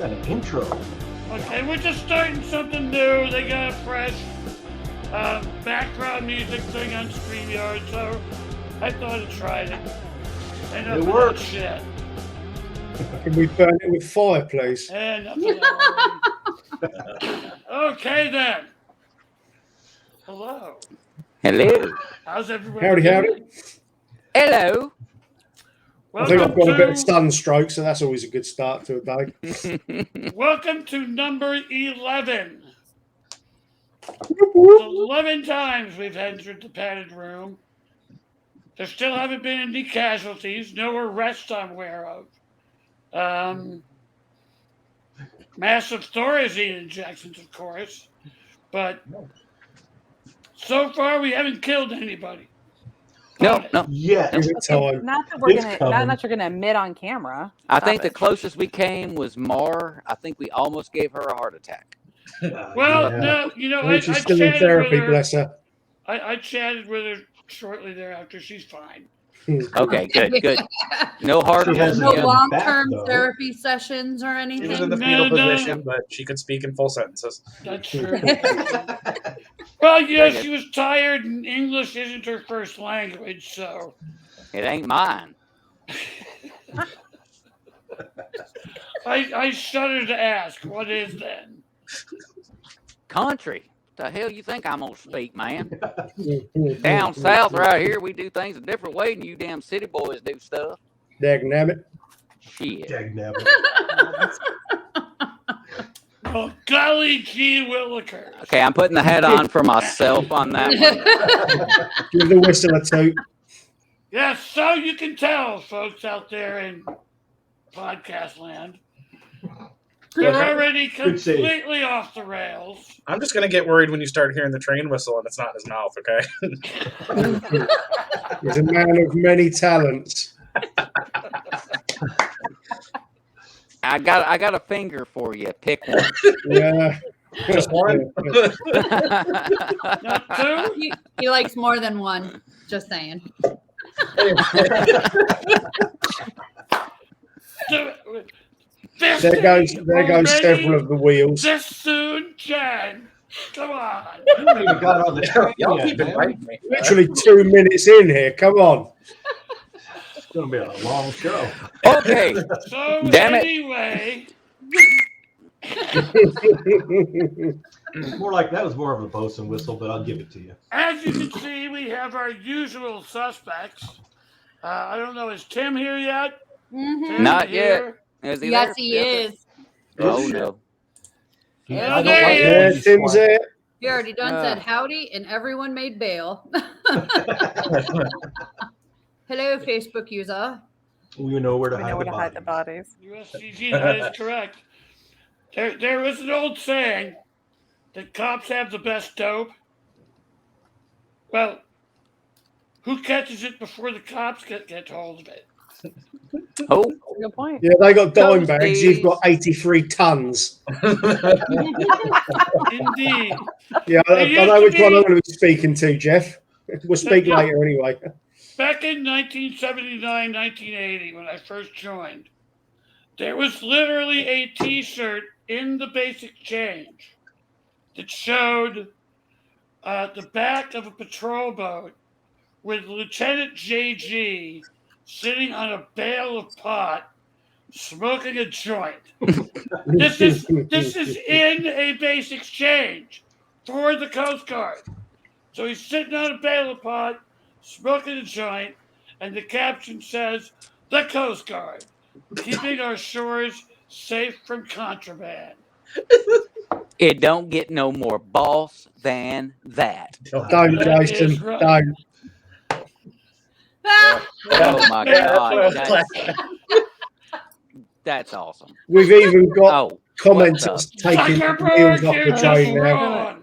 Got an intro. Okay, we're just starting something new. They got a fresh background music thing on StreamYard, so I thought I'd try it. It works. Shit. Can we burn it with fire, please? And okay then. Hello. Hello. How's everyone Howdy, doing? howdy. Hello. I think I've got a bit of sunstroke, so that's always a good start to a day. Welcome to number 11. It's 11 times we've entered the padded room. There still haven't been any casualties, no arrests I'm aware of. Massive Thorazine injections, of course, but so far we haven't killed anybody. No. Yeah. Give it time. Not that you're gonna admit on camera. I Stop think the it. closest we came was Mar. I think we almost gave her a heart attack. Well, Yeah. no, you know, I think she's still in chatted therapy, with her. bless her. I chatted with her shortly thereafter. She's fine. Okay, good. No heart She has attack. No Yeah. long-term Back, though. therapy sessions or She was anything. in the No, fetal no. position, but she could speak in full sentences. That's true. Well, you know, she was tired, and English isn't her first language, so. It ain't mine. I shudder to ask, what is then? Country. The hell you think I'm gonna speak, man? Down south, right here, we do things a different way than you damn city boys do stuff. Dagnabbit. Shit. Dagnabbit. Oh, golly gee willikers. Okay, I'm putting the hat on for myself on that one. Give the whistle a toot. Yes, so you can tell, folks out there in podcast land, they're already Good save. completely off the rails. I'm just gonna get worried when you start hearing the train whistle and it's not in his mouth. Okay. He's a man of many talents. I got a finger for you. Pick one. Yeah. Just one. Not two? He likes more than one. Just saying. There goes several of the wheels. This soon, Jen. Come on. You haven't even got on the train Y'all yet, keep it man. right. Me. Literally 2 minutes in here. Come on. It's going to be a long show. Okay. So Damn it. anyway, More like that was more of a bosun whistle, but I'll give it to you. as you can see, we have our usual suspects. I don't know, is Tim here yet? Mhm. Tim Not here? yet. Is he Yes, there? he Yep. is. Oh no. Yeah, I don't there like he it when Yeah, he's Tim's quiet. there. He already done said howdy, and everyone made bail. Hello, Facebook user. We know where to We hide know where the to hide the bodies. bodies. USCG, that is correct. There was an old saying that cops have the best dope. Well, who catches it before the cops get hold of it? Oh, Good point. Yeah, they got dime Those bags. You've got days. 83 tons. Indeed. Yeah, I It know used which to one I'm be- going to be speaking to, Jeff. We'll speak later anyway. Back in 1979, 1980, when I first joined, there was literally a T-shirt in the basic change that showed the back of a patrol boat with Lieutenant JG sitting on a bale of pot, smoking a joint. This is in a basic change for the Coast Guard. So he's sitting on a bale of pot, smoking a joint, and the caption says, "The Coast Guard, keeping our shores safe from contraband." it don't get no more boss than that. Don't, That Jason. is right. Don't. Oh my God, Classic. that's awesome. We've even got Oh, commenters taking the wheels Zuckerberg, off you're the just train now. wrong.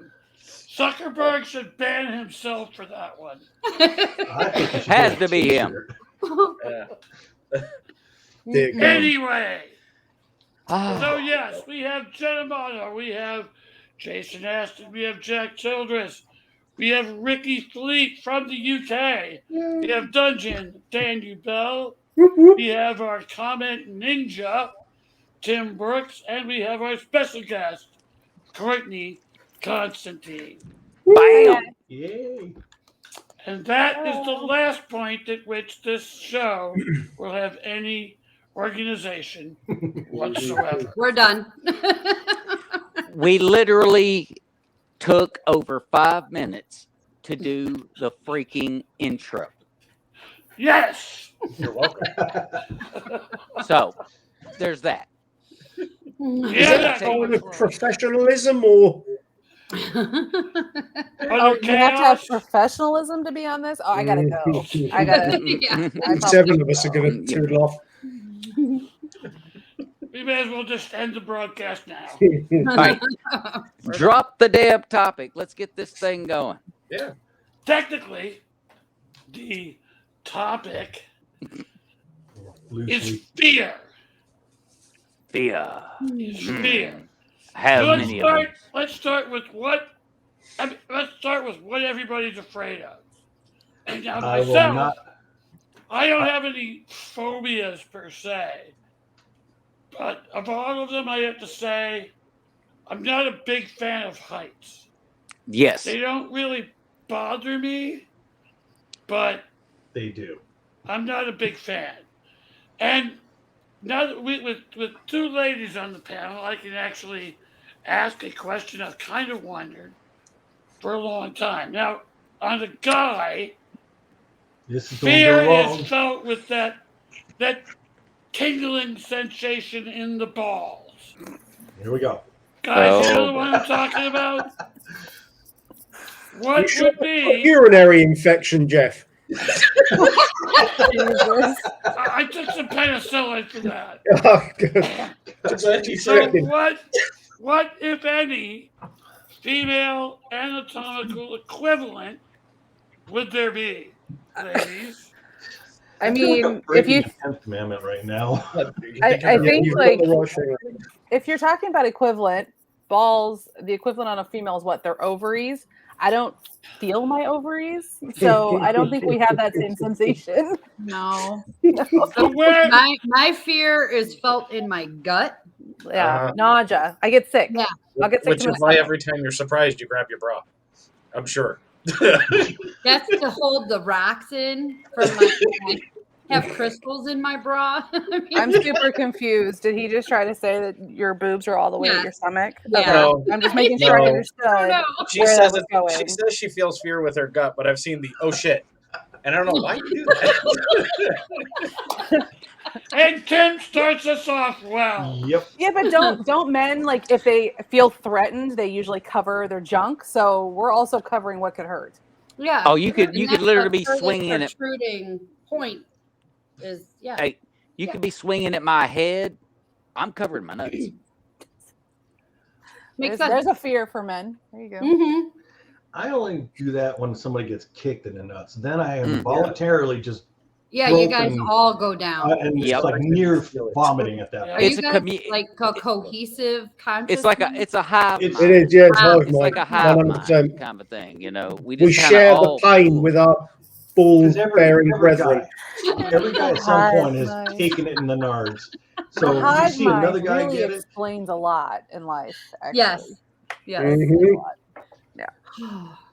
Zuckerberg should ban himself for that one. I think you should Has get a to be him. t-shirt. Dear God. Anyway, Ah, so yes, we have Jen Amato, we have Jason Aston, we have Jack Childress, we have Ricky Fleet from the UK, we have Dungeon, Daniel Bell, Whoop, whoop. we have our comment ninja, Tim Brooks, and we have our special guest, Courtney Constantine. Bam. Yay. And that is the last point at which this show will have any organization whatsoever. We're done. We literally took over 5 minutes to do the freaking intro. Yes. You're welcome. So there's that. Yeah. Kind of professionalism or Oh, you have to have professionalism to be on this. Oh, I gotta go. I gotta. Yeah. seven of us are going to toodle off. We may as well just end the broadcast now. All right. Drop the damn topic. Let's get this thing going. Yeah. Technically, the topic Loosely. is fear. Fear. Is fear. How So many of them? let's start with what everybody's afraid of. And now I will myself, not. I don't have any phobias per se, but of all of them, I have to say, I'm not a big fan of heights. Yes. They don't really bother me, but They do. I'm not a big fan. And now that with two ladies on the panel, I can actually ask a question I've kind of wondered for a long time. Now, on the guy, This is going to fear go wrong. is felt with that tingling sensation in the balls. Here we go. Guys, you know Oh. the one I'm talking about? You What should would have got be... urinary infection, Jeff. Jesus. I took some penicillin for that. Oh, good. So what, if any, female anatomical equivalent would there be, ladies? I feel like I'm mean, if breaking you, the 10th commandment right now. I think You've got like the right thing. if you're talking about equivalent balls, the equivalent on a female is what? Their ovaries. I don't feel my ovaries, so I don't think we have that same sensation. No. So where, My fear is felt in my gut. Yeah, nausea. I get sick. Yeah. I'll get sick. Which to my is why stomach. every time you're surprised, you grab your bra. I'm sure. That's to hold the rocks in from my have crystals in my bra. I mean, I'm super confused. Did he just try to say that your boobs are all the way at Yeah. your stomach? Yeah. Okay. No. I'm just making sure I No. understood. no. She Where says that it, was she going. says she feels fear with her gut, but I've seen the oh shit. And I don't know why you do that. and Tim starts us off well. Yep. Yeah, but don't men, like, if they feel threatened, they usually cover their junk. So we're also covering what could hurt. Yeah. Oh, you could And you that's could literally the be furthest swinging it. protruding point is Hey, you could be swinging at my head. I'm covering my nuts. makes There's sense. a fear for men. There you go. Mhm. I only do that when somebody gets kicked in the nuts. Then I Mm. involuntarily just, Yeah, you guys broken- all go down. and Yep. it's like near vomiting at that Yeah. Are point. It's you a guys commu- like a cohesive consciousness? It's a hive It's- mind. It is, yeah, it's Wow. hive It's like mind. a hive mind 100%. kind of thing, you know. We We just share kinda the all pain with our ball-bearing brethren. Every guy at some Hive point has mind. taken it in the nards. So The if you hive see another mind guy really get it, explains a lot in life. Actually. Yes. Yes. Mhm.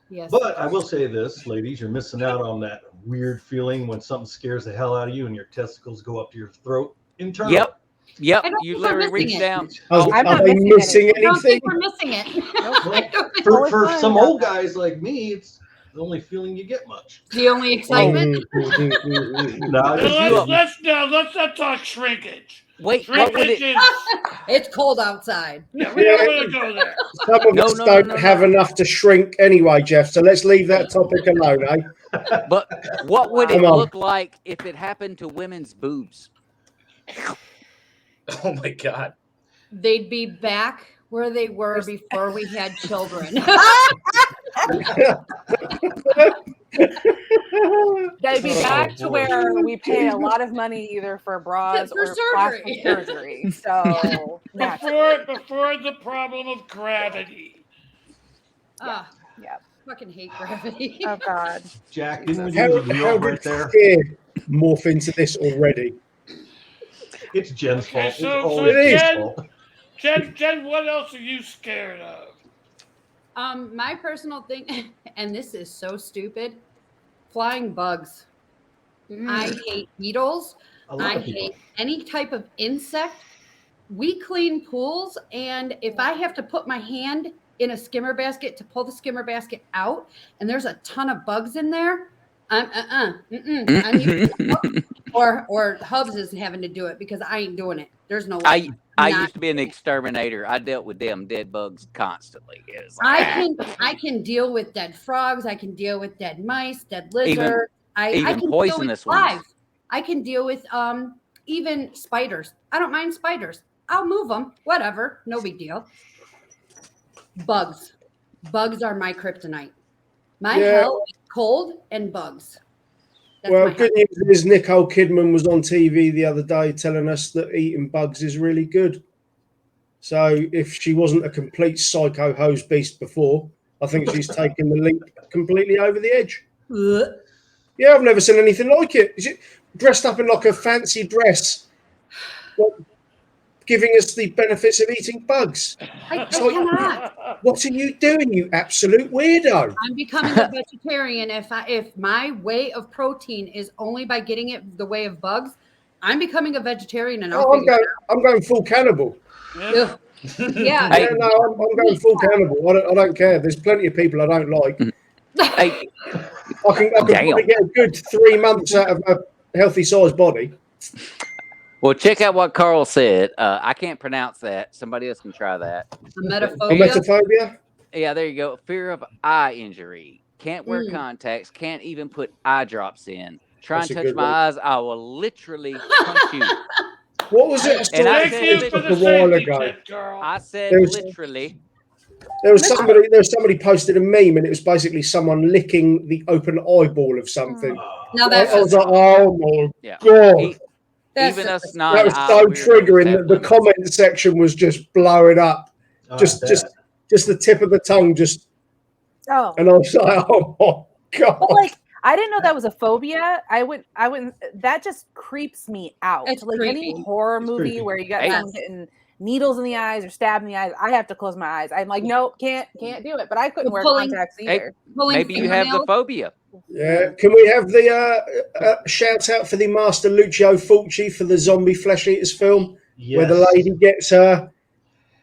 Yes. but I will say this, ladies, you're missing out on that weird feeling when something scares the hell out of you and your testicles go up to your throat. Internal. Yep. Yep. I don't You think we're literally reach missing it. down. Are, I'm are not they missing missing I don't anything? think we're missing it. I don't think For, Always for fine some about old that. guys like me, it's the only feeling you get much. the only excitement. No, Now, it's let's not talk shrinkage. Wait, what would Shrinkage it is, It's cold outside. yeah, we don't want to go there. Some of No, us no, don't no, no, have no. enough to shrink anyway, Jeff. So let's leave that topic alone, eh? but what would it Come on. look like if it happened to women's boobs? Oh my god. They'd be back where they were before we had children. They'd be back to where we pay a lot of money either for bras For or surgery. plastic surgery. So naturally. Before the problem of gravity. Ah, Yeah. fucking hate gravity. Oh God. Jack, didn't we How, use a how reel did right there? fear morph into this already? It's Jen's Okay, fault. so- It's so always Jen- Jen's fault. Jen, what else are you scared of? My personal thing, and this is so stupid, flying bugs. I hate beetles. A lot I of people. hate any type of insect. We clean pools, and if I have to put my hand in a skimmer basket to pull the skimmer basket out, and there's a ton of bugs in there, I'm or Hubs isn't having to do it because I ain't doing it. There's no way. I Not used to be an doing it. exterminator. I dealt with them dead bugs constantly. It was like, I can deal with dead frogs. I can deal with dead mice, dead Even- lizards. I even can deal poisonous with flies. ones. I can deal with even spiders. I don't mind spiders. I'll move them. Whatever. No big deal. Bugs. Bugs are my kryptonite. My Yeah. hell is cold and bugs. That's Well, my good news is Nicole Kidman was on TV the other day telling us that eating bugs is really good. So if she wasn't a complete psycho hose beast before, I think she's taken the leap completely over the edge. hell. Yeah, I've never seen anything like it. Is it dressed up in like a fancy dress, like, giving us the benefits of eating bugs? I So- cannot. What are you doing, you absolute weirdo? I'm becoming a vegetarian. If my way of protein is only by getting it the way of bugs, I'm becoming a vegetarian, and I'll Oh, figure it I'm going full cannibal. out. Yeah. Hey. Yeah, no, I'm going full cannibal. I don't care. There's plenty of people I don't like. hey, I can Damn. probably get a good 3 months out of a healthy sized body. well, check out what Carl said. I can't pronounce that. Somebody else can try that. Emetophobia. Emetophobia? Yeah, there you go. Fear of eye injury. Can't wear Mm. contacts. Can't even put eye drops in. Try That's and a touch good my one. eyes. I will literally punch you. What was it? And I Thank said you for a the while safety ago. tip, Carl. I said There's- literally. There was somebody posted a meme and it was basically someone licking the open eyeball of something. Now I that's was like, oh my Yeah. god. E- that's even just us a- non That was so triggering that the comment section was just blowing up. I Just the tip of the tongue, just, Oh, and I was like, oh my god. but like I didn't know that was a phobia. I wouldn't. That just creeps me out. It's like creepy. any horror It's movie creepy. where you got Hey. someone getting needles in the eyes or stabbed in the eyes, I have to close my eyes. I'm like, nope, can't do it. But I couldn't wear Pulling- contacts Hey, either. pulling Maybe you have the fingernails. phobia. Yeah, can we have the shout out for the Master Lucio Fulci for the Zombie Flesh Eaters film, Yes. where the lady gets her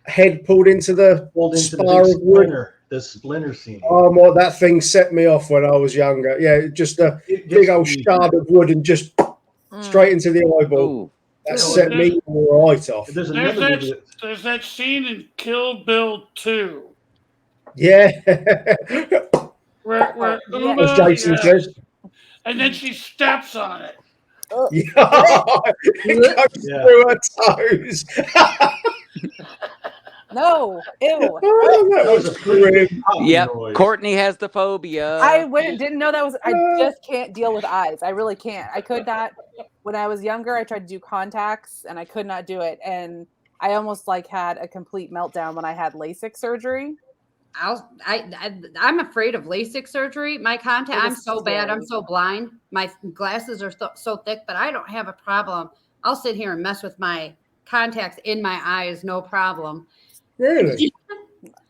head pulled into the pulled into the spar big of wood? splinter, the splinter scene. Oh my, that thing set me off when I was younger. Yeah, just a It big gets old me- shard of wood and just Mm. straight into the eyeball. Ooh. That Oh, set me right off. There's There's another that, movie that, there's that scene in Kill Bill 2 Yeah. where Yeah. Uma, As Jason says. and then she steps on it. Yeah. It goes Yeah. through her toes. No, ew. Oh, that that was was a pretty grim. popping Yep. noise. Courtney has the phobia. I didn't know that was. I just can't deal with eyes. I really can't. I could not. When I was younger, I tried to do contacts, and I could not do it. And I almost like had a complete meltdown when I had LASIK surgery. I'm afraid of LASIK surgery. My contact, It I'm was so bad. I'm scary. so blind. My glasses are so thick, but I don't have a problem. I'll sit here and mess with my contacts in my eyes, no problem. Really?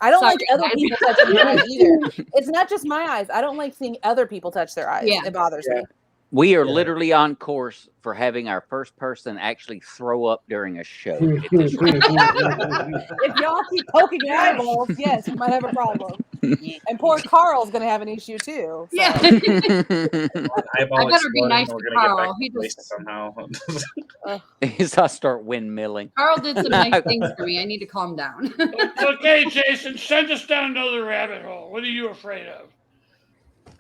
I don't Sorry, like other guys. people touching my eyes either. It's not just my eyes. I don't like seeing other people touch their eyes. Yeah. It bothers me. We are Yeah. literally on course for having our first person actually throw up during a show. at this rate. If y'all keep poking your eyeballs, yes, we might have a problem. And poor Carl's gonna have an issue too. so. Yeah. Eyeball I better be exploding, nice we're to gonna get Carl. back He to place just- somehow. As I start windmilling. Carl did some nice things for me. I need to calm down. Okay, Jason, send us down another rabbit hole. What are you afraid of?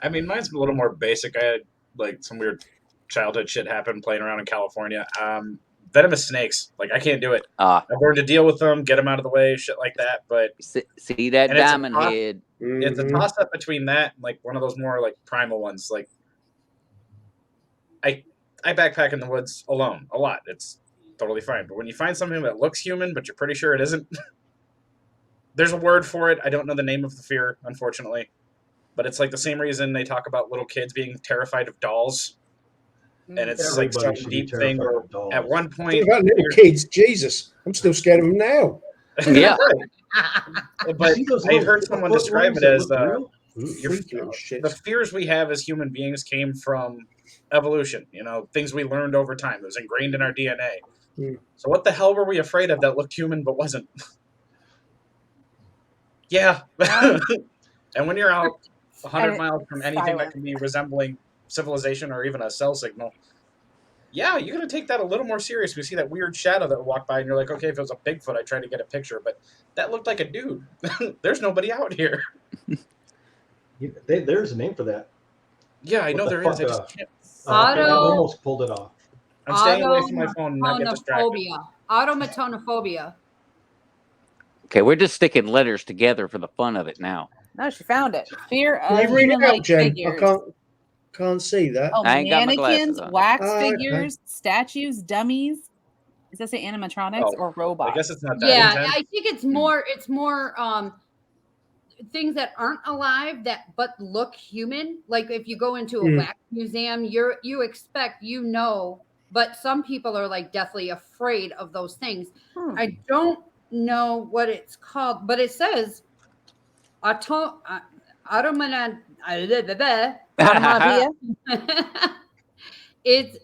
I mean, mine's a little more basic. I had like some weird childhood shit happen playing around in California. Venomous snakes, like I can't do it. Ah, I've learned to deal with them, get them out of the way, shit like that. But see that And it's a diamond tough- head. it's a Mhm. toss up between that and like one of those more like primal ones. Like I backpack in the woods alone a lot. It's totally fine. But when you find something that looks human, but you're pretty sure it isn't, there's a word for it. I don't know the name of the fear, unfortunately. But it's like the same reason they talk about little kids being terrified of dolls. and it's like Everybody some should be deep thing terrified where of dolls. at one Think point, about little kids. Jesus, I'm still scared of them now. Yeah. but See those I little heard someone foot describe ones it that as look real? your, Freaky little shit. the fears we have as human beings came from evolution. Things we learned over time. It was ingrained in our DNA. Hmm. So what the hell were we afraid of that looked human but wasn't? Yeah. And when you're out 100 And miles from anything silent. that can be resembling civilization or even a cell signal, yeah, you're going to take that a little more serious. We see that weird shadow that walked by, and you're like, okay, if it was a Bigfoot, I'd try to get a picture, but that looked like a dude. There's nobody out here. There's a name for that. Yeah, I What know the there is. I fuck, just can't. I Auto- almost pulled it off. I'm staying away from my phone and not get distracted. Automatonophobia. Okay, we're just sticking letters together for the fun of it now. No, she found it. Fear Can you of read it out, human-like Jen? figures. I can't see that. Oh, I ain't got my mannequins, glasses on. wax Oh, okay. figures, statues, dummies. Does that say animatronics Oh, or robots? I guess it's not that Yeah, intense. I think it's more things that aren't alive but look human. Like if you go into a wax museum, you expect, but some people are like deathly afraid of those things. I don't know what it's called, but it says Automobia. it's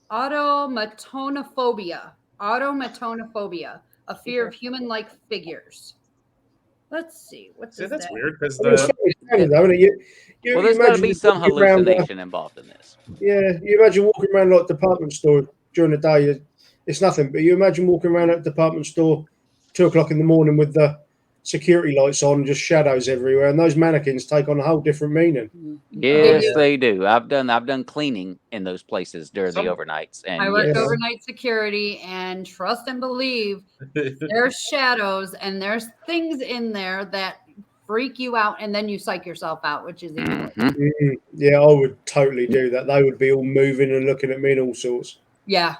automatonophobia. Automatonophobia, a fear of human-like figures. Let's see. What's See, this? that's weird because I mean, it's funny, though, isn't it? You Well, there's got to imagine be some walking around, hallucination involved in this. yeah, you imagine walking around like a department store during the day. It's nothing, but you imagine walking around at a department store 2 o'clock in the morning with the security lights on and just shadows everywhere, and those mannequins take on a whole different meaning. Yes, Yeah. they do. I've done cleaning in those places during the overnights, and I worked yes. overnight security, and trust and believe there's shadows and there's things in there that freak you out, and then you psych yourself out, which is even worse. Mhm. Yeah, I would totally do that. They would be all moving and looking at me and all sorts. Yeah.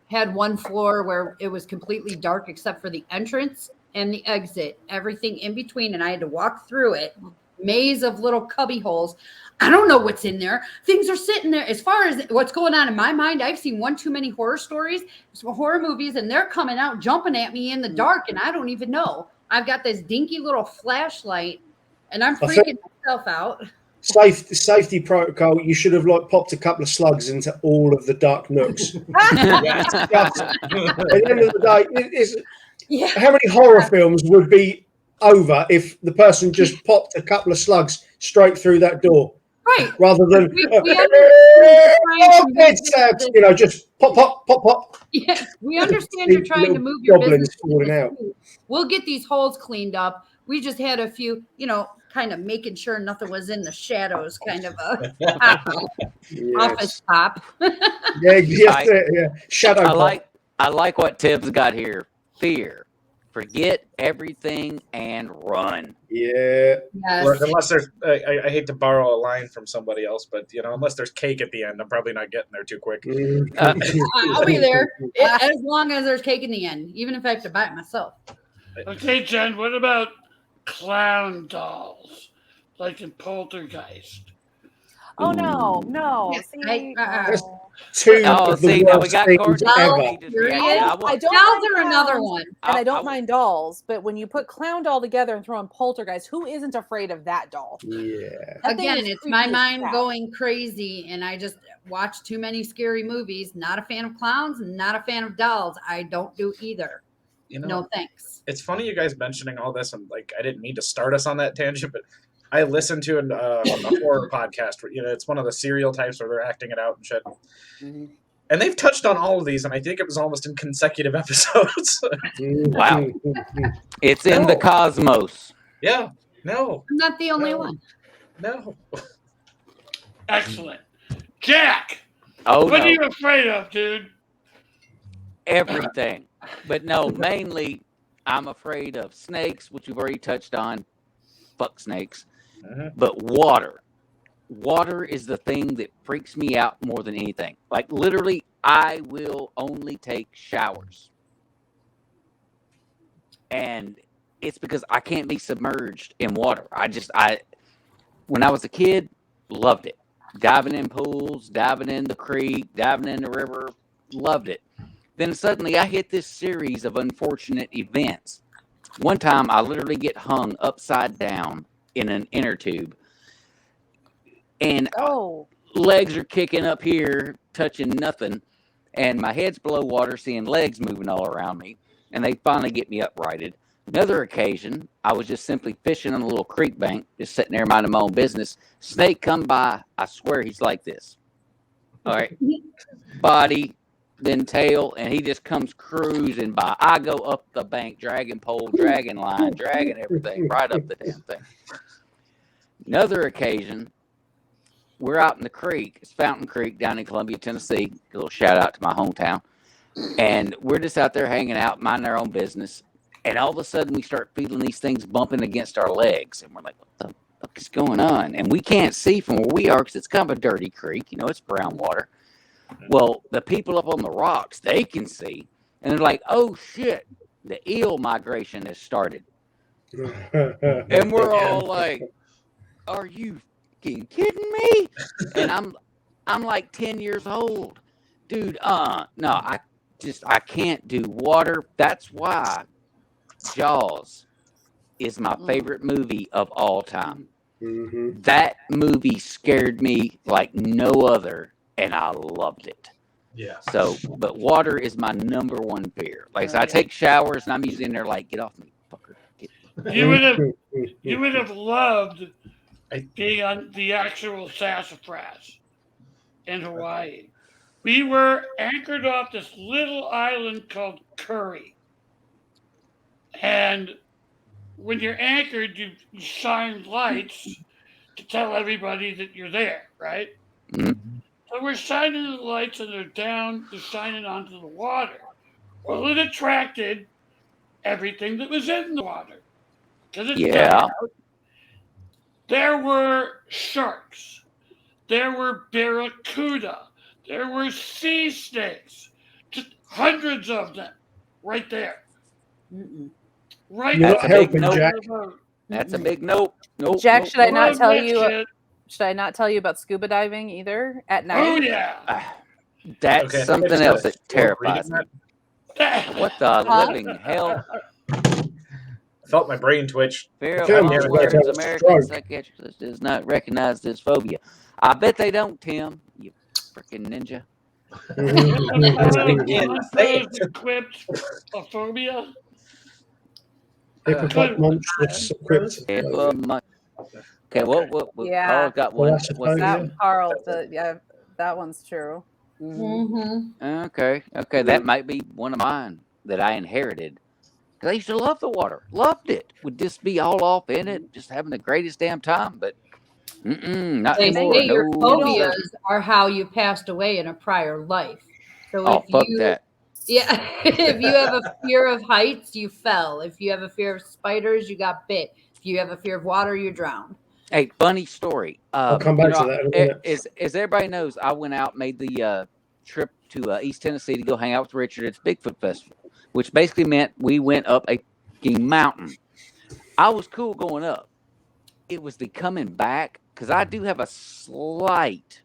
Had one floor where it was completely dark except for the entrance and the exit, everything in between, and I had to walk through it. Maze of little cubby holes. I don't know what's in there. Things are sitting there. As far as what's going on in my mind, I've seen one too many horror stories, some horror movies, and they're coming out jumping at me in the dark, and I don't even know. I've got this dinky little flashlight, and I'm freaking myself out. Safety protocol, you should have popped a couple of slugs into all of the dark nooks. At the end of the day, Yeah. how many horror films would be over if the person just popped a couple of slugs straight through that door, Right. rather than just pop, pop, pop, pop. Yeah, we understand you're trying to move your Goblins business. falling out. We'll get these holes cleaned up. We just had a few, kind of making sure nothing was in the shadows, kind of a office pop. Yeah. Shadow. I like what Tibbs got here. Fear. Forget everything and run. Yeah. Yes. Or unless there's, I hate to borrow a line from somebody else, but unless there's cake at the end, I'm probably not getting there too quick. I'll be there as long as there's cake in the end, even if I have to buy it myself. Okay, Jen, what about clown dolls, like in Poltergeist? Oh no. Yes, See, Two Oh, of the see, now we worst got things Gordon. ever. He just reacted. I don't Dolls mind are another clowns, one. and I I- don't mind dolls, but when you put clown doll together and throw in Poltergeist, who isn't afraid of that doll? Yeah. That thing Again, is it's creepy my as mind crap. going crazy, and I just watch too many scary movies. Not a fan of clowns, not a fan of dolls. I don't do either. No thanks. It's funny you guys mentioning all this, and I didn't mean to start us on that tangent, but I listened to a horror podcast where it's one of the serial types where they're acting it out and shit. Mm-hmm. And they've touched on all of these, and I think it was almost in consecutive episodes. Wow. It's in the cosmos. Yeah. No. I'm not the only one. No. Excellent. Jack, Oh, what no. are you afraid of, dude? Everything. But no, mainly I'm afraid of snakes, which we've already touched on. Fuck snakes. Mhm. But water. Water is the thing that freaks me out more than anything. Like literally, I will only take showers. And it's because I can't be submerged in water. When I was a kid, loved it. diving in pools, diving in the creek, diving in the river. Loved it. Then suddenly I hit this series of unfortunate events. One time I literally get hung upside down in an inner tube. And Oh, legs are kicking up here, touching nothing. And my head's below water, seeing legs moving all around me. And they finally get me uprighted. Another occasion, I was just simply fishing on a little creek bank, just sitting there minding my own business. Snake come by. I swear he's like this. All right. Body, then tail, and he just comes cruising by. I go up the bank, dragging pole, dragging line, dragging everything right up the damn thing. Another occasion, we're out in the creek. It's Fountain Creek down in Columbia, Tennessee. A little shout out to my hometown. And we're just out there hanging out, minding our own business. And all of a sudden, we start feeling these things bumping against our legs. And we're like, what the fuck is going on? And we can't see from where we are because it's kind of a dirty creek. You know, it's brown water. Well, the people up on the rocks, they can see. And they're like, oh, shit, the eel migration has started. And we're all like, are you fucking kidding me? And I'm like 10 years old. Dude, no, I can't do water. That's why Jaws is my favorite movie of all time. Mhm. That movie scared me like no other, and I loved it. Yeah. So, but water is my number one fear. Like, so I take showers, and I'm usually in there like, get off me, fucker. You would have loved being on the actual sassafras in Hawaii. We were anchored off this little island called Curry. And when you're anchored, you shine lights to tell everybody that you're there, right? Mhm. So we're shining the lights and they're shining onto the water. Well, it attracted everything that was in the water. Because it's Yeah. dark out. There were sharks. There were barracuda. There were sea snakes. Just hundreds of them right there. mm-mm. Right You're not by helping, the Jack. boat. That's a big nope. Nope. Jack, nope, should I nope. not tell Love that you? shit. Should I not tell you about scuba diving either at Oh night? yeah. That's Okay, I think I something just else got a that terrifies me. reading that. What the living hell? I felt my brain twitch. Fear of Tell all me, it's words, like a American stroke. psychiatrist does not recognize this phobia. I bet they don't, Tim. You freaking ninja. Those equipped a phobia. Hippopotamus equipped. Yeah, well, okay, what Yeah. Carl's got one. What's Philosopher, That yeah. Carl, that one's true. Mhm. Mm-hmm. Okay, that might be one of mine that I inherited. Because I used to love the water, loved it. Would just be all off in it, just having the greatest damn time. But not They anymore. say your No, phobias are how you passed away in a prior life. So oh if fuck you, that. yeah, if you have a fear of heights, you fell. If you have a fear of spiders, you got bit. If you have a fear of water, you drowned. Hey, funny story. I'll come back to that in a minute. As everybody knows, I went out, made the trip to East Tennessee to go hang out with Richard at the Bigfoot Festival, which basically meant we went up a fucking mountain. I was cool going up. It was the coming back, because I do have a slight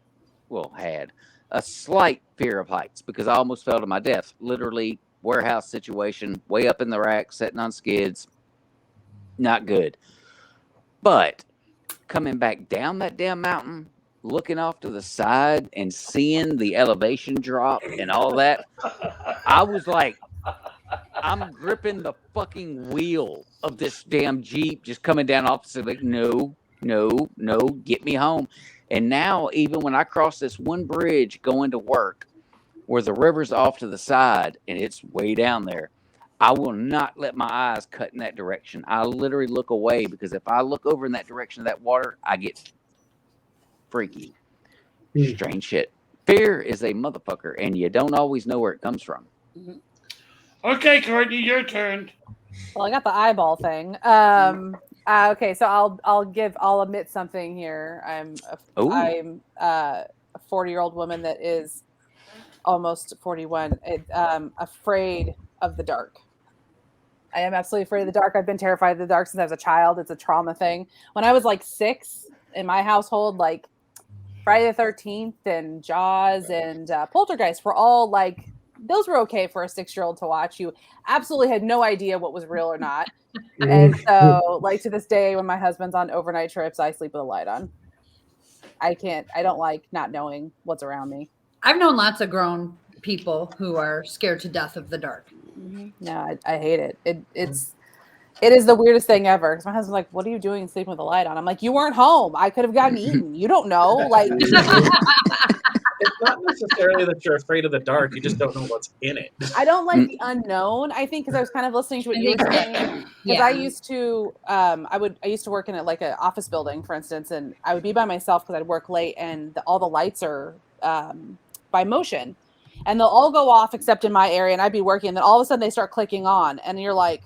fear of heights, because I almost fell to my death. Literally, warehouse situation, way up in the rack, sitting on skids. Not good. But coming back down that damn mountain, looking off to the side and seeing the elevation drop and all that, I was like, I'm gripping the fucking wheel of this damn Jeep just coming down off. So like, no, get me home. And now, even when I cross this one bridge going to work where the river's off to the side and it's way down there, I will not let my eyes cut in that direction. I literally look away, because if I look over in that direction of that water, I get freaky. Strange shit. Fear is a motherfucker, and you don't always know where it comes from. Okay, Courtney, your turn. Well, I got the eyeball thing. Okay, so I'll admit something here. I'm a 40-year-old woman that is almost 41. Afraid of the dark. I am absolutely afraid of the dark. I've been terrified of the dark since I was a child. It's a trauma thing. When I was like 6 in my household, like Friday the 13th and Jaws and Poltergeist were all like, those were okay for a 6-year-old to watch. You absolutely had no idea what was real or not. And so, like, to this day, when my husband's on overnight trips, I sleep with a light on. I don't like not knowing what's around me. I've known lots of grown people who are scared to death of the dark. No, I hate it. It is the weirdest thing ever. Because my husband's like, "What are you doing sleeping with a light on?" I'm like, "You weren't home. I could have gotten eaten. You don't know." Like, It's not necessarily that you're afraid of the dark. You just don't know what's in it. I don't like the unknown. I think because I was kind of listening to what you were saying. Because I used to, I used to work in like an office building, for instance, and I would be by myself because I'd work late, and all the lights are by motion, and they'll all go off except in my area, and I'd be working, and then all of a sudden they start clicking on, and you're like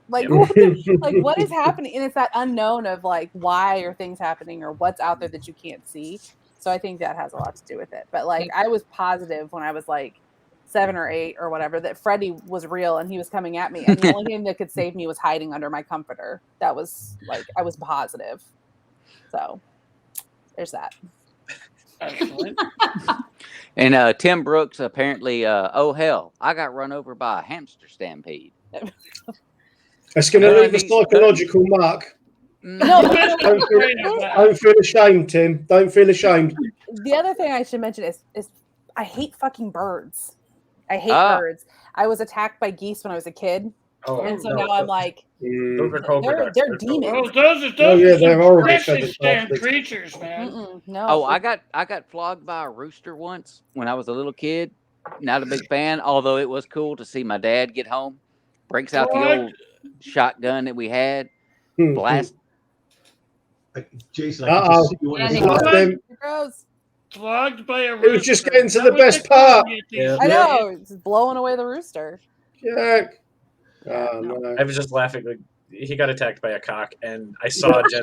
what is happening? And it's that unknown of like, why are things happening or what's out there that you can't see. So I think that has a lot to do with it. But like, I was positive when I was like 7 or 8 or whatever that Freddy was real and he was coming at me, and the only thing that could save me was hiding under my comforter. That was like, I was positive. So there's that. Excellent. And Tim Brooks apparently, oh hell, I got run over by a hamster stampede. It's going to leave a psychological mark. No, Don't feel ashamed, Tim. Don't feel ashamed. the other thing I should mention is I hate fucking birds. I hate birds. I was attacked by geese when I was a kid, and so now I'm like, Those are cobra ducks. they're demons. Those yeah, they're horrible. precious damn creatures, man. No. Oh, I got flogged by a rooster once when I was a little kid. Not a big fan, although it was cool to see my dad get home, breaks out the old shotgun that we had, blast. Jason, I can just see you when you Gross. Flogged by a rooster. It was just getting to the best part. Yeah. I know, it's blowing away the rooster. Jack. Oh, no. I was just laughing. Like, he got attacked by a cock, and I saw Jen.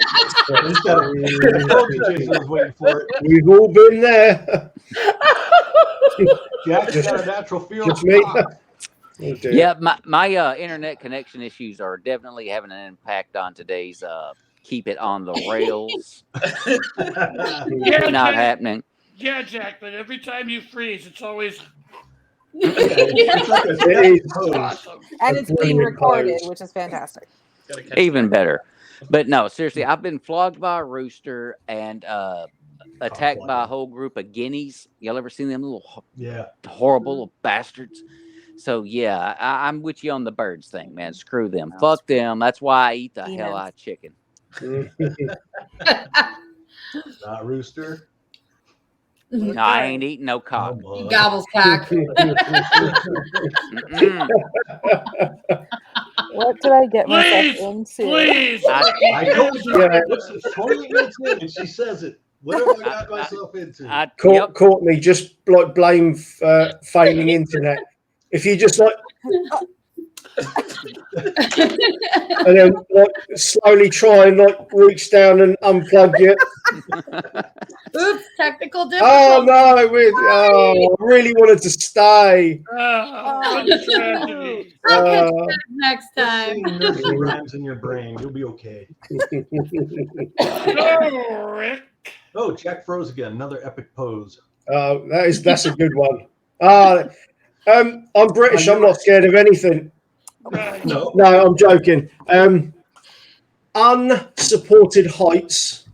He's got Jason was waiting for it. We've all been there. Jack's got a natural feel. Just me. Oh, dear. Yeah, my internet connection issues are definitely having an impact on today's keep it on the rails. Yeah, Not Jack. happening. Yeah, Jack, but every time you freeze, it's always It is. awesome. And it's being recorded, which is fantastic. Even better. But no, seriously, I've been flogged by a rooster and attacked by a whole group of guineas. Y'all ever seen them little horrible little bastards? So yeah, I'm with you on the birds thing, man. Screw them. Fuck them. That's why I eat the hell out of chicken. Not rooster. No, I ain't eating no cock. He gobbles cock. Mm-mm. What did I get Please, myself into? please. I told you. Yeah. Listen, 20 minutes in, and she says it. What have I got myself into? Yep. Courtney, just like blame failing internet. If you just like, and then like slowly try and like reach down and unplug it. Oops, technical Oh difficulty. no! I really wanted to stay. What a tragedy. I'll catch you guys next time. Nursery rhymes in your brain. You'll be okay. Go, Rick. Oh, Jack froze again. Another epic pose. That's a good one. I'm British. I'm not scared of anything. Right. No. No, I'm joking. Unsupported heights.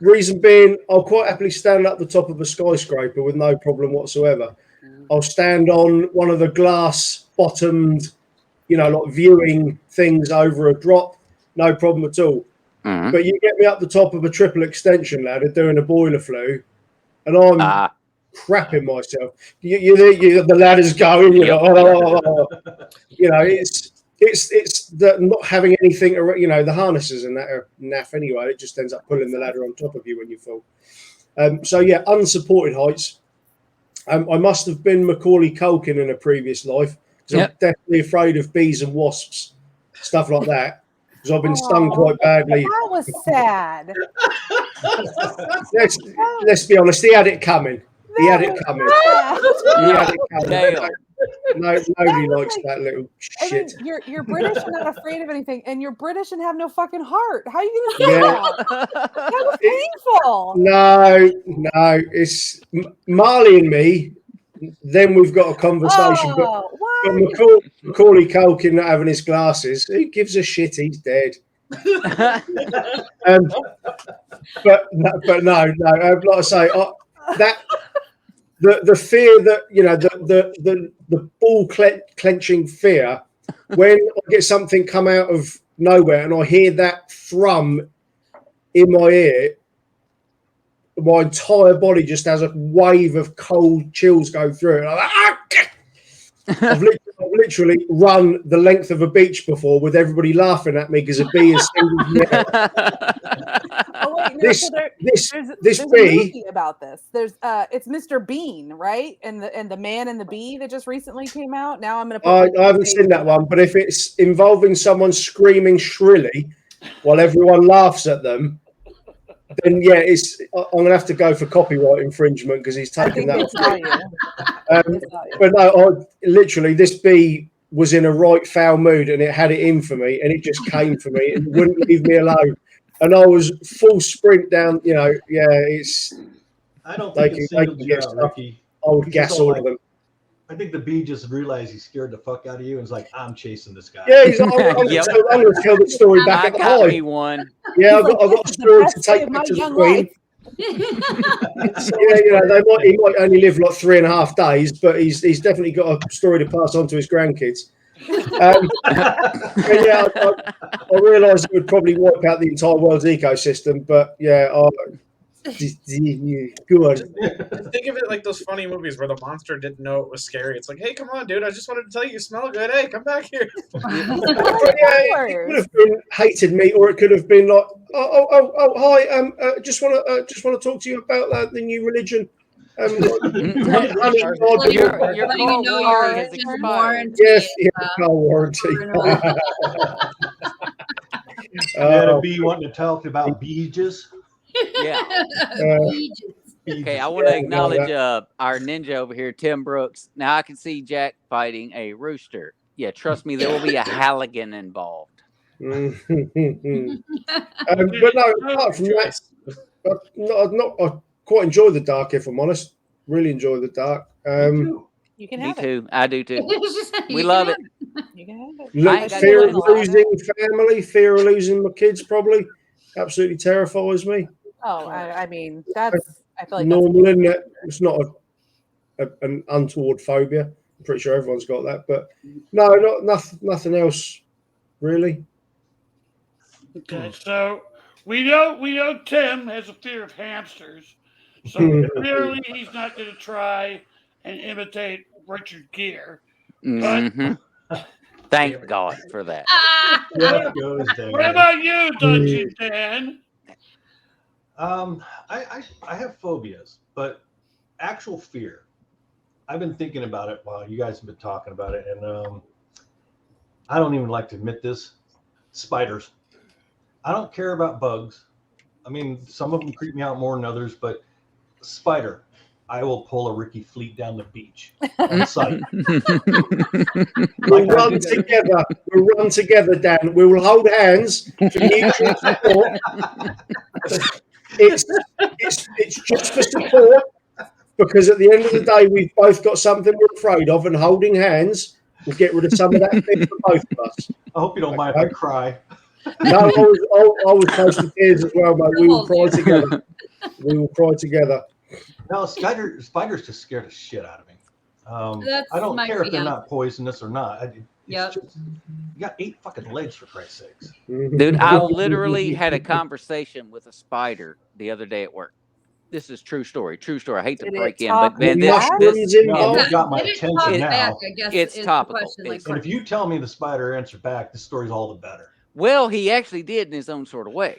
Reason being, I'll quite happily stand up the top of a skyscraper with no problem whatsoever. I'll stand on one of the glass-bottomed, like viewing things over a drop. No problem at all. Mhm. But you get me up the top of a triple extension ladder doing a boiler flue, and I'm crapping myself. The ladder's going. It's the not having anything. The harnesses and that are naff anyway. It just ends up pulling the ladder on top of you when you fall. So yeah, unsupported heights. I must have been Macaulay Culkin in a previous life because I'm definitely afraid of bees and wasps, stuff like that. Because I've been stung quite badly. That was sad. Let's be honest. He had it coming. He had it coming. He had it coming. Dale. Nobody likes that little I mean, shit. you're British and not afraid of anything, and you're British and have no fucking heart. How are you gonna say that? That was painful. No, it's Marley and me. Then we've got a conversation. Oh, But what? Macaulay Culkin not having his glasses. Who gives a shit? He's dead. But no. Like I say, that the fear that the ball clenching fear when I get something come out of nowhere and I hear that thrum in my ear, my entire body just has a wave of cold chills go through it. I'm like, I've literally run the length of a beach before with everybody laughing at me because a bee is singing me out. Oh wait, no, This there's a bee. movie about this. There's it's Mr. Bean, right? And the Man and the Bee that just recently came out. Now I'm gonna. I haven't seen that one, but if it's involving someone screaming shrilly while everyone laughs at them, then yeah, I'm gonna have to go for copyright infringement because he's taken that. But no, literally, this bee was in a right foul mood and it had it in for me, and it just came for me. It wouldn't leave me alone, and I was full sprint down. It's. I don't think it singled you out, Ricky. I would gas all of them. I think the bee just realized he scared the fuck out of you and was like, I'm chasing this guy. Yeah, I'm going to tell the story back at the got hive. me one. Yeah, I've got a story to take back to the queen. He might only live like 3.5 days, but he's definitely got a story to pass on to his grandkids. I realised it would probably wipe out the entire world's ecosystem, but good. Think of it like those funny movies where the monster didn't know it was scary. It's like, hey, come on, dude! I just wanted to tell you smell good. Hey, come back here. It could have been hated me, or it could have been like, hi, just want to talk to you about the new religion. Your car has expired. Yes, car warranty. You had a bee wanting to talk about beaches. Yeah. Okay, I want to acknowledge our ninja over here, Tim Brooks. Now I can see Jack fighting a rooster. Yeah, trust me, there will be a Halligan involved. But no, apart from that, I quite enjoy the dark. If I'm honest, really enjoy the dark. You can Me have too. I do too. You We can love have it. You can have it. Fear of losing family, fear of losing my kids, probably absolutely terrifies me. Oh, I mean, I feel like Normal, isn't it? It's not an untoward phobia. I'm pretty sure everyone's got that, but no, nothing else really. Okay, so we know Tim has a fear of hamsters, so clearly he's not going to try and imitate Richard Gere. Mm-hmm. Thank God for that. What about you, Dungeon Dan? I have phobias, but actual fear. I've been thinking about it while you guys have been talking about it, and I don't even like to admit this. Spiders. I don't care about bugs. I mean, some of them creep me out more than others, but spider, I will pull a Ricky Fleet down the beach on sight. We'll run together. We'll run together, Dan. We will hold hands for mutual support. It's just for support, because at the end of the day, we've both got something we're afraid of, and holding hands will get rid of some of that fear for both of us. I hope you don't mind if I cry. No, I was close to tears as well, mate. We will cry together. We will cry together. No, spiders just scare the shit out of me. That's I don't my care if they're feeling. not poisonous or not. Yep. You got 8 fucking legs, for Christ's sakes. Dude, I literally had a conversation with a spider the other day at work. This is true story. I hate to Did it break in, talk but man, back? this No, it's got my Did it attention talk now. back, I guess, It's is the topical. question, like, And if you tell me the spider answered back, the story's all the better. well, he actually did in his own sort of way.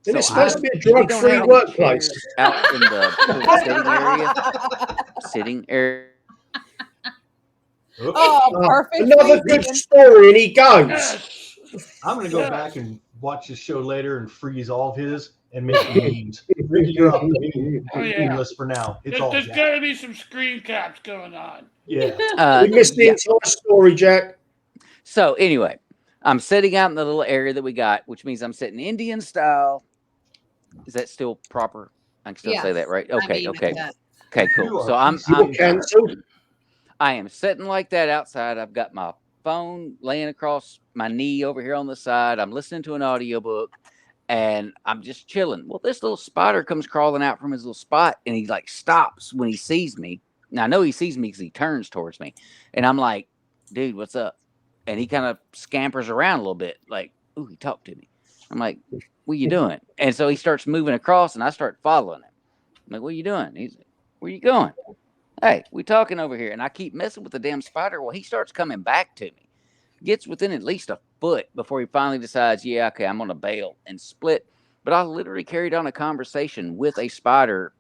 And it's So supposed to be a we don't drug-free have any workplace. chairs out in the sitting area. Oops. Oh, perfect. Another good reason. story, and he goes. Yes. I'm going to go back and watch this show later and freeze all of his and make memes. Ricky, you're off the meme Oh, yeah. list for now. It's all There's Jack. got to be some screen caps going on. Yeah. We missed the Yeah. entire story, Jack. So anyway, I'm sitting out in the little area that we got, which means I'm sitting Indian style. Is that still proper? I can still say Yes. that, right? I Okay, mean, okay, yes. okay, You cool. are So I'm PC. Cancelled. I am sitting like that outside. I've got my phone laying across my knee over here on the side. I'm listening to an audiobook and I'm just chilling. Well, this little spider comes crawling out from his little spot and he like stops when he sees me. Now I know he sees me because he turns towards me. And I'm like, dude, what's up? And he kind of scampers around a little bit, like, ooh, he talked to me. I'm like, what you doing? And so he starts moving across and I start following him. I'm like, what are you doing? He's like, where you going? Hey, we talking over here. And I keep messing with the damn spider. Well, he starts coming back to me. Gets within at least a foot before he finally decides, yeah, okay, I'm gonna bail and split. But I literally carried on a conversation with a spider.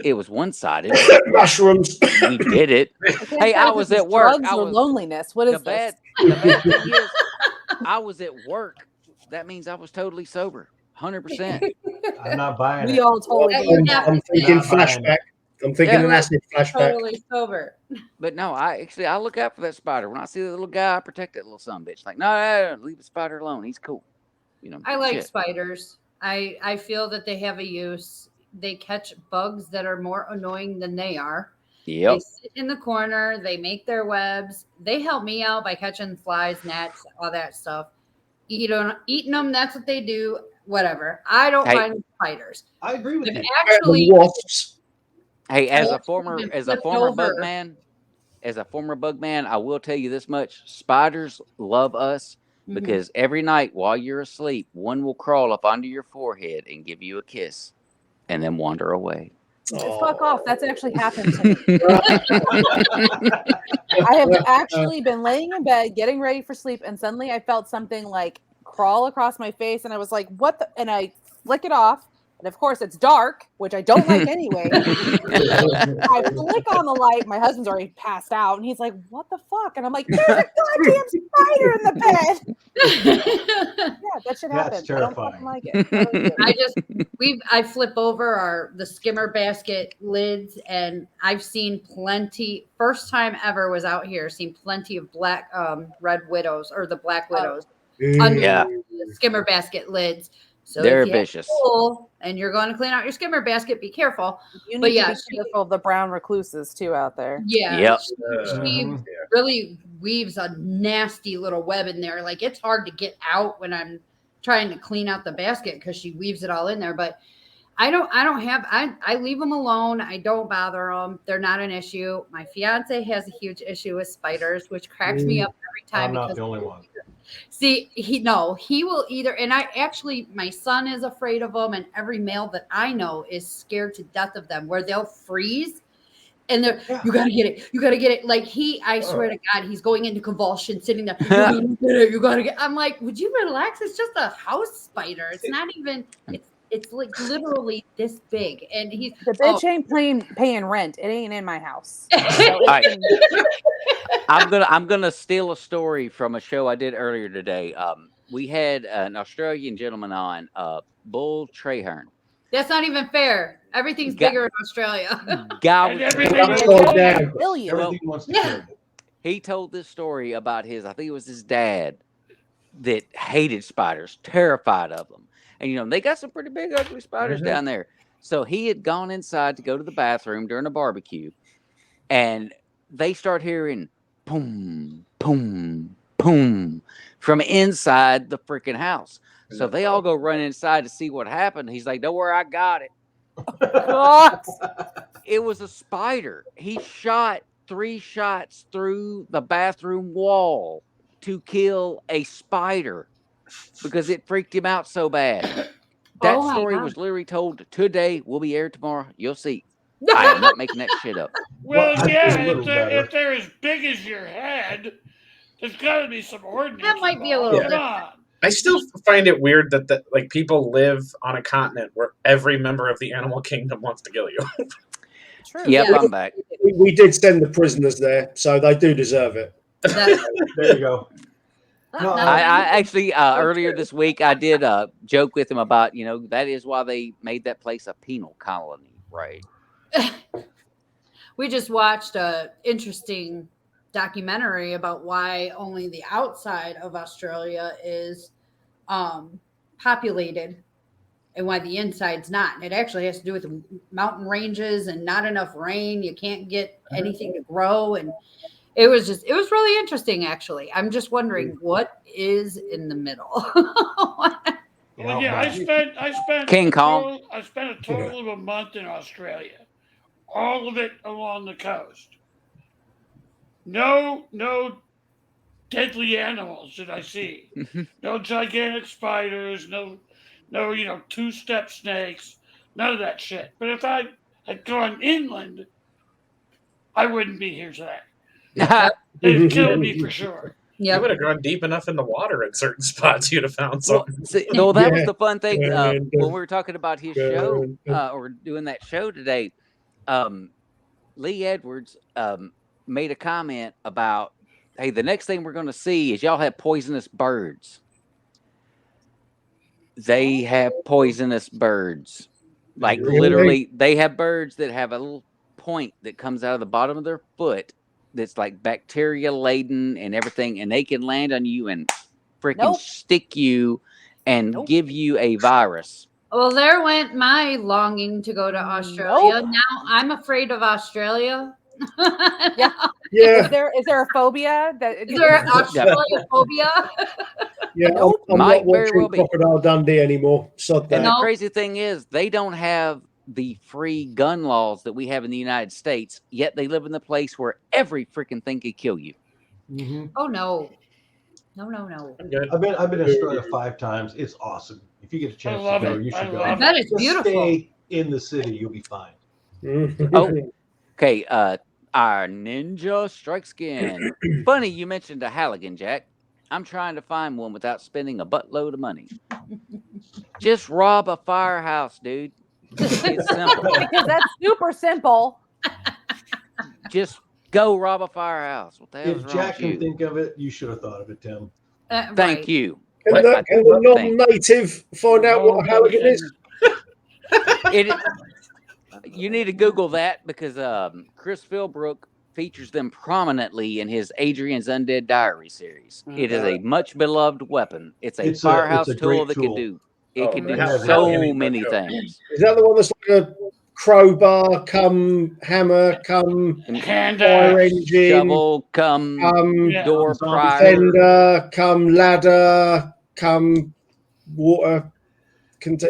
It was one-sided. Mushrooms. We did it. can't Hey, tell I if was it's at work. drugs I or was loneliness. What the is bad this? thing is I was at work. That means I was totally sober. 100%. I'm not buying We it. all totally That do you're that. not I'm thinking Not buying flashback. I'm thinking Yeah. an acid flashback. totally sober. But no, I look out for that spider. When I see the little guy, I protect that little son bitch. Like, no, leave the spider alone. He's cool. You know. I like shit. spiders. I feel that they have a use. They catch bugs that are more annoying than they are. Yep. They sit in the corner. They make their webs. They help me out by catching flies, gnats, all that stuff. Eating them. That's what they do. Whatever. I don't Hey. mind spiders. I agree with I've you. actually, And wasps. Hey, as a actually former been as a flipped former over. bug man, I will tell you this much: spiders love us Mhm. because every night while you're asleep, one will crawl up onto your forehead and give you a kiss, and then wander away. Fuck off. That's actually happened to me. I have actually been laying in bed getting ready for sleep, and suddenly I felt something like crawl across my face, and I was like, what the? And I flick it off. And of course, it's dark, which I don't like anyway. I flick on the light. My husband's already passed out, and he's like, "What the fuck?" And I'm like, "There's a goddamn spider in the bed." Yeah, that should happen. That's I don't fucking terrifying. like it. I really do. I flip over the skimmer basket lids, and I've seen plenty. First time ever was out here, seen plenty of black red widows or the black widows under Yeah. the skimmer basket lids. So They're if you have vicious. a pool and you're going to clean out your skimmer basket, be careful. You But need yeah, to be careful of the brown recluses too out there. Yeah, Yep. she Mhm. really weaves a nasty little web in there. Like it's hard to get out when I'm trying to clean out the basket because she weaves it all in there. But I leave them alone. I don't bother them. They're not an issue. My fiance has a huge issue with spiders, which cracks me up every time. I'm not because the only one. See, he will either, and my son is afraid of them, and every male that I know is scared to death of them, where they'll freeze and they're, you gotta get it. Like I swear to God, he's going into convulsion, sitting there, you gotta get. I'm like, would you relax? It's just a house spider. It's not even. It's like literally this big, and he's The bitch ain't paying rent. It ain't in my house. Right. I'm gonna steal a story from a show I did earlier today. We had an Australian gentleman on, Bull Traherne. That's not even fair. Everything's bigger in Australia. Guy And was, everything was Upside down. Billion. Everything wants to Yeah. kill you. he told this story about I think it was his dad that hated spiders, terrified of them. And they got some pretty big ugly spiders down there. So he had gone inside to go to the bathroom during a barbecue, and they start hearing boom, boom, boom from inside the freaking house. So they all go run inside to see what happened. He's like, "Don't worry, I got it." God. It was a spider. He shot 3 shots through the bathroom wall to kill a spider because it freaked him out so bad. That Oh my story God. was literally told today, will be aired tomorrow. You'll see. I am not making that shit up. Well, Well, I yeah, feel a little better. if they're as big as your head, there's got to be some ordinance. That might be a involved. little Come on. I still find it weird that like people live on a continent where every member of the animal kingdom wants to kill you. True. Yep, Yeah. I'm back. We did send the prisoners there, so they do deserve it. That- There you go. No, I actually earlier this week I did joke with him about that is why they made that place a penal colony, right? We just watched a interesting documentary about why only the outside of Australia is populated and why the inside's not. And it actually has to do with the mountain ranges and not enough rain. You can't get anything to grow. And it was really interesting, actually. I'm just wondering what is in the middle. Well, yeah, I spent King a Kong. total- I spent a total of a month in Australia, all of it along the coast. No deadly animals did I see. No gigantic spiders. No, two-step snakes. None of that shit. But if I had gone inland, I wouldn't be here today. They'd have killed me for sure. You would have gone deep enough in the water at certain spots, you'd have found Well, something. that was the fun thing Yeah. when we were talking about his show or doing that show today. Lee Edwards made a comment about, hey, the next thing we're going to see is y'all have poisonous birds. They have poisonous birds. Like Really? literally, they have birds that have a little point that comes out of the bottom of their foot that's like bacteria laden and everything, and they can land on you and freaking Nope. stick you and Nope. give you a virus. Well, there went my longing to go to Australia. Nope. Now I'm afraid of Australia. Yeah. Yeah, Is there a phobia that Is there Australia phobia? yeah. Nope. I'm Might not very well watching be. Crocodile Dundee anymore. Sod And that. No. the crazy thing is, they don't have the free gun laws that we have in the United States, yet they live in the place where every freaking thing could kill you. Mhm. Oh no. No. I'm good. I've been in Australia 5 times. It's awesome. If you get a chance to love go, it. you I should go. love I bet it's Just beautiful. stay in the city. You'll be fine. Oh. Okay, our ninja strikes again. Funny you mentioned a Halligan, Jack. I'm trying to find one without spending a buttload of money. Just rob a firehouse, dude. It's simple. because that's super simple. Just go rob a firehouse. What the hell is If wrong Jack with you? can think of it, you should have thought of it, Tim. Thank Right. you. Can I the do love things. non-native find out what a Halligan is? It, you need to Google that because Chris Philbrook features them prominently in his Adrian's Undead Diary series. It is a much beloved weapon. It's a It's a firehouse great tool that tool. can do. It Oh, can do it has so everything many but things. Is that the one that's like a crowbar, come hammer, come Hand fire axe. engine, Shovel, come Yeah. door Zombie primer. fender, come ladder, come water?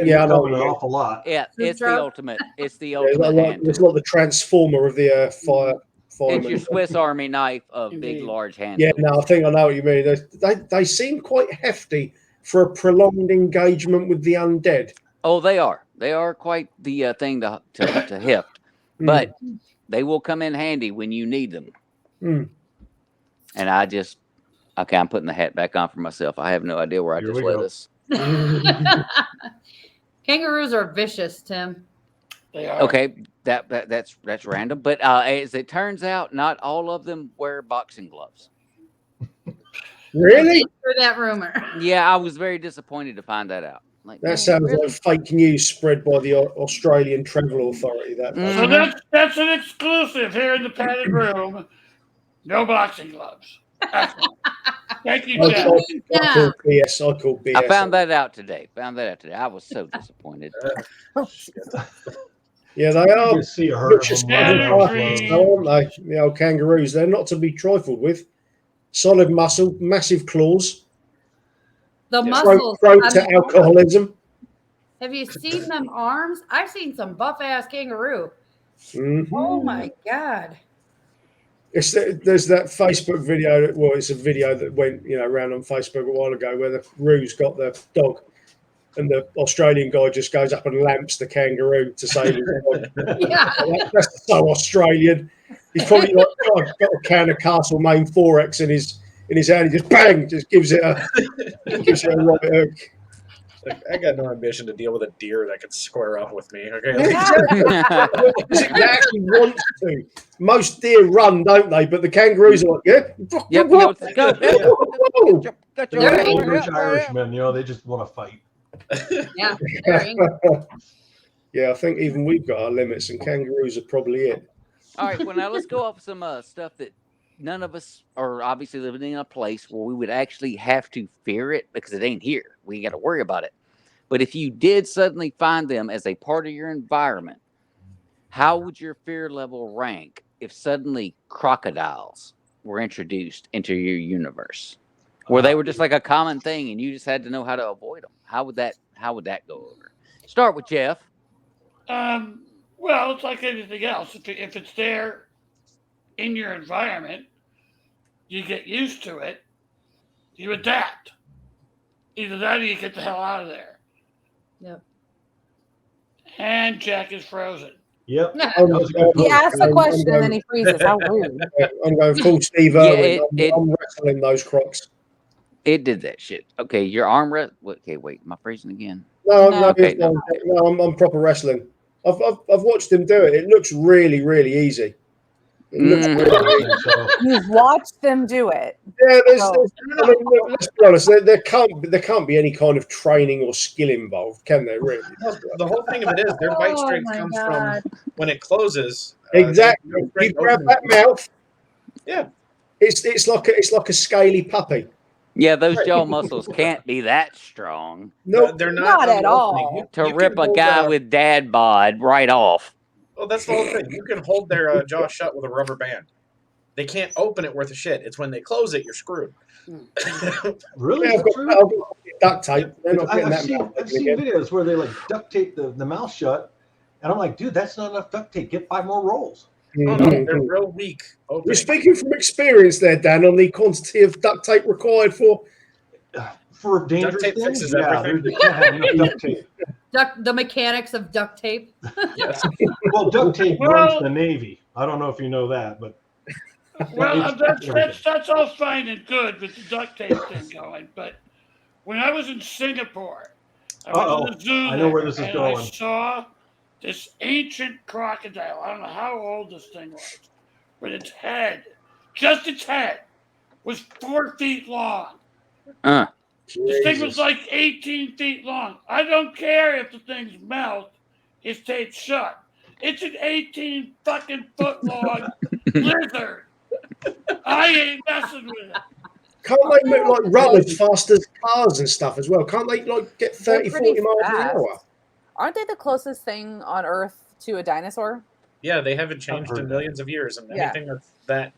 Yeah, I know. Coming an awful lot. Yeah, Food it's the truck. ultimate. It's the Yeah, ultimate hand it's tool. like the transformer of the fire. It's your fireman. Swiss Army knife of big, Indeed. large hand Yeah, tools. no, I think I know what you mean. They seem quite hefty for a prolonged engagement with the undead. Oh, they are. They are quite the thing to heft, Hmm. but they will come in handy when you need them. Hmm. And okay, I'm putting the hat back on for myself. I have no idea where I Here just we led go. us. Kangaroos are vicious, Tim. They are. Okay, that's random, but as it turns out, not all of them wear boxing gloves. Really? For that rumor. Yeah, I was very disappointed to find that out. Like, That sounds really? like fake news spread by the Australian Travel Authority. That Mm. So Mhm. that's an exclusive here in the padded room. No boxing gloves. Thank you, I Jack. call Yeah. BS. I call BS. I found that out today. I was so disappointed. Yeah, they You are can see a herd of vicious them Yeah, running they're around green. slow. aren't they? The old kangaroos. They're not to be trifled with. Solid muscle, massive claws, The Yeah. muscles. prone I to mean, alcoholism. have you seen them arms? I've seen some buff ass kangaroo. Mhm. Oh my god. There's that Facebook video. It's a video that went around on Facebook a while ago where the Roo's got the dog, and the Australian guy just goes up and lamps the kangaroo to save his dog. Yeah. That's so Australian. He's probably like got a can of Castlemaine 4X in his hand. He just bang, just gives it a right hook. Like, I got no ambition to deal with a deer that could square up with me. Okay, Because it actually wants to. Most deer run, don't they? But the kangaroos are like, yeah. Yep, let's go. Whoa. Got They're your They're angry. English Irishmen, they just want to fight. Yeah, they're angry. Yeah, I think even we've got our limits, and kangaroos are probably it. All right, well, now let's go off some stuff that none of us are obviously living in a place where we would actually have to fear it because it ain't here. We ain't got to worry about it. But if you did suddenly find them as a part of your environment, how would your fear level rank if suddenly crocodiles were introduced into your universe? Where they were just like a common thing and you just had to know how to avoid them. How would that go over? Start with Jeff. Well, it's like anything else. If it's there in your environment, you get used to it. You adapt. Either that or you get the hell out of there. Yep. And Jack is frozen. Yep. He asks a question and then he freezes. How rude. I'm going full Steve Yeah, Irwin. I'm wrestling those crocs. It did that shit. Okay, your arm rest. Okay, wait. Am I freezing again? No, Okay, I'm proper wrestling. I've watched him do it. It looks really, really easy. It looks really easy. So, You've watched them do it. Yeah, Oh. I mean, look, let's be honest. There can't be any kind of training or skill involved, can there? Really? the whole thing of it is their bite Oh strength my comes God. from when it closes. Exactly. they go straight You grab open. that mouth. Yeah. It's like a scaly puppy. Yeah, those Right. jaw muscles can't be that strong No, They're Not at unlocking. all. to You rip can a hold, guy with dad bod right off. Well, that's the whole thing. You can hold their jaw shut with a rubber band. They can't open it worth a shit. It's when they close it, you're screwed. really? I've got duct tape. They're not getting I've that seen, mouth I've open seen again. videos where they like duct tape the mouth shut, and I'm like, dude, that's not enough duct tape. Get 5 more rolls. Oh, no, they're real weak. You're Opening. speaking from experience there, Dan, on the quantity of duct tape required for. For dangerous tape things, fixes yeah, everything. they can't have enough duct tape. The mechanics of duct tape. Yes. Well, duct tape Well- runs the Navy. I don't know if you know that, but Well, It's- that's all fine and good with the duct tape thing going. But when I was in Singapore, I was in the zoo I know where there, this is and going. I saw this ancient crocodile. I don't know how old this thing was, but its head, just its head, was 4 feet long. This thing was Jesus. like 18 feet long. I don't care if the thing's mouth is taped shut. It's an 18 fucking foot long lizard. I ain't messing with it. Can't they move like run as fast as cars and stuff as well? Can't they like get 30, They're pretty 40 miles an fast. hour? Aren't they the closest thing on Earth to a dinosaur? Yeah, they haven't changed heard in that. millions of years, and Yeah. anything that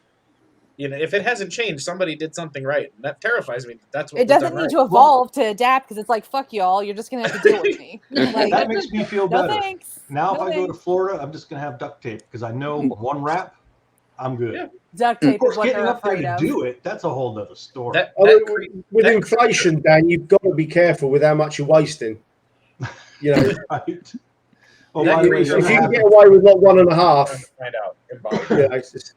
if it hasn't changed, somebody did something right. And that terrifies me. That's what It was done doesn't need right. to evolve to adapt because it's like, fuck y'all, you're just gonna have to deal with me. Like, that makes me feel no better. thanks. Now, No if I go to thanks. Florida, I'm just gonna have duct tape because I know one wrap, I'm good. Yeah. Duct Of tape is course, what getting they're up there afraid to of. do it, that's a whole nother story. That, I that mean, with that inflation, Dan, you've got to be careful with how much you're wasting. You know, Right? Oh, That by the way, creates- the if other, you half, can get away with like 1.5, find out. Embody. yeah, it's just,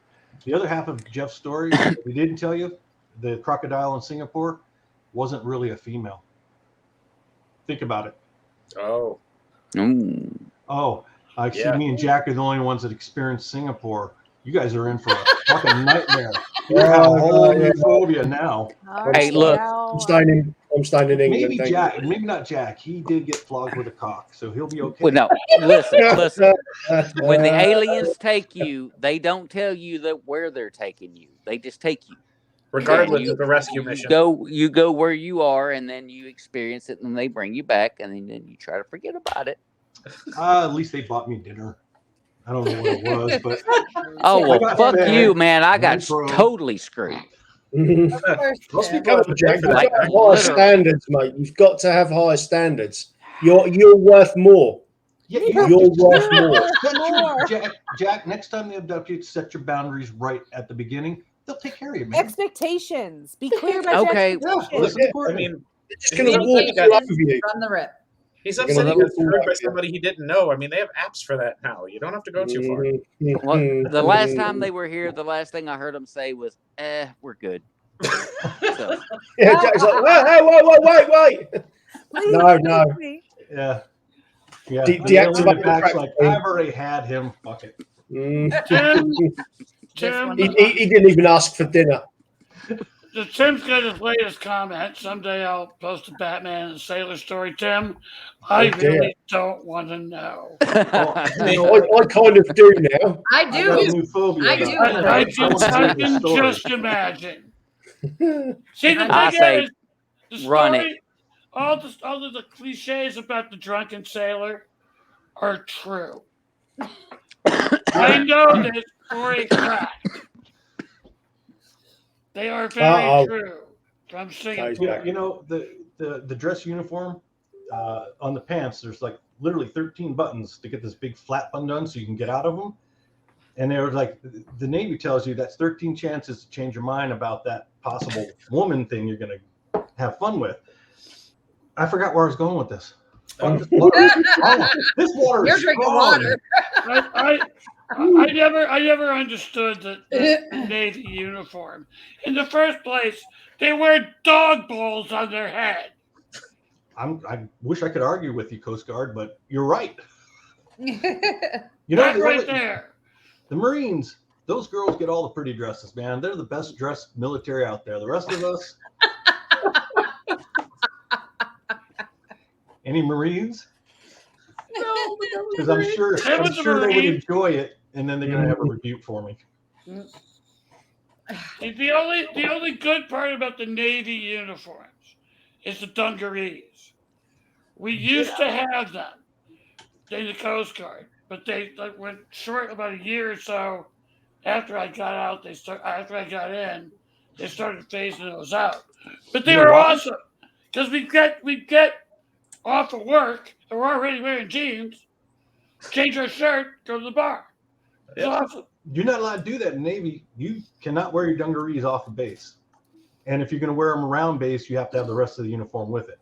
the other half of Jeff's story, we didn't tell you, the crocodile in Singapore wasn't really a female. Think about it. Oh, Ooh. Oh, I see. Yeah. Me and Jack are the only ones that experienced Singapore. You guys are in for a fucking nightmare. You have a whole new phobia now. All Hey, look. now. I'm staying in England. Maybe thank Jack, you. maybe not Jack. He did get flogged with a cock, so he'll be okay. Well, no, listen. When the aliens take you, they don't tell you where they're taking you. They just take you. regardless You- of the rescue You mission. go where you are, and then you experience it, and they bring you back, and then you try to forget about it. At least they bought me dinner. I don't know what it was, but Oh I well, got fuck fed. you, man! I got Nitro. totally screwed. Of course, Most yeah. people Come have on, Jack. You've Like, got to have higher literally. standards, mate. You've got to have higher standards. You're worth more. yeah, You're worth more. set More. Jack, next time they abduct you, set your boundaries right at the beginning. They'll take care of you, man. Expectations. Be clear about Okay. your Yeah, expectations. listen, Yeah, important. I mean, They're just going to He's walk got- all over you. Run the rip. he's You're upset gonna he got have to screwed by walk, yeah. somebody he didn't know. I mean, they have apps for that now. You don't have to go too far. Well, the last time they were here, the last thing I heard them say was, "We're good." So, Yeah, Jack's like, wait. Please, No, please, no. please. Yeah. Yeah. Deactivate the back's track like, thing. I've already had him. Fuck it. Tim, This one. He didn't even ask for dinner. Tim's got his latest comment. Someday I'll post a Batman and Sailor story. Tim, I Oh, dear. really don't want to know. I kind of do now. I I got a do. new phobia. I now. do. I want to hear the can story. just imagine. See, the I thing say, is, the run story, all of the cliches about the drunken sailor are true. I know this for a fact. They are very Uh-oh. true from Singapore. Okay. You know, the dress uniform on the pants, there's like literally 13 buttons to get this big flat undone so you can get out of them. And they were like, the Navy tells you that's 13 chances to change your mind about that possible woman thing you're going to have fun with. I forgot where I was going with this. Oh. This water is strong. This water You're is drinking strong. water. I never understood the Navy uniform. In the first place, they wear dog bowls on their head. I wish I could argue with you, Coast Guard, but you're right. You know, That right there. the Marines, those girls get all the pretty dresses, man. They're the best dressed military out there. The rest of us. Any Marines? No, Because I'm sure There was a they would Marine. enjoy it, and then they're gonna have a rebuke for me. The only good part about the Navy uniforms is the dungarees. We used to have them in the Coast Guard, but they went short about a year or so after I got out. After I got in, they started phasing those out. But they You know were why? awesome because we get off of work and we're already wearing jeans, change our shirt, go to the bar. It's Yep. awesome. You're not allowed to do that in the Navy. You cannot wear your dungarees off of base. And if you're going to wear them around base, you have to have the rest of the uniform with it.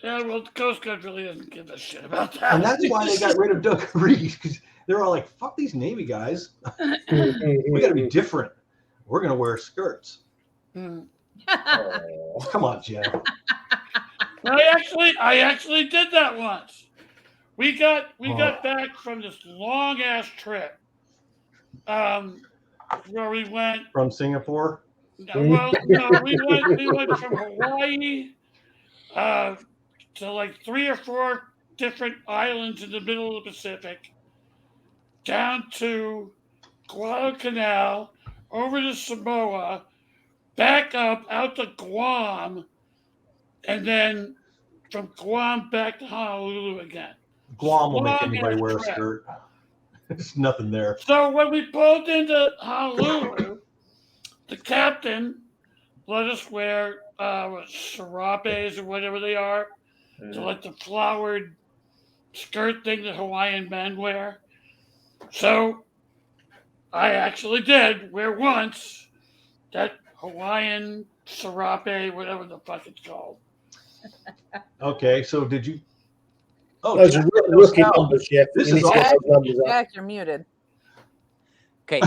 Yeah, well, the Coast Guard really doesn't give a shit about that. And that's why they got rid of dungarees, because they're all like, fuck these Navy guys. We got to be different. We're going to wear skirts. Hmm. Oh. Come on, Jeff. I actually did that once. We got back from this long ass trip, where we went. From Singapore. Well, no, we went from Hawaii, to like 3 or 4 different islands in the middle of the Pacific, down to Guadalcanal, over to Samoa, back up out to Guam, and then from Guam back to Honolulu again. Guam will make Long anybody ass wear a trip. skirt. There's nothing there. So when we pulled into Honolulu, the captain let us wear serapes or whatever they are, to like the flowered skirt thing that Hawaiian men wear. So I actually did wear once that Hawaiian serape, whatever the fuck it's called. Okay, so did you? Oh, Those Jeff, are no rookie sound. numbers, Jeff. This You is need to get awesome. those numbers up. Jack, you're muted. Okay,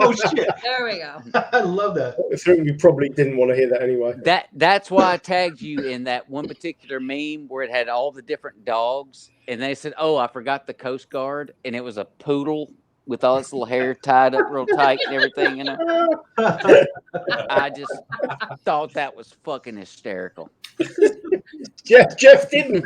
Oh shit! There we go. I love that. I think we probably didn't want to hear that anyway. that's why I tagged you in that one particular meme where it had all the different dogs, and they said, "Oh, I forgot the Coast Guard," and it was a poodle with all its little hair tied up real tight and everything. You know, I just thought that was fucking hysterical. Jeff didn't.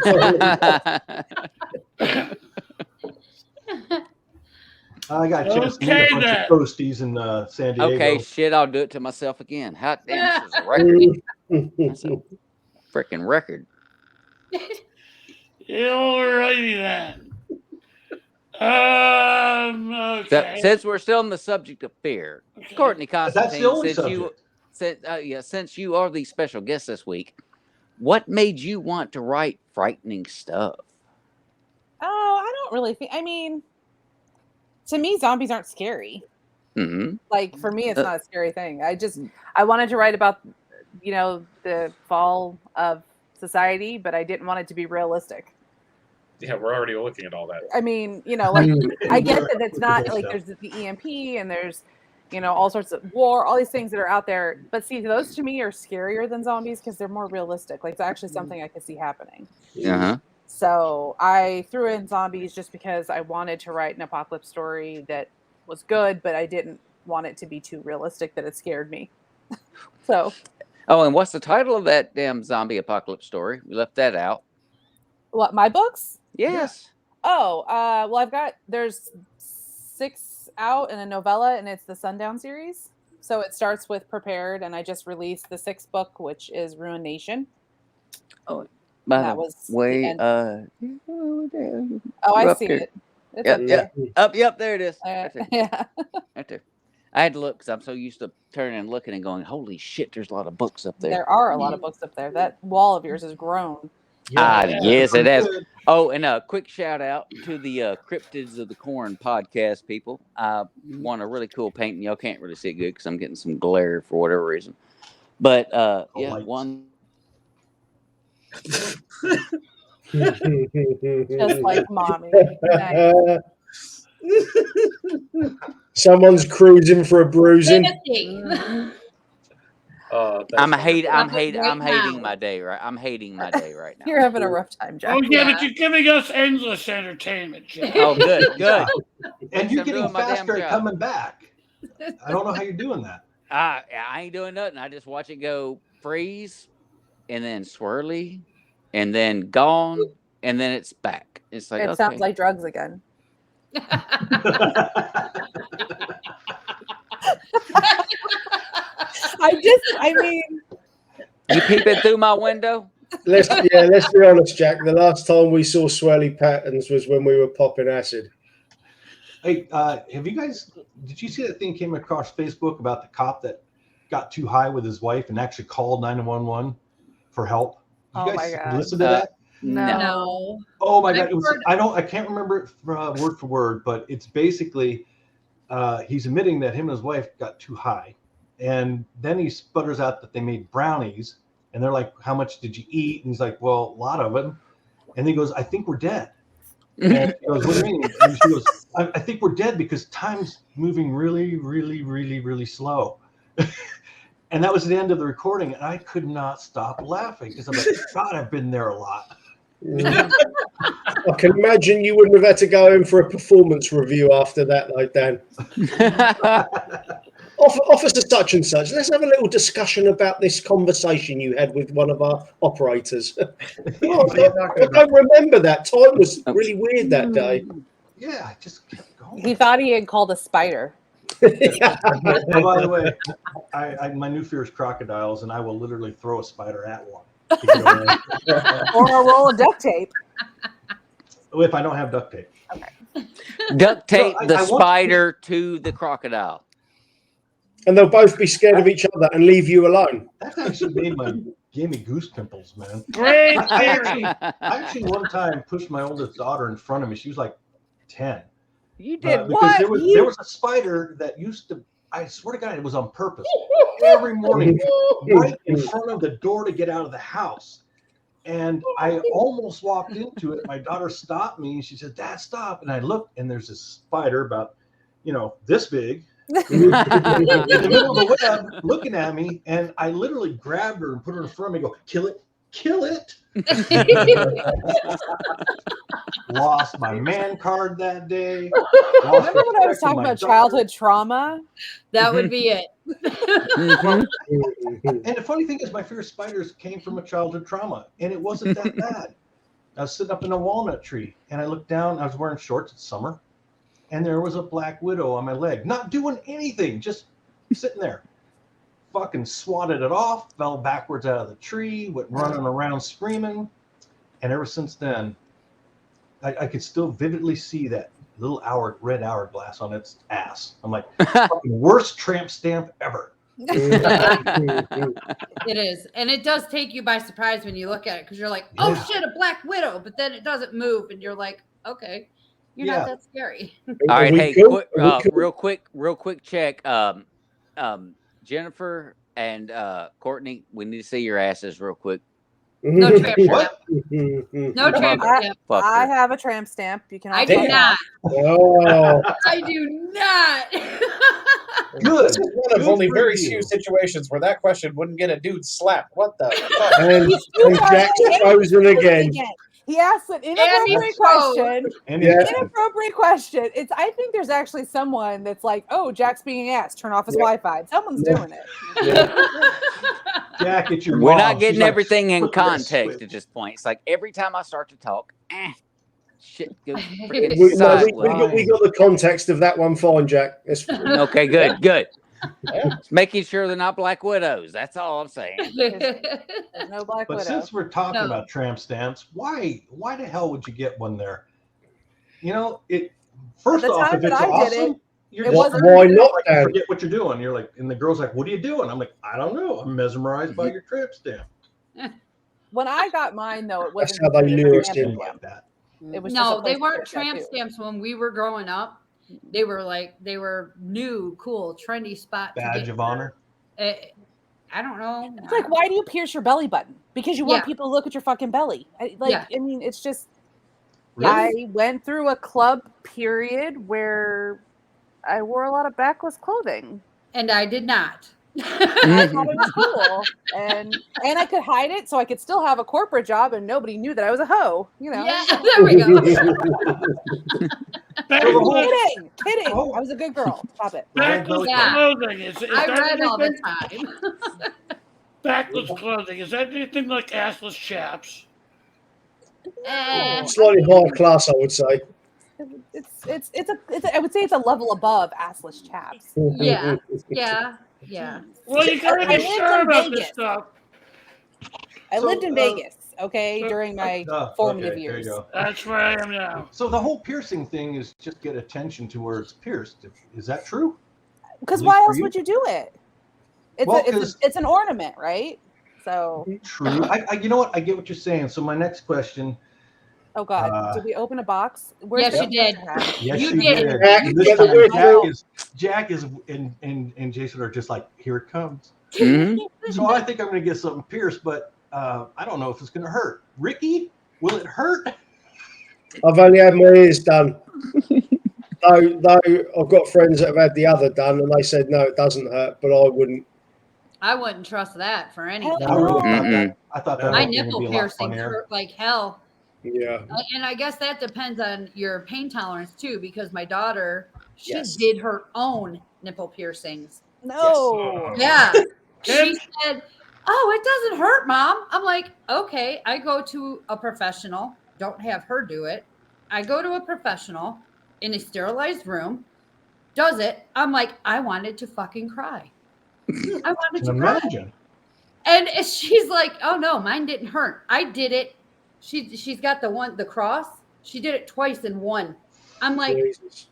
I got a chance to meet Okay, a bunch then. of toasties in San Diego. Okay, shit, I'll do it to myself again. Hot damn, this is a record. That's a freaking record. Alrighty then. So, Okay. since we're still on the subject of fear, Okay. Courtney That's the Constantine, only since you are the special guest this week, what made you want to write frightening stuff? Oh, I don't really think. I mean, to me, zombies aren't scary. Mm-hmm. Like for me, it's not a scary thing. I wanted to write about, the fall of society, but I didn't want it to be realistic. Yeah, we're already looking at all that. I mean, like I get that it's not like there's the EMP and there's, all sorts of war, all these things that are out there. But see, those to me are scarier than zombies because they're more realistic. Like, it's actually something I could see happening. Uh-huh. So I threw in zombies just because I wanted to write an apocalypse story that was good, but I didn't want it to be too realistic that it scared me. So. Oh, and what's the title of that damn zombie apocalypse story? We left that out. What, my books? Yes. Oh, well, there's 6 out in a novella, and it's the Sundown series. So it starts with Prepared, and I just released the 6th book, which is Ruined Nation. Oh, by That the was the way, end. oh, I up see there. it. It's up Yep, there. yep, there it is. Right there. Yeah. Right there. I had to look because I'm so used to turning and looking and going, holy shit, there's a lot of books up there. There are a lot of books up there. That wall of yours has grown. Yes, it has. Oh, and a quick shout out to the Cryptids of the Corn podcast people. I won a really cool painting. Y'all can't really see it good because I'm getting some glare for whatever reason. But yeah, lights. one. Just like mommy. Nice. Someone's cruising for a bruising. Anything. I'm hating now. my day, right? I'm hating my day right now. You're having a rough time, Jack. Oh, yeah, but you're giving us endless entertainment, Jack. Oh, good. And you're I'm getting doing my damn faster at job. coming back. I don't know how you're doing that. I ain't doing nothing. I just watch it go freeze, and then swirly, and then gone, and then it's back. It's like, It okay. sounds like drugs again. I mean, You peeping through my window? Let's be honest, Jack. The last time we saw swirly patterns was when we were popping acid. Hey, did you see that thing came across Facebook about the cop that got too high with his wife and actually called 911 for help? You Oh guys my God. listen to that? No. Oh my God. I've I can't remember it word for word, but it's basically he's admitting that him and his wife got too high. And then he sputters out that they made brownies, and they're like, "How much did you eat?" And he's like, "Well, a lot of them." And he goes, "I think we're dead." And he goes, "What do you mean?" And she goes, I think we're dead because time's moving really, really, really, really slow." And that was the end of the recording, and I could not stop laughing because I'm like, God, I've been there a lot. I can imagine you wouldn't have had to go in for a performance review after that, like Dan. Officer such and such, let's have a little discussion about this conversation you had with one of our operators. Oh, I don't remember that. Time was really weird that day. Yeah, I just kept going. he thought he had called a spider. Oh, by the way, my new fear is crocodiles, and I will literally throw a spider at one. To get away. Or a roll of duct tape. If I don't have duct tape. Duct tape So the I want spider to the crocodile. And they'll both be scared of each other and leave you alone. That actually gave me goose pimples, man. Great I theory. actually one time pushed my oldest daughter in front of me. She was like 10. You did Because what? there was a spider that used to, I swear to God, it was on purpose. Every morning, right in front of the door to get out of the house. And I almost walked into it. My daughter stopped me and she said, "Dad, stop." And I looked, and there's this spider about, this big in the middle of the web looking at me. And I literally grabbed her and put her in front of me and go, "Kill it, kill it." Lost my man card that day. Remember when I was talking about childhood trauma? That would be it. And the funny thing is, my fear of spiders came from a childhood trauma, and it wasn't that bad. I was sitting up in a walnut tree, and I looked down. I was wearing shorts. It's summer, and there was a black widow on my leg, not doing anything, just sitting there. Fucking swatted it off, fell backwards out of the tree, went running around screaming, and ever since then, I could still vividly see that little red hourglass on its ass. I'm like, fucking worst tramp stamp ever. It is. And it does take you by surprise when you look at it because you're like, oh shit, a black widow. But then it doesn't move. And you're like, okay, you're not that scary. All right, hey, real quick check. Jennifer and Courtney, we need to see your asses real quick. No tramp stamp. No Okay. tramp stamp. I have a tramp stamp. You can. I do not. Oh. I do not. Good. This is one of Good only for very you. few situations where that question wouldn't get a dude slapped. What the fuck? And Jack's frozen again. He asked an inappropriate froze. question. And Yeah. Inappropriate question. It's. I think there's actually someone that's like, "Oh, Jack's being asked. Turn off his Yeah. Wi-Fi." Someone's Yeah. doing it. Jack, it's your We're mom. not She's getting like, everything in "Flip this context switch." at this point. It's like every time I start to talk, shit goes We, freaking no, sideways. we got the context of that one fine, Jack. It's, Okay, good. Yeah. Just making sure they're not black widows. That's all I'm saying. There's no Black But Widow. since we're talking No. about tramp stamps, why the hell would you get one there? You know, it. First The off, time if it's that I did awesome, you're it just wasn't- why not, like, you Dan? forget what you're doing. You're like, and the girl's like, "What are you doing?" I'm like, "I don't know. I'm mesmerized by your tramp stamp." When I got mine, though, it That's wasn't. how they considered a lure us tramp in. Something stamp. like that. It was just a No, they place to weren't get a tramp tattoo. stamps when we were growing up. They were new, cool, trendy spot. to Badge get of your- honor. I don't know. It's like, why do you pierce your belly button? Because you want Yeah. people to look at your fucking belly. I mean, it's just. Really? I went through a club period where I wore a lot of backless clothing. And I did not. I thought it was cool, and I could hide it, so I could still have a corporate job, and nobody knew that I was a hoe. You know. Yeah, there we go. Backless, Kidding. Oh. I was a good girl. Stop it. backless Yeah. clothing. Is I that read all the anything- time. Backless clothing. Is that anything like assless chaps? slightly higher class, I would say. It's a I would say it's a level above assless chaps. Yeah. Yeah. Well, you gotta I be lived sure in about this Vegas. stuff. I So, lived in Vegas, okay, so- during my Okay, formative there you years. go. That's where I am now. So the whole piercing thing is just get attention to where it's pierced. Is that true? Because At why least for else you? would you do it? It's Well, a, it's, 'cause- a, it's an ornament, right? So, True. You know what? I get what you're saying. So my next question. oh god, Uh, did we open a box? Yes, the you did. hat? Yes, You you did. did. Jack, This get the time, word Jack is, and Jason are just like, here it comes. Mhm. So I think I'm going to get something pierced, but I don't know if it's going to hurt. Ricky, will it hurt? I've only had my ears done. though I've got friends that have had the other done, and they said no, it doesn't hurt, but I wouldn't. I wouldn't trust that for anything. I really thought Mm-mm. that. I thought that My whole thing would nipple be a lot piercings funnier. hurt like hell. Yeah, And I guess that depends on your pain tolerance too, because my daughter, she Yes. did her own nipple piercings. No. Yeah. She Kids? said, "Oh, it doesn't hurt, Mom." I'm like, okay. I go to a professional, don't have her do it. I go to a professional in a sterilized room, does it. I'm like, I wanted to fucking cry. I wanted to cry. Imagine. And she's like, "Oh no, mine didn't hurt. I did it." She's got the cross. She did it twice in one. I'm like, Jesus.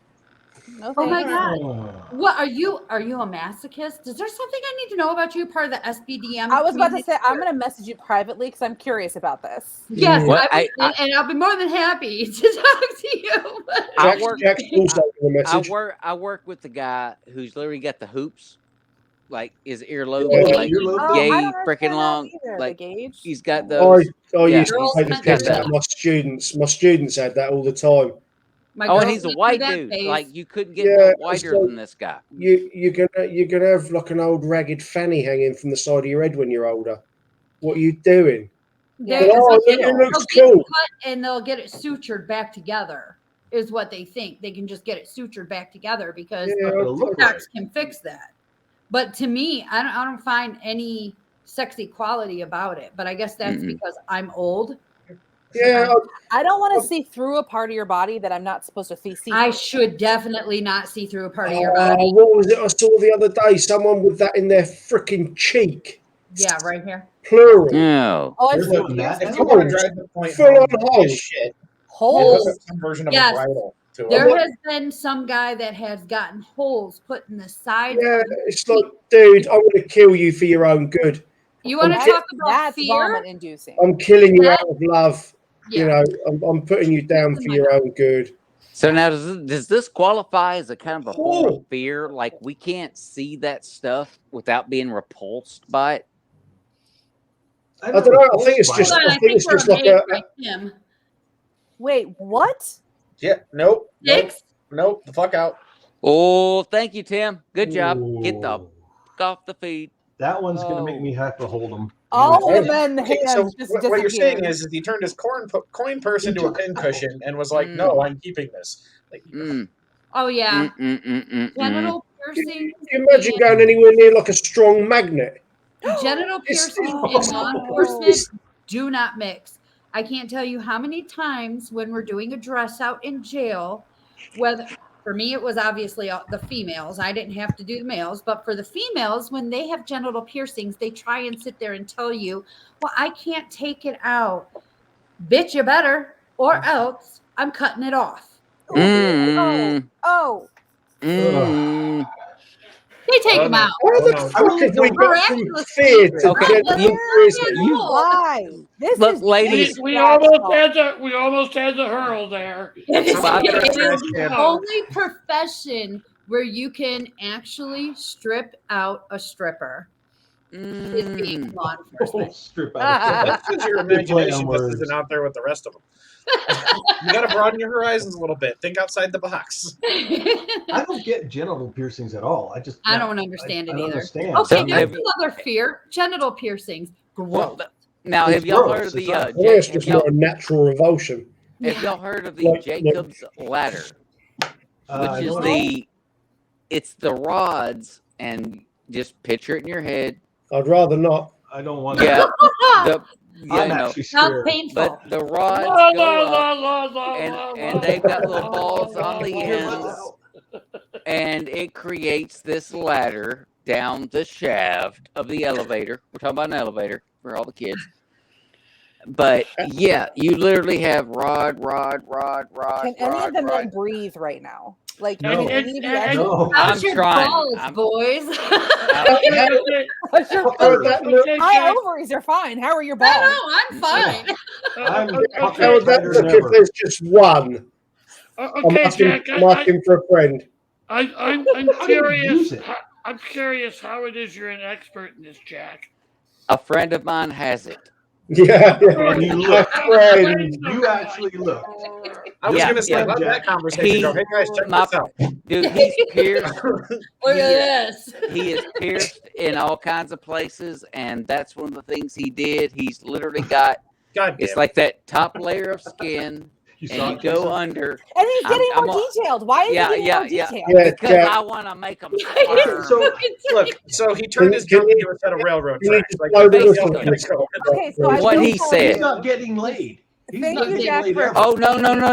No, "Oh my thanks. god, Oh. what are you? Are you a masochist? Is there something I need to know about you? Part of the SBDM?" I was about to community? say I'm going to message you privately because I'm curious about this. Yes, Well, and I'll be more than happy to talk to you. I work. Jack's also got a message. I work with the guy who's literally got the hoops, like his earlobe, Yeah, like earlobe. Oh, yay I don't freaking understand long. that either, Like the gauge. he's got I those. I Yeah, used to Girls take the tend to piss out of my students. My students had that all the time. My Oh, and girls he's a went through white that dude. phase. Like you couldn't get Yeah, no it's whiter like- than this guy. You're gonna have like an old ragged fanny hanging from the side of your head when you're older. What are you doing? Yeah, They'll Oh, get it looks they'll get cool. cut and they'll get it sutured back together. Is what they think. They can just get it sutured back together because Yeah, It'll look right. docs can fix that. But to me, I don't find any sexy quality about it. But I guess that's Mm-mm. because I'm old. yeah. I don't want to see through a part of your body that I'm not supposed to see. I should definitely not see through a part of your Oh, body. what was it I saw the other day? Someone with that in their freaking cheek, Yeah, right here. plural. No. Oh, I've They're seen doing that piercings. If you want to drive the point Full home, on hole. shit. Holes. Holes. Some version of Yes. a bridle to There it. has been some guy that has gotten holes put in the side. Yeah, it's like, dude, I want to kill you for your own good. You want to I'm talk about That's fear? vomit inducing. I'm killing you That- out of love. You Yeah. know, I'm putting you down for your own good. So now does this qualify as a kind of a form Oh. of fear? Like we can't see that stuff without being repulsed by it? I don't know, I think it's Hold just- on, I I think think it's we're just like amazed a- by Tim. Wait, what? Yeah. Nope. Nope. Six? Nope. The fuck out. Oh, thank you, Tim. Good job. Get the Ooh. fuck off the feed. That one's gonna make Oh. me have to hold them. All Yeah. the men Okay, hands so just what you're saying disappeared. is he turned his coin purse into a pincushion and was like, "No, I'm keeping this." Like, Mm, Oh yeah, mm. genital piercings. Can you imagine going anywhere near like a strong magnet? Genital It's- piercings and Oh. law enforcement do not mix. I can't tell you how many times when we're doing a dress out in jail, whether for me it was obviously the females. I didn't have to do the males, but for the females, when they have genital piercings, they try and sit there and tell you, "Well, I can't take it out." Bitch, you better, or else I'm cutting it off. Mm, Oh, mm. They take Oh, them no. out. How the no. fuck have we got from Miraculous fear to Okay, genital you- piercing? you- why? This Look, is ladies, We disrespectful. almost had the hurl there. It is, Well, it is trash the can. only profession where you can actually strip out a stripper. Is being Mm. law Oh, enforcement. strip out. That's because your Good play imagination on just words. isn't out there with the rest of them. You got to broaden your horizons a little bit. Think outside the box. I don't get genital piercings at all. I just I don't understand I it don't either. understand. Okay, So there's have- another fear: genital piercings. Well, Gross. now, It's have y'all gross, heard of the it's not- I think it's have just more y'all, a natural revulsion. have Yeah. y'all heard of the Like- Jacob's ladder, I which is don't know. it's the rods, and just picture it in your head. I'd rather not. I don't want Yeah, to. the I'm you know, actually How scared. painful. but the rods La, go la, up, la, la, la, and- la, and la, they've got la, little la, balls la, on the la, ends. la. and it creates this ladder down the shaft of the elevator. We're talking about an elevator for all the kids. But yeah, you literally have rod. Can any of the men breathe right now? Like, No. can any of you And- actually? No. How's I'm your trying. balls, I'm- boys? Okay, How's your How would that look? okay, My Jack. ovaries are fine. How are your I balls? know, I'm fine. I'm Okay, fucking How would that tighter look than if ever. there's just one? I'm Okay, asking, Jack. I'm asking for a friend. I'm How do you curious. use it? I'm curious how it is you're an expert in this, Jack. A friend of mine has it. Yeah, And you look. friend. You actually look. I was Yeah, going to say, yeah. how'd that conversation go? Hey guys, check my this out. dude, he's pierced. Look at this. He is pierced in all kinds of places, and that's one of the things he did. He's literally got God damn. it's like that top layer of skin, You and saw you it, go Jason? under. And he's getting I'm more a- detailed. Why is Yeah, he getting yeah, more yeah. detailed? Yeah, Because Jack. I want to make them So Look, so he turned his Can junk you- into a set of railroad can you tracks. just Like, blow the nobody whistle, else can please? go. Okay, so I What will he tell said. he's you- not getting laid. He's Thank not you, getting Jack, laid for- ever. Oh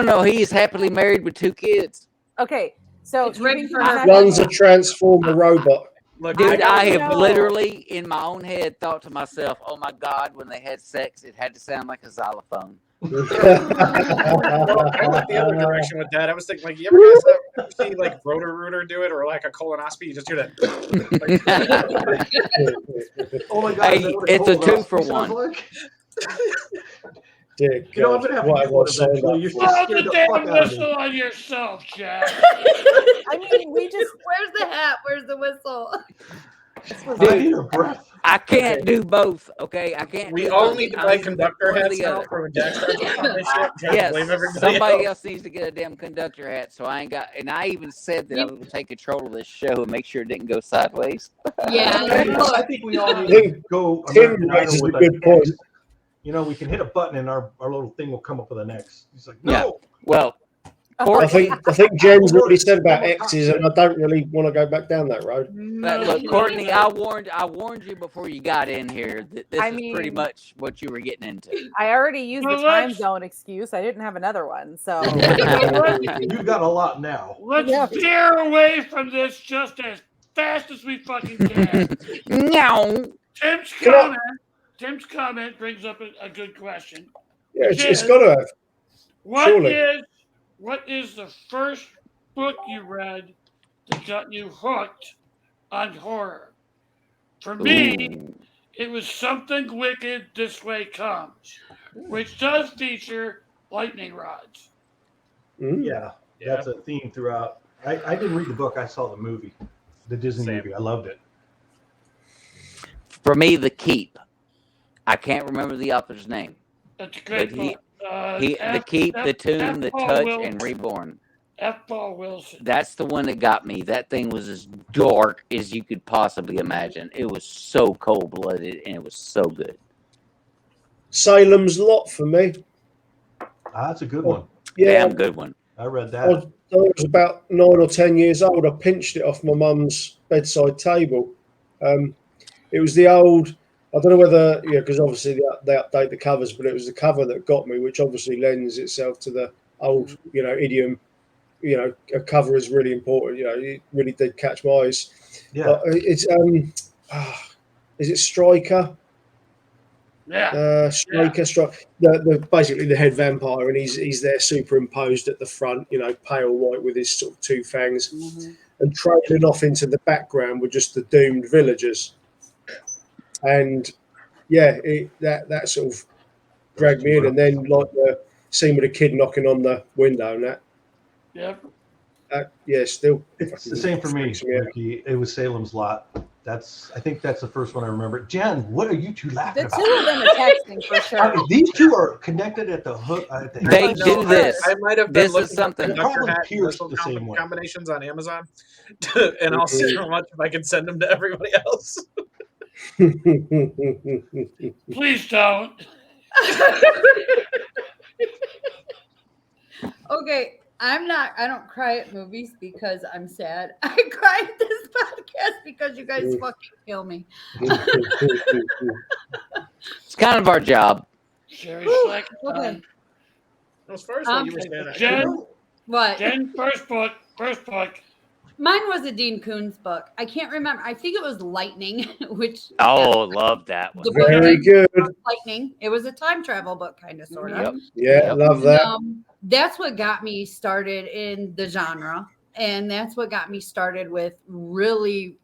no! He is happily married with 2 kids. Okay, so It's you rigged think for he's her. not One's a getting- transformer robot. Look, Dude, don't I have know. literally in my own head thought to myself, "Oh my God!" When they had sex, it had to sound like a xylophone. well, I went the other direction with that. I was thinking, like, you ever guys see like Roto-Rooter do it, or like a colonoscopy? You just do that. Oh my God! Hey, is that what it's a colonoscopy 2 for sounds 1. like? Dear You know, I'm God, gonna have what to have get one I signed eventually. up You're for? just Blow scared the the damn fuck out of me. whistle on yourself, Jack. I mean, we just. Where's the hat? Where's the whistle? I need a breath. I can't do both. Okay, I can't. We do all both. need to I buy do conductor one or hats the now other. for when Jack starts working on this shit. Trying to Yes, blame everybody somebody else. else needs to get a damn conductor hat, so I ain't got. And I even said that I would take control of this show and make sure it didn't go sideways. Yeah. I think we all need Tim- to go Tim American Idol raises a with good an point. X. You know, we can hit a button and our little thing will come up with an X. He's like, Yeah. no. Well, I Courtney, think Jen's already said about X's, and I don't really want to go back down that road. look, Courtney, I warned you before you got in here that this I is pretty mean- much what you were getting into. I already used the Well, time let's- zone excuse. I didn't have another one, so. You've got a lot now. Let's Yeah. veer away from this just as fast as we fucking can. No. Tim's comment brings up a good question. Yeah, it's got to have. Surely. What is the first book you read that got you hooked on horror? For me, it was Something Wicked This Way Comes, which does feature lightning rods. Mm. Yeah, that's a theme throughout. I didn't read the book. I saw the movie, the Disney Same. movie. I loved it. For me, The Keep. I can't remember the author's name. That's a great But he- book. The Keep, The Tomb, The Paul Touch, Wilson. and Reborn. F. Paul Wilson. That's the one that got me. That thing was as dark as you could possibly imagine. It was so cold-blooded, and it was so good. Salem's Lot for me. That's a good one. Yeah, Damn good one. I read I that. was about 9 or 10 years old. I pinched it off my mum's bedside table. It was the old, I don't know whether, because obviously they update the covers, but it was the cover that got me, which obviously lends itself to the old, idiom. A cover is really important. It really did catch my eyes. Yeah. But it's is it Striker? Yeah. Striker. The basically the head vampire, and he's there superimposed at the front, pale white with his sort of two fangs, and trailing off into the background with just the doomed villagers. And that sort of dragged me in, and then like the scene with the kid knocking on the window and that. Yep. Still. It's the same for me, Ricky. It was Salem's Lot. I think that's the first one I remember. Jen, what are you two laughing The about? two of them are texting for sure. These two are connected at the hook. They do this. I might have been This is looking something. at Dr. Probably Hat pierced commercial the same way. combinations on Amazon, and I'll see how much if I can send them to everybody else. Please don't. Okay, I don't cry at movies because I'm sad. I cry at this podcast because you guys fucking kill me. It's kind of our job. Sherry Schleck. Okay. As far as what you were saying, Jen, What? Jen, first book. Mine was a Dean Koontz book. I can't remember. I think it was Lightning, which Oh, love that one. the book Very good. Lightning. It was a time travel book, kind of, sort of. Yep. Yeah, love that. That's what got me started in the genre, and that's what got me started with really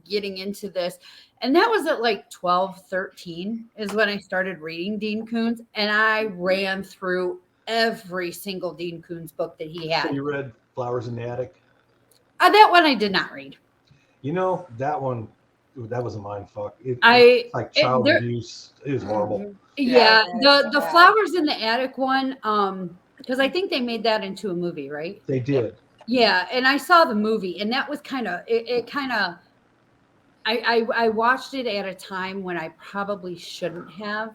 getting into this. And that was at like 12, 13 is when I started reading Dean Koontz, and I ran through every single Dean Koontz book that he had. So you read Flowers in the Attic? That one I did not read. That one, that was a mind fuck. It's like child abuse. It was horrible. Yeah, Yeah, the Flowers in the Attic one, because I think they made that into a movie, right? They did. Yeah, and I saw the movie, and that was kind of it. Kind of, I watched it at a time when I probably shouldn't have.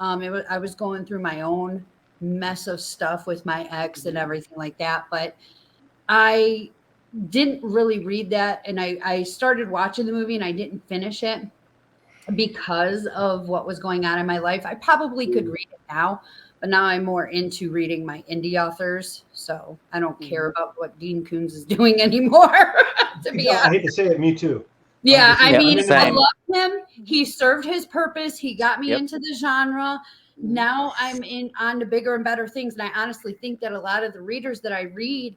I was going through my own mess of stuff with my ex and everything like that, but I didn't really read that, and I started watching the movie, and I didn't finish it because of what was going on in my life. I probably could read it now, but now I'm more into reading my indie authors, so I don't care about what Dean Koontz is doing anymore, to be honest. I hate to say it, me too. Yeah, I Yeah, mean, I same. love him. He served his purpose. He got me Yep. into the genre. Now I'm on to bigger and better things. And I honestly think that a lot of the readers that I read,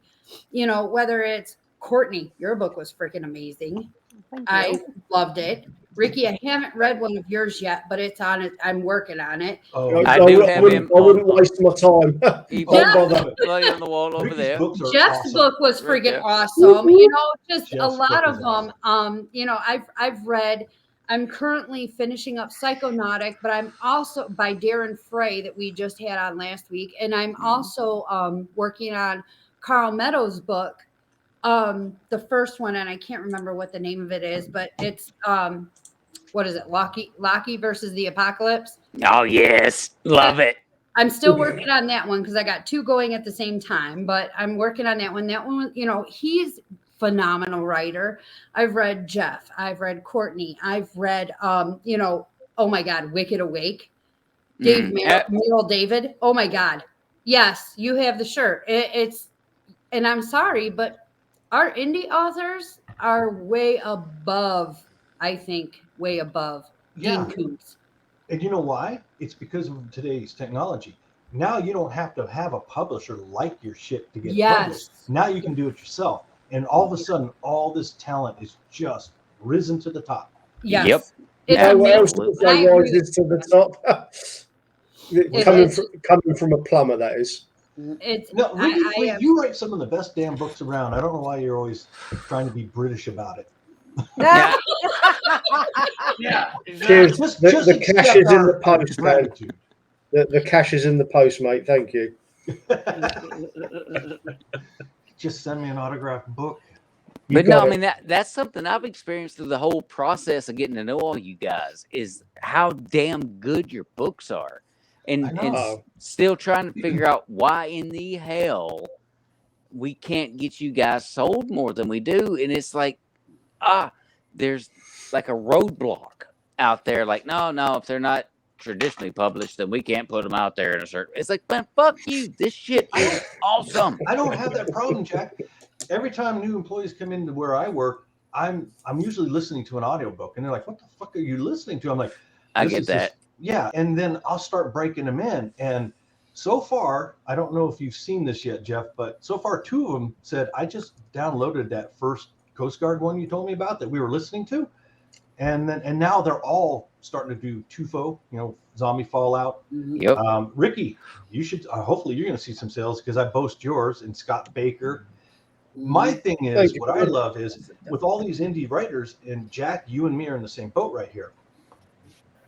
whether it's Courtney, your book was freaking amazing. Thank I you. loved it. Ricky, I haven't read one of yours yet, but it's on it. I'm working on it. Oh, I do have him I wouldn't waste my time. He Don't bother. play on the wall over Ricky's there. books are Jeff's awesome. book was Right freaking there. awesome. Just a Jeff's lot book of is them. I've read. I'm currently finishing up Psychonautic, but I'm also by Darren Frey that we just had on last week, and I'm also working on Carl Meadows' book, the first one, and I can't remember what the name of it is, but it's what is it? Loki versus the Apocalypse. Oh, yes. Love it. I'm still working on that one because I got two going at the same time, but I'm working on that one. That one, he's phenomenal writer. I've read Jeff. I've read Courtney. I've read, oh my God, Wicked Awake. Dave Merrill David. Oh my God. Yes, you have the shirt. And I'm sorry, but our indie authors are way above, I think, Yeah. Dean Koontz. And you know why? It's because of today's technology. Now you don't have to have a publisher like your shit to get published. Yes. Now you can do it yourself. And all of a sudden, all this talent is just risen to the top. Yes. Yep. It's Yeah, What else amazing. also I agree. rises to the top? Coming from a plumber, that is. It's No, Ricky, I am- you write some of the best damn books around. I don't know why you're always trying to be British about it. Yeah. Cheers. Just The accept cash is in our the post, man. gratitude. The cash is in the post, mate. Thank you. just send me an autographed book. You But no, got I it. mean that's something I've experienced through the whole process of getting to know all you guys is how damn good your books are, I know. and still trying to figure out why in the hell we can't get you guys sold more than we do, and it's like there's like a roadblock out there. Like no, if they're not traditionally published, then we can't put them out there in a certain. It's like, man, fuck you. This shit is awesome. I don't have that problem, Jack. Every time new employees come into where I work, I'm usually listening to an audiobook, and they're like, "What the fuck are you listening to?" I'm like, I "This get is that. yeah." And then I'll start breaking them in, and so far, I don't know if you've seen this yet, Jeff, but so far 2 of them said, "I just downloaded that first Coast Guard one you told me about that we were listening to," and now they're all starting to do TUFO, zombie Fallout. Yep. Ricky, you should hopefully you're going to see some sales because I boast yours and Scott Baker. My thing is, Thank you. what I love is with all these indie writers, and Jack, you and me are in the same boat right here.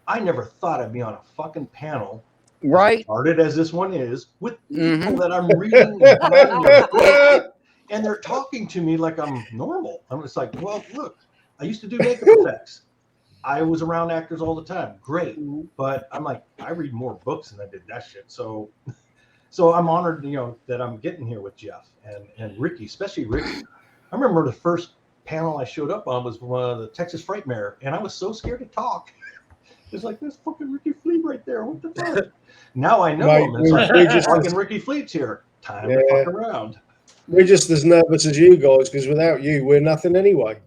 I never thought I'd be on a fucking panel, Right. started as this one is, with people Mhm. that I'm reading and buying their book, and they're talking to me like I'm normal. I'm just like, well, look, I used to do makeup effects. I was around actors all the time. Great. But I'm like, I read more books than I did that shit. So I'm honored, that I'm getting here with Jeff and Ricky, especially Ricky. I remember the first panel I showed up on was the Texas Frightmare, and I was so scared to talk. It's like, there's fucking Ricky Fleet right there. What the fuck? Now I know Mate, him. It's like, we're just fucking Ricky Fleet's here. Time to Yeah. fuck around. we're just as nervous as you guys because without you, we're nothing anyway.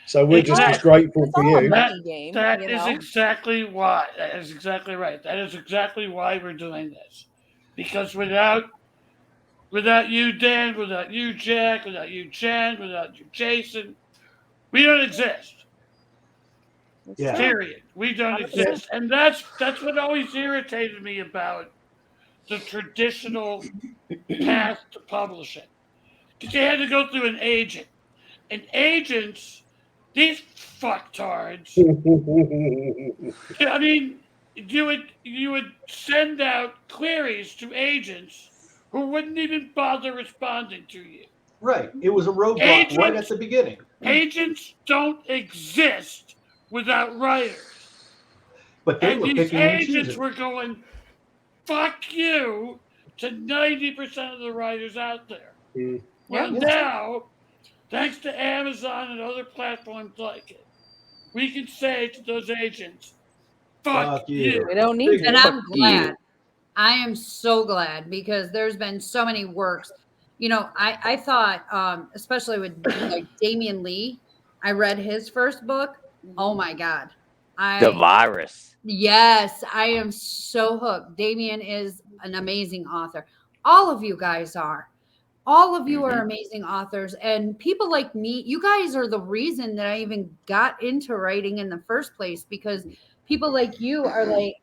So we're just as Exactly. grateful It's for all a you. money game. That you is know? exactly why. That is exactly right. That is exactly why we're doing this. Because without you, Dan, without you, Jack, without you, Jen, without you, Jason, we don't exist. Yeah. Period. We don't exist. And that's what always irritated me about the traditional path to publishing. Because you had to go through an agent. And agents, these fucktards, I mean, you would send out queries to agents who wouldn't even bother responding to you. Right. It was a roadblock right at the beginning. Agents don't exist without writers. But they And were these picking and agents choosing. were going, fuck you, to 90% of the writers out there. Mm. Well, Yeah. now, thanks to Amazon and other platforms like it, we can say to those agents, fuck you. We don't need And to. I'm glad. I am so glad because there's been so many works. I thought, especially with like Damian Lee, I read his first book. Oh my God. The virus. Yes, I am so hooked. Damian is an amazing author. All of you guys are. All of you are amazing authors. And people like me, you guys are the reason that I even got into writing in the first place, because people like you are like,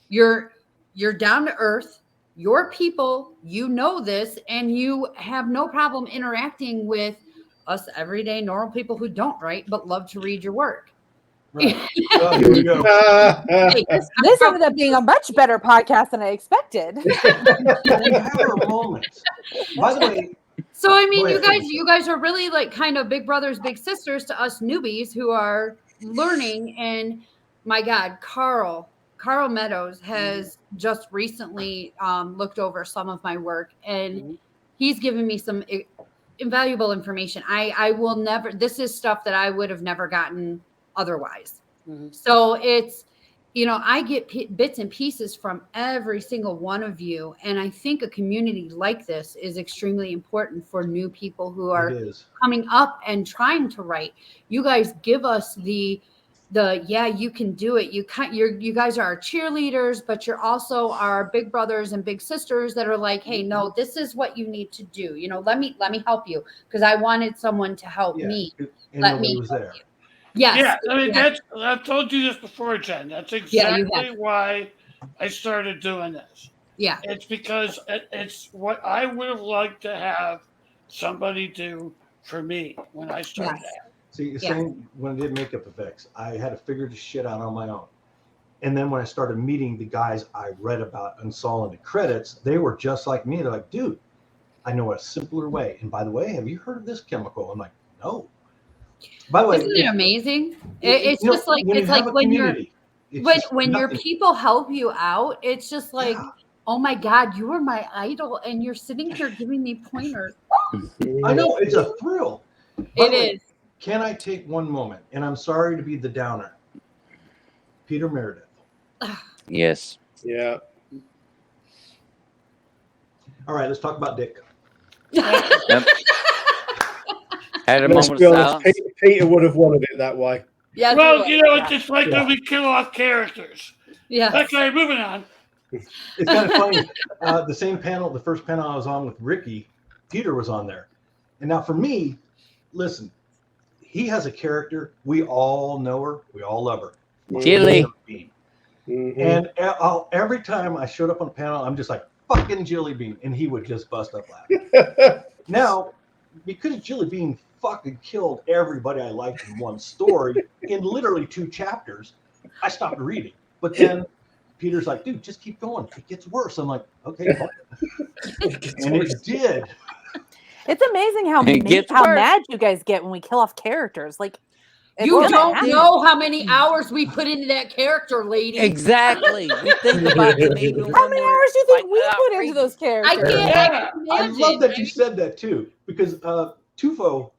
you're down to earth. You're people, you know this, and you have no problem interacting with us everyday normal people who don't write but love to read your work. Right. Oh, here we go. Hey, This ended up being a much better podcast than I expected. We have our moments. By the way, So I mean, Go ahead. you guys are really like kind of big brothers, big sisters to us newbies who are learning. And my God, Carl Meadows has just recently looked over some of my work, and he's given me some invaluable information. I will never. This is stuff that I would have never gotten otherwise. So it's, I get bits and pieces from every single one of you. And I think a community like this is extremely important for new people who are it is. coming up and trying to write. You guys give us the yeah, you can do it. You guys are our cheerleaders, but you're also our big brothers and big sisters that are like, hey, no, this is what you need to do. Let me help you, because I wanted someone to help Yeah. me. And Let nobody me was help there. you. Yes. Yeah, I mean, Yeah. I've told you this before, Jen. That's Yeah, you exactly why I started doing this. Yeah. It's because it's what I would have liked to have somebody do for me when I started Yes. out. See, the Yeah. same when I did makeup effects, I had to figure this shit out on my own. And then when I started meeting the guys I read about and saw in the credits, they were just like me. They're like, dude, I know a simpler way. And by the way, have you heard of this chemical? I'm like, no. By the way, Isn't it amazing? It's you know, just like when you it's have like a when you're community, it's just when your nothing. people help you out, it's just like, Yeah. oh my God, you are my idol, and you're sitting here giving me pointers. I know it's a thrill. By It the way, is. Can I take one moment? And I'm sorry to be the downer. Peter Meredith. Yes. Yeah. All right, let's talk about Dick. Yep. Had a Let's moment be of honest, silence. Peter would have wanted it that way. Yeah. Well, do you it. know, it's just like Yeah. when we kill off characters. Yeah. Okay, moving on. It's kind of funny. The same panel, the first panel I was on with Ricky, Peter was on there. And now for me, listen, he has a character. We all know her. We all love her. Jilly. Bean. Mhm. And every time I showed up on the panel, I'm just like, fucking Jilly Bean. And he would just bust up laughing. Now, because Jilly Bean fucking killed everybody I liked in one story in literally 2 chapters, I stopped reading. But then Peter's like, dude, just keep going. It gets worse. I'm like, okay, fine. And it did. It's amazing how It gets how worse. mad you guys get when we kill off characters. Like, it's You gonna don't happen. know how many hours we put into that character, lady. Exactly. We think about it even How when many we're hours do you think like, we not put into reading. those I characters? can't, Yeah. I imagine. love that you said that too, because Tufo,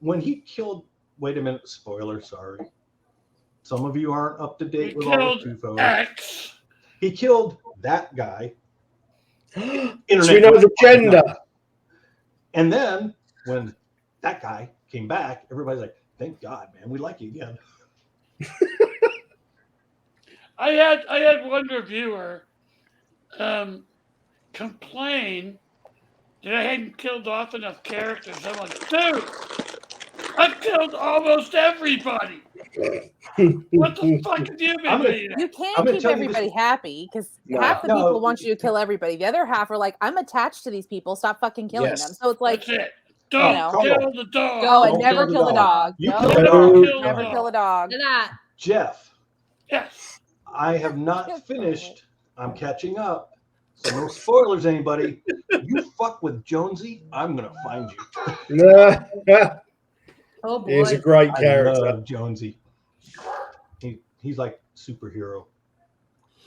when he killed, wait a minute, spoiler, sorry. Some of you aren't up to date He with all killed of Tufo. X. He killed that guy. So we know the gender. And then when that guy came back, everybody's like, thank God, man, we like you again. I had one reviewer complain that I hadn't killed off enough characters. I'm like, dude, I've killed almost everybody. What the fuck have you been I'm gonna- reading? You I'm can't gonna keep tell you this- everybody happy because No. half the No. people want you to kill everybody. The other half are like, I'm attached to these people. Stop fucking killing Yes. them. So it's like, That's it. Don't know. kill the dog. go and Don't never kill the kill the dog. dog. You No, kill the no, dog. never Kill kill the the dog. Look at that. Jeff, Yes. I have not finished. I'm catching up. So no spoilers, anybody. You fuck with Jonesy, I'm gonna find you. Oh boy. He's a great I character. love Jonesy. He's like superhero.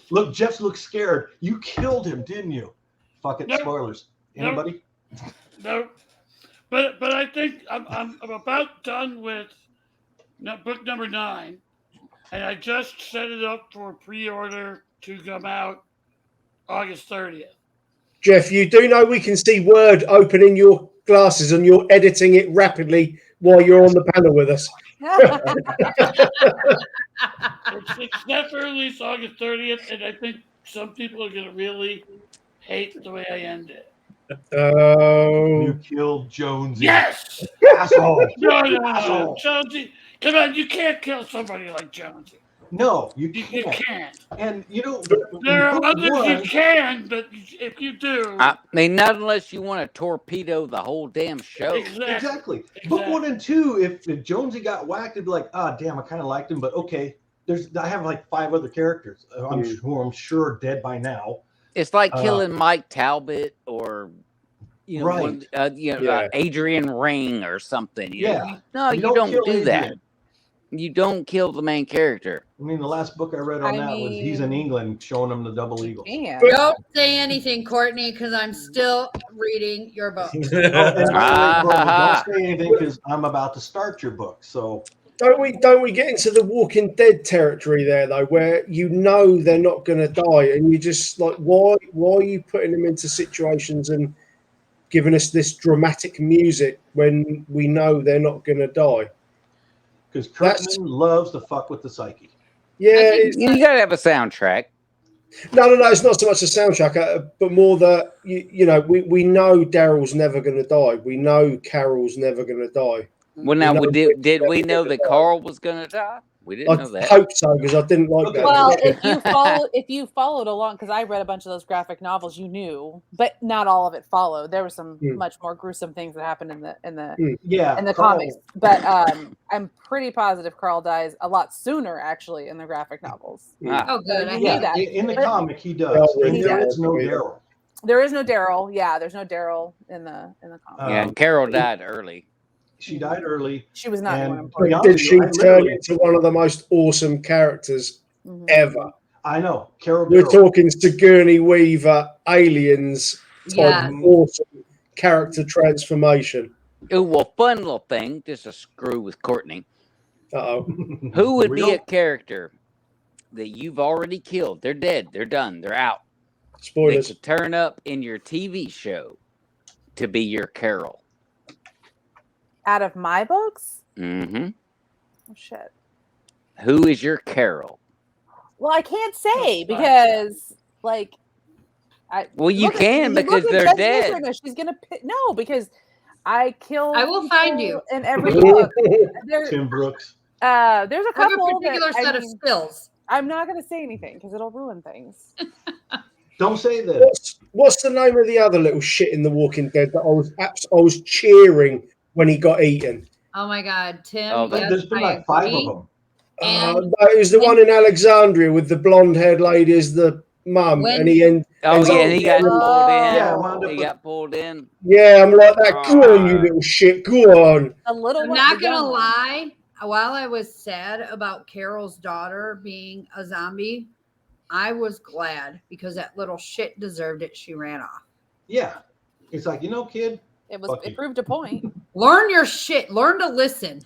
Look, Jeff looks scared. You killed him, didn't you? Fuck it, Nope. spoilers. Nope. Anybody? No. But I think I'm about done with book number 9, and I just set it up for pre-order to come out August 30th. Jeff, you do know we can see Word open in your glasses and you're editing it rapidly while you're on the panel with us. It's set for release August 30th, and I think some people are gonna really hate the way I end it. Oh, You killed Jonesy. Yes. Asshole. No. Asshole. Jonesy, come on, you can't kill somebody like Jonesy. No, you You can't. can't. And you know, There are in book others you one- can, but if you do, I mean, not unless you want to torpedo the whole damn show. Exactly. Book 1 and 2, if Jonesy got whacked, it'd be like, ah, damn, I kind of liked him, but okay. I have like 5 other characters. I'm sure dead by now. It's like killing Mike Talbot or Right. Adrian Ring or something. Yeah. No, you don't don't kill do that. Adrian. You don't kill the main character. I mean, the last book I read on I that was he's in mean- England showing him the double eagles. Man. Don't say anything, Courtney, because I'm still reading your book. Oh, and by the way, Courtney, don't say anything because I'm about to start your book. So don't we get into the Walking Dead territory there though, where you know they're not going to die, and you just like, why are you putting them into situations and giving us this dramatic music when we know they're not going to die? because Kurtzman loves to fuck with the psyche. Yeah, think- You gotta have a soundtrack. no, it's not so much the soundtrack, but more that we know Daryl's never going to die. We know Carol's never going to die. Well, now No, did we know that Carl was gonna die? We didn't know I that. hope so because I didn't like that. Well, if you followed along, because I read a bunch of those graphic novels, you knew, but not all of it followed. There were some much more gruesome things that happened in the Carl. comics. But I'm pretty positive Carl dies a lot sooner, actually, in the graphic novels. Ah, Oh, good. I Yeah. hate that. In the But- comic, he does. Yeah, And there he is no does. Daryl. There is no Daryl. Yeah, there's no Daryl in the comic. Yeah, and Carol died early. She died early. She was not and anyone to be important. honest Did with she you, I turn literally- into one of the most awesome characters Mhm. ever? I know. Carol We're Daryl. talking Sigourney Weaver, Aliens type Yeah. awesome character transformation. Oh, well, fun little thing, just a screw with Courtney. Uh-oh. Who would be Real? a character that you've already killed? They're dead. They're done. They're out. They Spoilers. could turn up in your TV show to be your Carol. Out of my books? Mm-hmm. Oh shit. Who is your Carol? Well, I can't say fine. because, like, Well, you look at- can look because at they're Jen dead. Smith right now. She's gonna no, because I killed. I will find people you. in every book. There's Tim Brooks. there's a I have a couple particular that, set of skills. I'm not gonna say anything because it'll ruin things. Don't say that. What's the name of the other little shit in The Walking Dead that I was cheering when he got eaten? Oh my God, Tim. Oh, yes, There's been I like 5 agree. of them. And It was the one in Alexandria with the blonde-haired lady as the mum, When- and he end. Oh, ends yeah, up- and he got pulled in. Yeah, wound up he with- got pulled in. Yeah, I'm like that. Go on, you Ah. little shit. Go on. A little. I'm one, not the gonna young one. lie. While I was sad about Carol's daughter being a zombie, I was glad because that little shit deserved it. She ran off. Yeah. It's like, you know, kid, It was. Fuck you. It proved a point. Learn your shit. Learn to listen.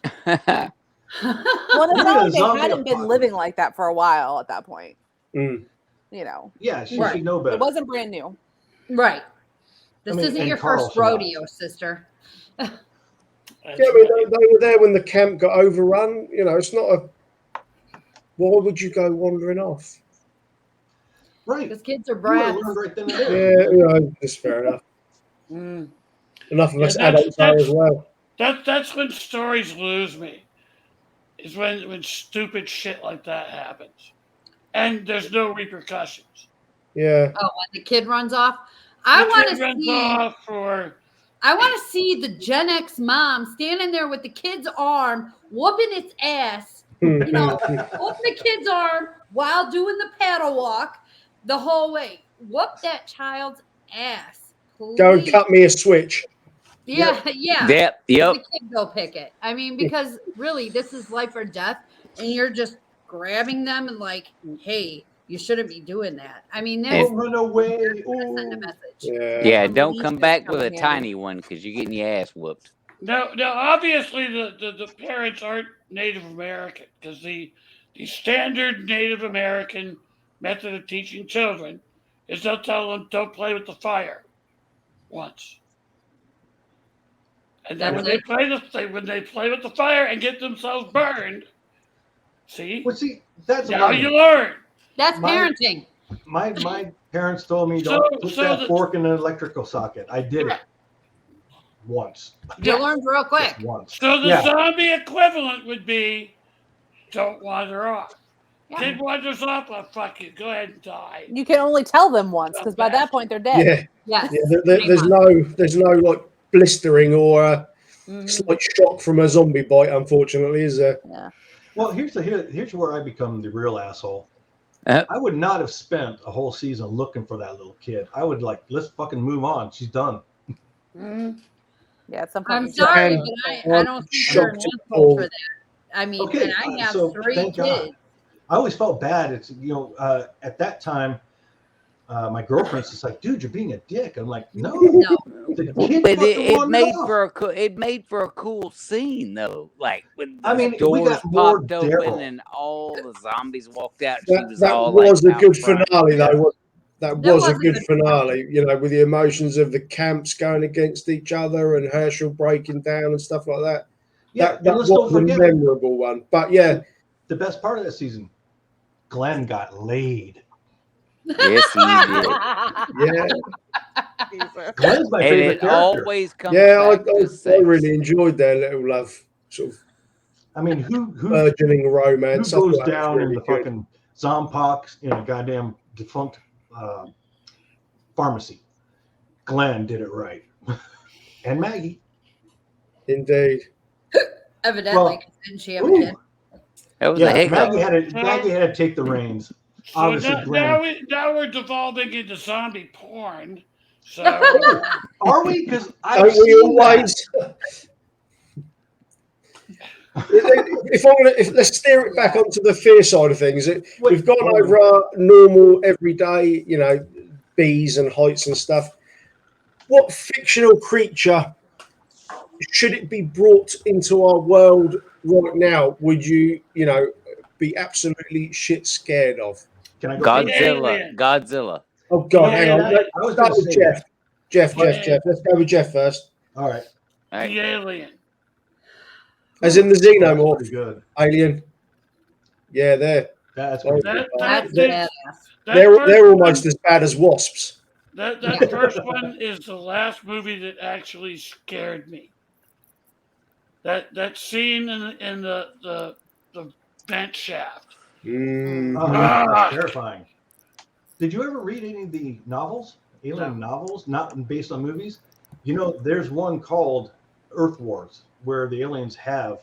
Well, it's Look at not a like they zombie hadn't been apocalypse. living like that for a while at that point. Mm. You know, yeah, she Right. should know better. it wasn't brand new. Right. This mean, isn't and your Carl first survived. rodeo, sister. That's Yeah, I mean, right. they were there when the camp got overrun. You know, it's not a. Why would you go wandering off? Right. Because kids are You would've brats. learned right then and Yeah, there. you know, that's fair enough. Mm. Enough of Yeah, us that's- adults are as well. That's when stories lose me. Is when stupid shit like that happens, and there's no repercussions. Yeah. Oh, when the kid runs off. I The want kid to runs see. off, or I want to see the Gen X mom standing there with the kid's arm, whooping its ass. You know, whooping the kid's arm while doing the paddle walk the whole way. Whoop that child's ass. Go and please. cut me a switch. Yeah, yeah. Yep. Yep. The kid go pick it. I mean, because really, this is life or death, and you're just grabbing them and like, hey, you shouldn't be doing that. I mean, there's Don't run away. gonna send a Ooh. message. Yeah. Yeah. Some Don't leash come is back with a coming in. tiny one because you're getting your ass whooped. no. Obviously, the parents aren't Native American because the standard Native American method of teaching children is they'll tell them don't play with the fire once. And then when That's they play with the fire and get themselves burned, see, Well, see, that's now another- you learn. That's My- parenting. my parents told me So- don't put so that the- fork in an electrical socket. I did it once. You Yeah. learned real quick. Just once. So the Yeah. zombie equivalent would be don't wander off. Yeah. Kid wanders off, well, fuck you, go ahead and die. You can only tell them once because by that point they're dead. Yeah. Yes. Yeah. pretty There's much. there's no like blistering or a Mhm. slight shock from a zombie bite. Unfortunately, is there? Yeah. Well, here's where I become the real asshole. Uh-huh. I would not have spent a whole season looking for that little kid. I would like, let's fucking move on. She's done. Mhm. Yeah, at some I'm point. sorry, And but I don't think you're an shocked at asshole all. for that. I mean, Okay, and I have so 3 thank kids. God. I always felt bad. It's at that time, my girlfriend's just like, dude, you're being a dick. I'm like, no, No. the kid But fucking it wandered made off. for a cool scene though. Like when the I mean, we doors got more popped open Daryl. and all the zombies walked out. She was That all was like a good out front. finale, though. That That was a was a good good finale, you know, with the emotions of the camps going against each other and Herschel breaking down and stuff like that. Yeah, that and let's don't was a forget memorable one. But yeah, the best part of that season. Glenn got laid. Yes, he did. yeah, Jesus. Glenn's my And favorite it character. always comes yeah, back to I sex. really enjoyed their little love, sort of I mean, who burgeoning romance. who I goes thought that was down in really the good. fucking Zompox in a goddamn defunct pharmacy? Glenn did it right, and Maggie. Indeed. Evidently, Well, 'cause didn't she have a Ooh, kid? That was yeah, a hiccup. Maggie had to take the reins. So Obviously, Glenn. now we're devolving into zombie porn. So Are we? Because I've Don't we seen that. always? Let's steer it back onto the fear side of things. We've gone hold over our normal everyday, bees and heights and stuff. What fictional creature, should it be brought into our world right now, would you, be absolutely shit scared of? Can I go? Alien. Godzilla. Oh God, hang on. I was Start gonna with say Jeff. that. Jeff. Yeah. Let's go with Jeff first. All right. All right. The alien. As in the That's xenomorph pretty good. alien. Yeah, That's Oh, pretty That, good. that, That's that, badass. that they're first almost one, as bad as wasps. that first one is the last movie that actually scared me. That scene in the vent shaft. Mm. That's terrifying. Did you ever read any of the novels, alien novels, not based on movies? There's one called Earth Wars, where the aliens have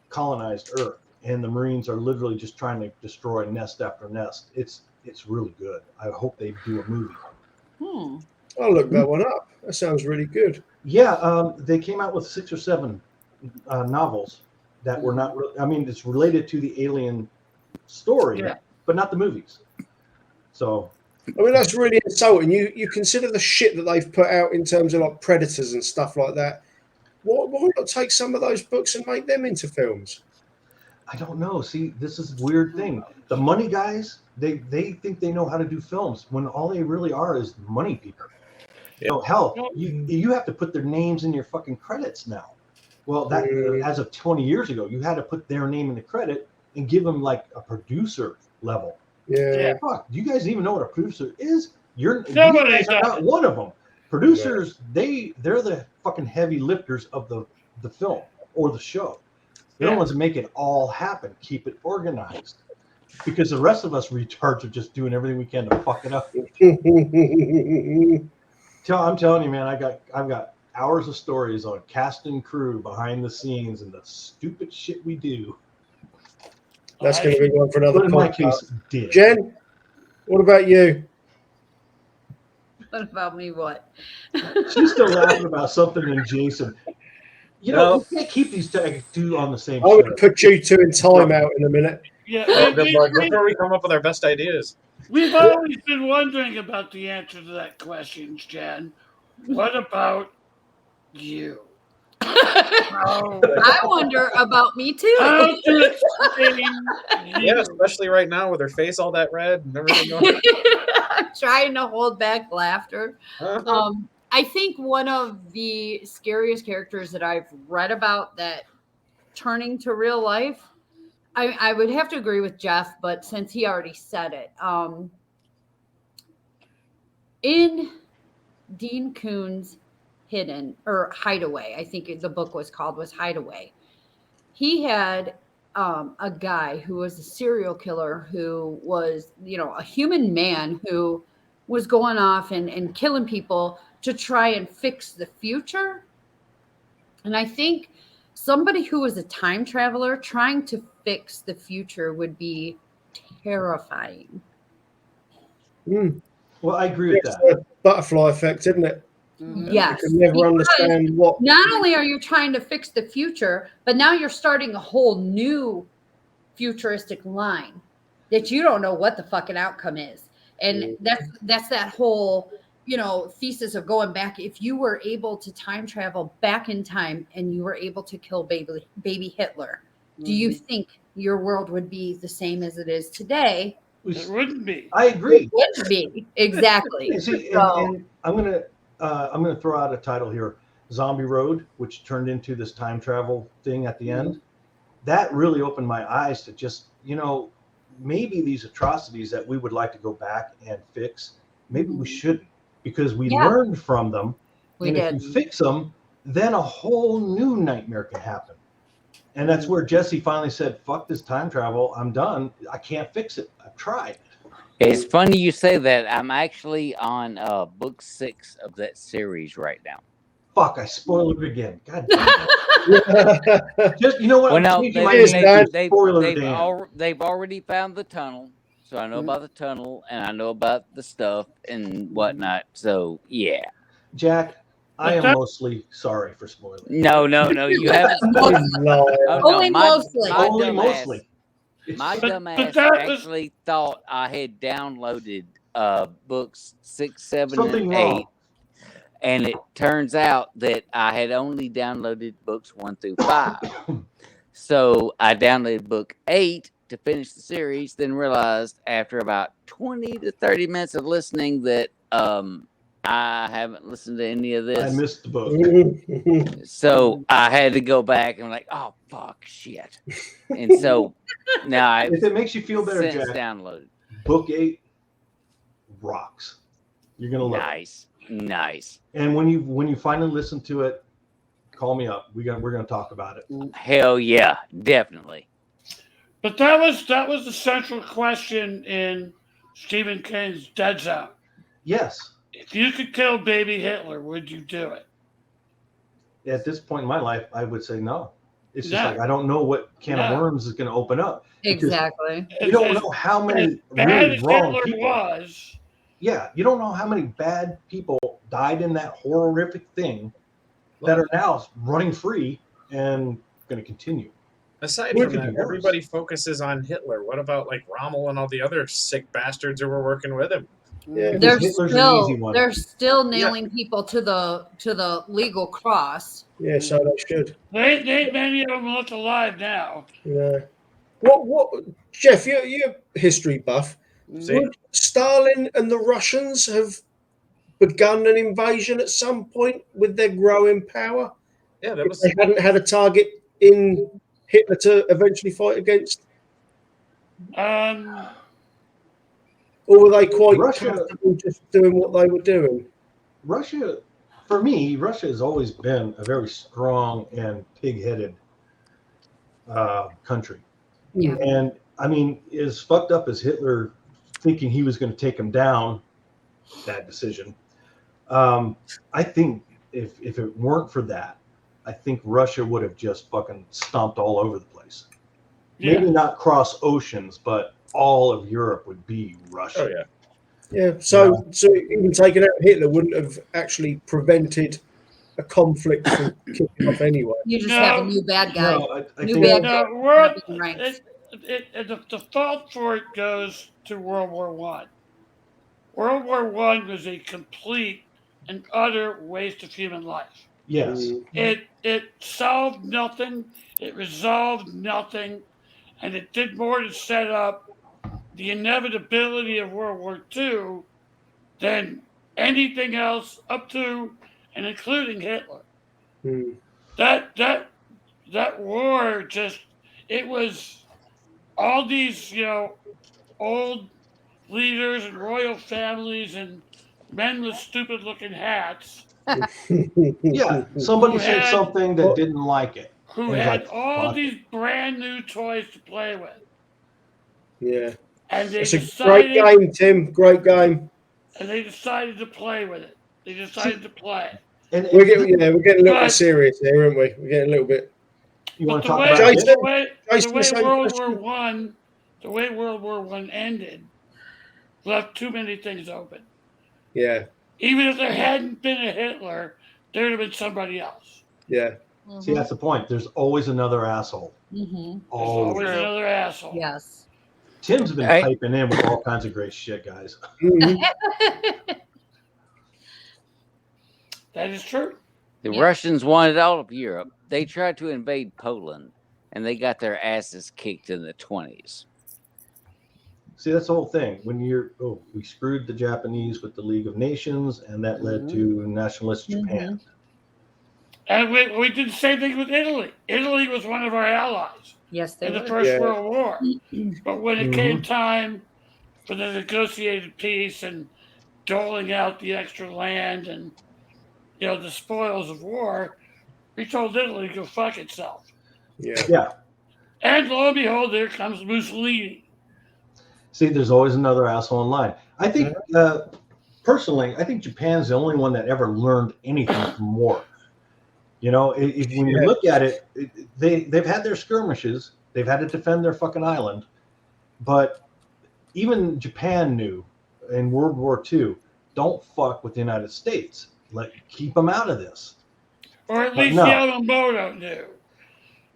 colonized Earth, and the Marines are literally just trying to destroy nest after nest. It's really good. I hope they do a movie. I'll look that one up. That sounds really good. Yeah, they came out with 6 or 7 novels that were not. It's related to the alien story, Yeah. but not the movies. So That's really insulting. You consider the shit that they've put out in terms of like Predators and stuff like that. Why not take some of those books and make them into films? I don't know. See, this is a weird thing. The money guys, they think they know how to do films when all they really are is money people. Hell, you have to put their names in your fucking credits now. Well, that as of 20 years ago, you had to put their name in the credit and give them like a producer level. Yeah. Fuck, do you guys even know what a producer is? You Nobody guys are does. not one of them. Producers, they're the fucking heavy lifters of the film or the show. They're the ones that make it all happen, keep it organized. Because the rest of us retards are just doing everything we can to fuck it up. I'm telling you, man, I've got hours of stories on cast and crew behind the scenes and the stupid shit we do. That's going to be one for another But in my podcast. case, did. Jen, what about you? What about me? What? She's still laughing about something in Jason. We can't keep these two on the same I'm show. going to put you two in timeout in a minute. Yeah, Good luck. Before we come up with our best ideas. we've always been wondering about the answer to that question, Jen. What about you? I wonder about me too. How to explain Yeah, you? especially right now with her face all that red and everything going on. I'm trying to hold back laughter. Uh-huh. I think one of the scariest characters that I've read about that turning to real life, I would have to agree with Jeff, but since he already said it, in Dean Koontz Hideaway, I think the book was Hideaway. He had a guy who was a serial killer who was, a human man who was going off and killing people to try and fix the future. And I think somebody who was a time traveler trying to fix the future would be terrifying. Well, I agree with It's that. the butterfly effect, isn't it? Yes. You can never Because understand what. not only are you trying to fix the future, but now you're starting a whole new futuristic line that you don't know what the fucking outcome is. And that's that whole, thesis of going back. If you were able to time travel back in time and you were able to kill baby Hitler, do you think your world would be the same as it is today? It wouldn't be. I agree. It would be. Exactly. See, So- and I'm gonna throw out a title here, Zombie Road, which turned into this time travel thing at the end. That really opened my eyes to just, maybe these atrocities that we would like to go back and fix, maybe we shouldn't, because we learned from them. We If did. you fix them, then a whole new nightmare can happen. And that's where Jesse finally said, fuck this time travel. I'm done. I can't fix it. I've tried. It's funny you say that. I'm actually on book 6 of that series right now. Fuck, I spoiled it again. God damn it. Just, you know what? Well, no, I'm changing my name to Spoiler Dan. they've already found the tunnel, so I know about the tunnel and I know about the stuff and whatnot. So yeah. Jack, I am that- mostly sorry for spoiling. No, you haven't. Liar. Oh, Only mostly. My Only dumbass, mostly. My But dumbass that was- actually thought I had downloaded books 6, 7, Something and wrong. 8, and it turns out that I had only downloaded books 1 through 5. So I downloaded book 8 to finish the series, then realized after about 20 to 30 minutes of listening that I haven't listened to any of I this. missed the book. So I had to go back and like, oh fuck, shit. And so now I If it makes you feel better, since Jack, downloaded. book 8 rocks. You're gonna love Nice. it. And when you finally listen to it, call me up. We're gonna talk about it. Hell yeah, definitely. But that was the central question in Stephen King's Dead Zone. Yes. If you could kill baby Hitler, would you do it? At this point in my life, I would say no. It's just No. like I don't know what can No. of worms is going to open up. Exactly. You don't know how As many bad really as wrong Hitler people. was, Yeah, you don't know how many bad people died in that horrific thing that are now running free and going to continue. Aside What from could that, be worse? everybody focuses on Hitler. What about like Rommel and all the other sick bastards who were working with him? Yeah. They're Hitler's an easy one. nailing people to the legal cross. Yeah, so they should. many of them look alive now. Yeah. What, Jeff? You're a history buff. See? Would Stalin and the Russians have begun an invasion at some point with their growing power Yeah, that if was they hadn't had a target in Hitler to eventually fight against? Um, Or were they quite Russia- comfortable just doing what they were doing? Russia, for me, Russia has always been a very strong and pig-headed country. Yeah. And I mean, as fucked up as Hitler thinking he was going to take him down, bad decision. I think if it weren't for that, I think Russia would have just fucking stomped all over the place. yeah. Maybe not cross oceans, but all of Europe would be Russia. oh yeah. Yeah. So even taking out Hitler wouldn't have actually prevented a conflict from kicking off anyway. You just No. have a new bad guy. No, I New think bad No, world, Right. the fault for it goes to World War One. World War One was a complete and utter waste of human life. yes. It solved nothing. It resolved nothing, and it did more to set up the inevitability of World War II than anything else up to and including Hitler. Mm. That war just, it was all these old leaders and royal families and men with stupid looking hats Yeah, somebody Who said had- something that didn't like it. who Things had like all fuck. these brand new toys to play with, Yeah. and they It's a decided great game, Tim. Great game. to play with it. They decided to play. And We're getting a little bit But- serious here, aren't we? We're getting a little bit. you want But to the talk way, about Jason? it? Jason, the same way World question. War One, the way World War One ended, left too many things open. Yeah. Even if there hadn't been a Hitler, there would have been somebody else. Yeah. See, that's the point. There's always another asshole. Mm-hmm. There's always Always. another asshole. Yes. Tim's been Hey. typing in with all kinds of great shit, guys. Mhm. That is true. The Yeah. Russians wanted all of Europe. They tried to invade Poland, and they got their asses kicked in the 20s. See, that's the whole thing. When we screwed the Japanese with the League of Nations, and that led to nationalist Japan. And we did the same thing with Italy. Italy was one of our allies Yes, they in the were. First Yeah. World War. But when it Mhm. came time for the negotiated peace and doling out the extra land and the spoils of war, we told Italy to go fuck itself. Yeah. Yeah. And lo and behold, there comes Mussolini. See, there's always another asshole in line. I think, personally, I think Japan's the only one that ever learned anything from war. When you Yeah. look at it, they've had their skirmishes. They've had to defend their fucking island. But even Japan knew in World War II, don't fuck with the United States. Keep them out of this. Or at But least no. Yamamoto knew.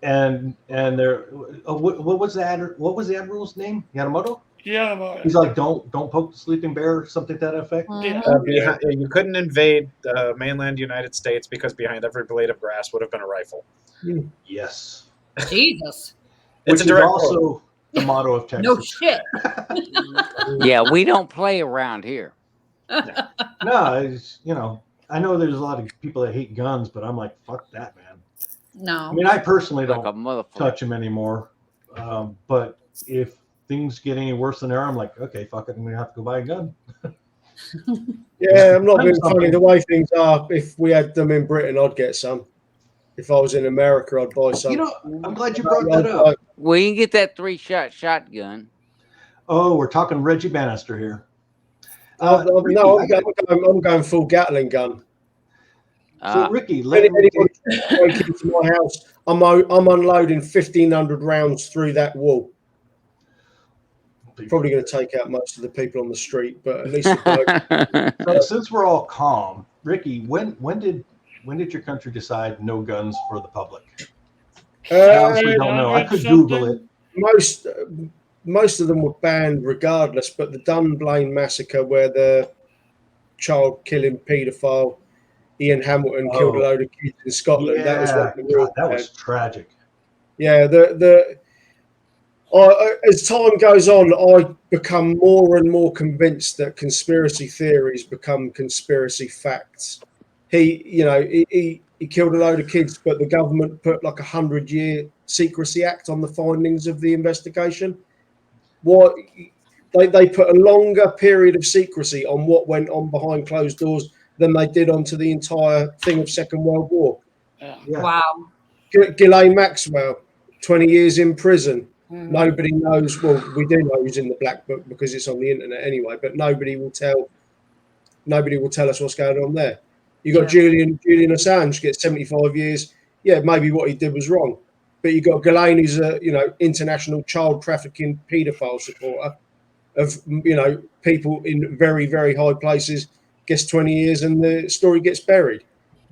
And there, what was the admiral's name? Yamamoto. Yamamoto. He's like, don't poke the sleeping bear, or something to that effect. Yeah. You couldn't invade the mainland United States because behind every blade of grass would have been a rifle. Yes. Jesus. It's Which a is direct also quote. the motto of Texas. No shit. Yeah, we don't play around here. No, it's, I know there's a lot of people that hate guns, but I'm like, fuck that, man. No. I mean, I personally Like a don't motherfucker. touch them anymore. But if things get any worse than they are, I'm like, okay, fuck it, I'm gonna have to go buy a gun. Yeah, I'm not being funny. Something. The way things are, if we had them in Britain, I'd get some. If I was in America, I'd buy some. I'm glad you brought that up. We can get that 3-shot shotgun. Oh, we're talking Reggie Bannister here. Ricky, No, I got- I'm going full Gatling gun. So Ricky, let Anyone me break into my house, I'm unloading 1,500 rounds through that wall. Probably going to take out most of the people on the street, but at least the bloke. So since we're all calm, Ricky, when did your country decide no guns for the public? I honestly don't know. I could Google it. Most of them were banned regardless, but the Dunblane massacre, where the child-killing paedophile Ian Hamilton killed a load of kids in Scotland, that was Yeah, what the real God, that was tragic. Yeah, as time goes on, I become more and more convinced that conspiracy theories become conspiracy facts. He killed a load of kids, but the government put like 100-year Secrecy Act on the findings of the investigation. What they put a longer period of secrecy on what went on behind closed doors than they did onto the entire thing of Second World War. Yeah. Yeah. Wow. Ghislaine Maxwell, 20 years in prison. Mhm. Nobody knows. Well, we do know who's in the black book because it's on the internet anyway. But nobody will tell us what's going on there. You got Julian Assange gets 75 years. Yeah, maybe what he did was wrong, but you got Ghislaine, who's a international child trafficking paedophile supporter of people in very, very high places. Gets 20 years and the story gets buried.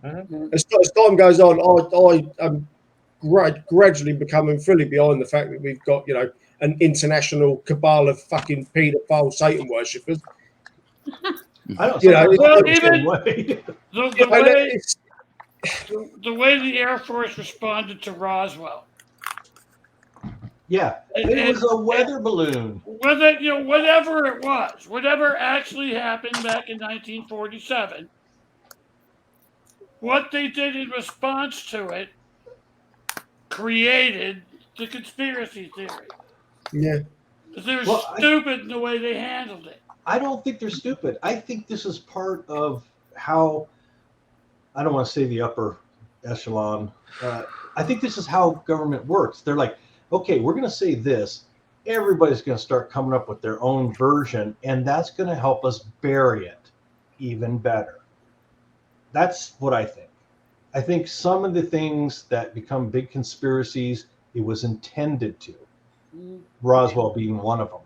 As time goes on, I am gradually becoming fully behind the fact that we've got an international cabal of fucking paedophile Satan worshippers. I don't Well, the even- same way. The way the Air Force responded to Roswell. Yeah, it was a weather balloon. Whatever it was, whatever actually happened back in 1947, what they did in response to it created the conspiracy theory. Yeah. Because they were Well, stupid in the way they handled it. I don't think they're stupid. I think this is part of how, I don't want to say the upper echelon. I think this is how government works. They're like, okay, we're going to say this. Everybody's going to start coming up with their own version, and that's going to help us bury it even better. That's what I think. I think some of the things that become big conspiracies, it was intended to. Roswell being one of them.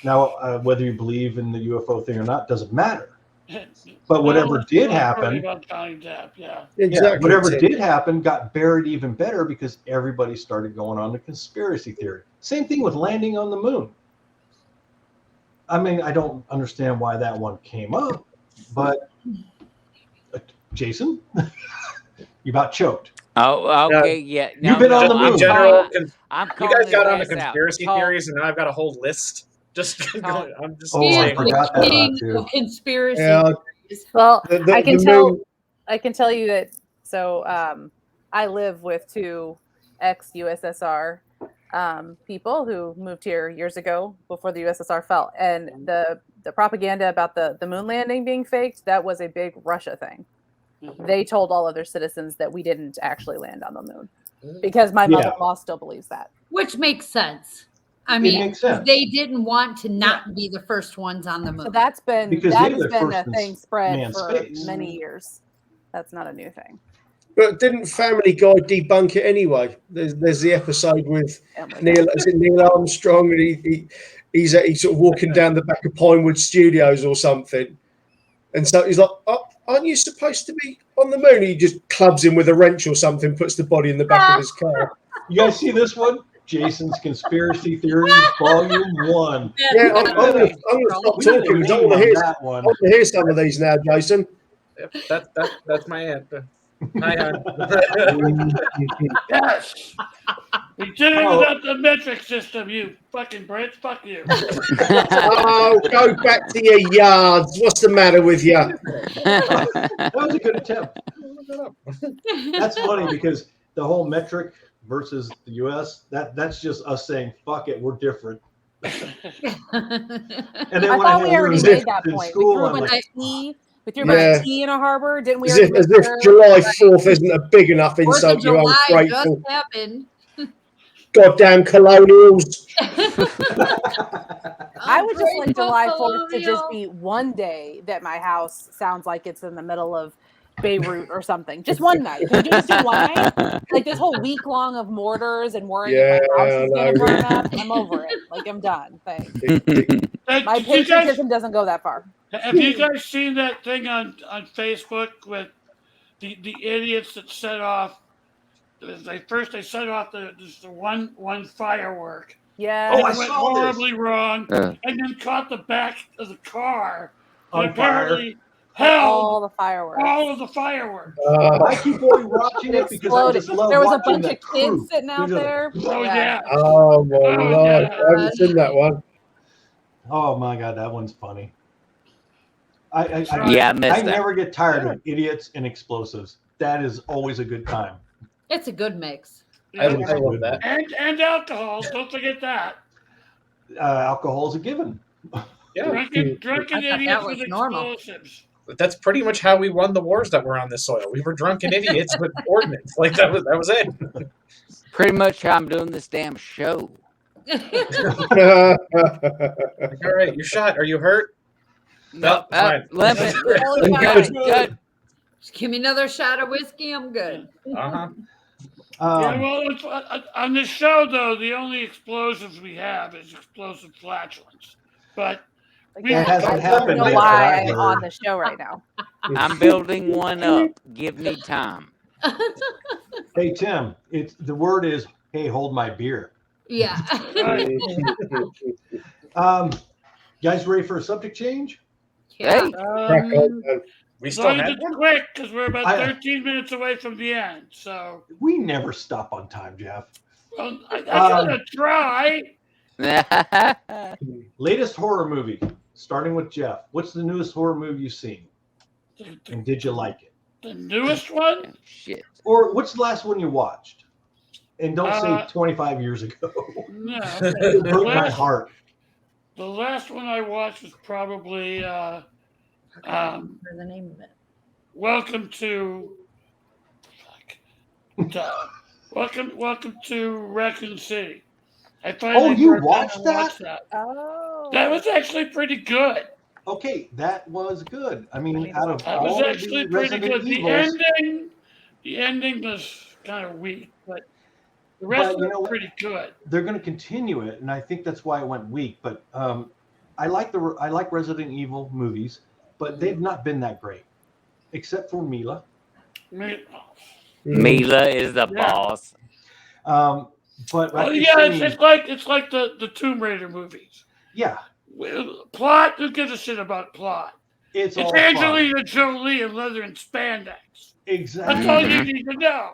Now, whether you believe in the UFO thing or not doesn't matter. But whatever did happen, Exactly. whatever did happen got buried even better because everybody started going on the conspiracy theory. Same thing with landing on the moon. I mean, I don't understand why that one came up, but Jason, you about choked. Oh, okay, yeah. You've been on the moon. In general, I'm you guys got on the calling his ass out. conspiracy Call- theories, and now I've got a whole list. Just Call- I'm just Oh, I saying. forgot that King about you. of conspiracy. Yeah, Well, the I can moon- tell you that. So I live with two ex-USSR people who moved here years ago before the USSR fell, and the propaganda about the moon landing being faked, that was a big Russia thing. They told all of their citizens that we didn't actually land on the moon because my mother-in-law still believes that. Which makes sense. I It mean, makes sense. they didn't want to not be the first ones on the moon. So that's been Because that they has were been first a in thing spread manned for space. many years. That's not a new thing. But didn't Family Guy debunk it anyway? There's the episode with Oh my God. Neil Armstrong, and he's sort of walking down the back of Pinewood Studios or something. And so he's like, oh, aren't you supposed to be on the moon? He just clubs him with a wrench or something, puts the body in the back of his car. You guys see this one? Jason's Conspiracy Theories, Volume 1. Yeah, I'm going to stop talking. I want to hear some of these now, Jason. Yep, that's my aunt. Hi, hon. Yes. We did it without the metric system, you fucking Brits. Fuck you. Oh, go back to your yards. What's the matter with you? That was a good attempt. That's funny because the whole metric versus the U.S. That's just us saying fuck it, we're different. And then I when thought we had already yours made that in point. school, We threw I'm a bunch like, of tea. We threw a bunch of tea in a harbor. Didn't we? As if July 4th isn't a big enough 4th insult of to you July ungrateful. just happened. Goddamn colonials. I would just like Ungrateful July 4th to just colonial. be one day that my house sounds like it's in the middle of Beirut or something. Just one night. Can we just do one night? Like this whole week long of mortars and worrying if my house is going to burn up. I'm over it. Like I'm done. Thanks. My Did you guys, patriotism doesn't go that far. have you guys seen that thing on Facebook with the idiots that set off? They set off the one firework. Yeah. Oh, And I it went saw this. horribly wrong, and then caught the back of the car. On And apparently all held the fireworks. all of the fireworks. I keep always watching it because I Exploded. just love There was a watching bunch the of kids crew. sitting out These are there. Oh yeah. Oh, my Oh, Lord. yeah. I haven't seen that one. Oh my god, that one's funny. I Yeah, I missed I that. never get tired of idiots and explosives. That is always a good time. It's a good mix. I love that. And alcohol. Don't forget that. Alcohol's a given. Yeah, Drunken I thought idiots that with was normal. explosives. that's pretty much how we won the wars that were on this soil. We were drunken idiots with ordnance. Like that was it. Pretty much how I'm doing this damn show. Like, all right, you're shot. Are you hurt? No, fine. Limping. Totally fine. Good, good. Just give me another shot of whiskey. I'm good. Uh-huh. Yeah, well, on this show, though, the only explosives we have is explosive flatulence. But we That hasn't I don't happened know yet, why that I've I'm on heard. the show right now. I'm building one up. Give me time. Hey Tim, the word is hey, hold my beer. Yeah. Guys ready for a subject change? Hey, We as still long as had it's one. quick, because we're about I- 13 minutes away from the end. So We never stop on time, Jeff. well, I'm gonna try. Latest horror movie, starting with Jeff. What's the newest horror movie you've seen? And did you like it? The newest one? Shit. Or what's the last one you watched? And don't say 25 years ago. No. It broke my heart. The last one I watched was probably For the name of it. Welcome to Welcome to Raccoon City. I finally you broke down watched and that? Oh. That was actually pretty good. Okay, that was good. I mean, out of That was all of actually the pretty Resident good. Evils, The ending was kind of weak, but the rest But you know was what? pretty good. they're going to continue it, and I think that's why it went weak. But I like Resident Evil movies, but they've not been that great, except for Mila. I mean, Mila is the Yeah. boss. But well, Raccoon yeah, City- it's like the Tomb Raider movies. yeah, Plot? Who gives a shit about plot? it's all It's fun. Angelina Jolie in leather and spandex. Exactly. That's all you need to know.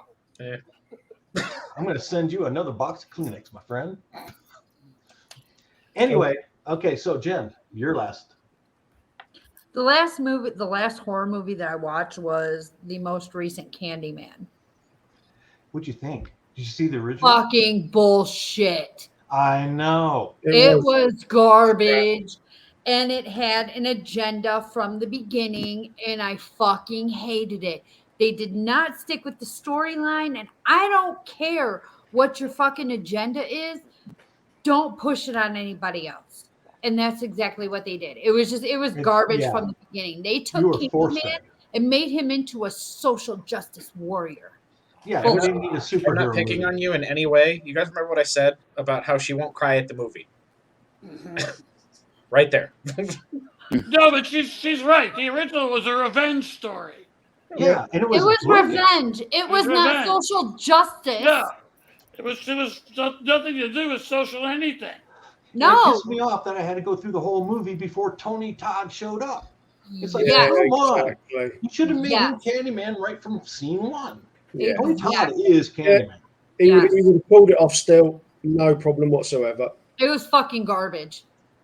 I'm going to send you another box of Kleenex, my friend. Anyway, okay, so Jen, your last. The last horror movie that I watched was the most recent Candyman. What'd you think? Did you see the original? Fucking bullshit. I know. It was garbage. And it had an agenda from the beginning, and I fucking hated it. They did not stick with the storyline, and I don't care what your fucking agenda is. Don't push it on anybody else. And that's exactly what they did. It was garbage yeah. from the beginning. They You took were forcing Candyman it. and made him into a social justice warrior. Yeah, Well, we didn't need a I'm superhero not picking movie. on you in any way. You guys remember what I said about how she won't cry at the movie? Right there. No, but she's right. The original was a revenge story. Yeah, and it was, It was brilliant. revenge. It was not revenge. social justice. Yeah. It was nothing to do with social anything. And it No. pissed me off that I had to go through the whole movie before Tony Todd showed up. It's like, Yes. come on. exactly. You should have made him Yes. Candyman right from scene one. Yeah. Tony Todd Exactly. is Candyman. He would Yes. have pulled it off still, no problem whatsoever. It was fucking garbage.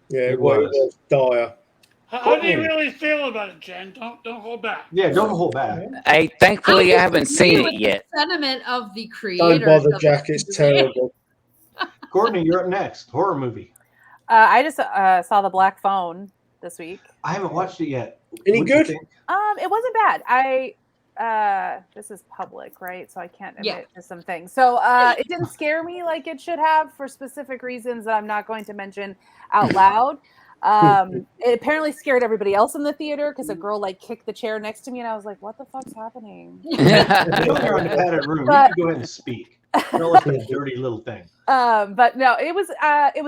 Yeah, It well, was. it was dire. How do you Courtney. really feel about it, Jen? Don't hold back. Yeah, don't hold back. Hey, thankfully, I I haven't disagree seen with it the yet. Sentiment of the Don't creators. bother, of Jack. the It's movie. terrible. Courtney, you're up next. Horror movie. I just saw The Black Phone this week. I haven't watched it yet. Any What'd you good? think? It wasn't bad. This is public, right? So I can't admit Yeah. to some things. So it didn't scare me like it should have for specific reasons that I'm not going to mention out loud. It apparently scared everybody else in the theater because a girl like kicked the chair next to me, and I was like, "What the fuck's happening?" You know you're in the padded room. But- You can go ahead and speak. Don't like that dirty little thing. But no, it was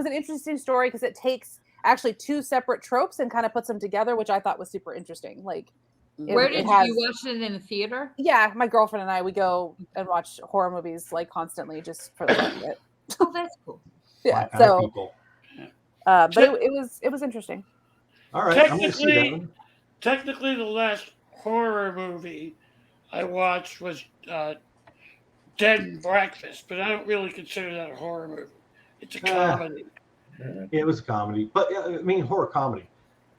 an interesting story because it takes actually two separate tropes and kind of puts them together, which I thought was super interesting. Like, Where it did has- you watch it in a theater? Yeah, my girlfriend and I, we go and watch horror movies like constantly just for the fun of it. Oh, that's cool. Yeah, My kind of so people. but it was interesting. All right, I'm gonna see that Technically, one. technically, the last horror movie I watched was Dead and Breakfast, but I don't really consider that a horror movie. It's a Ah. comedy. Yeah, it was a comedy, but I mean horror comedy.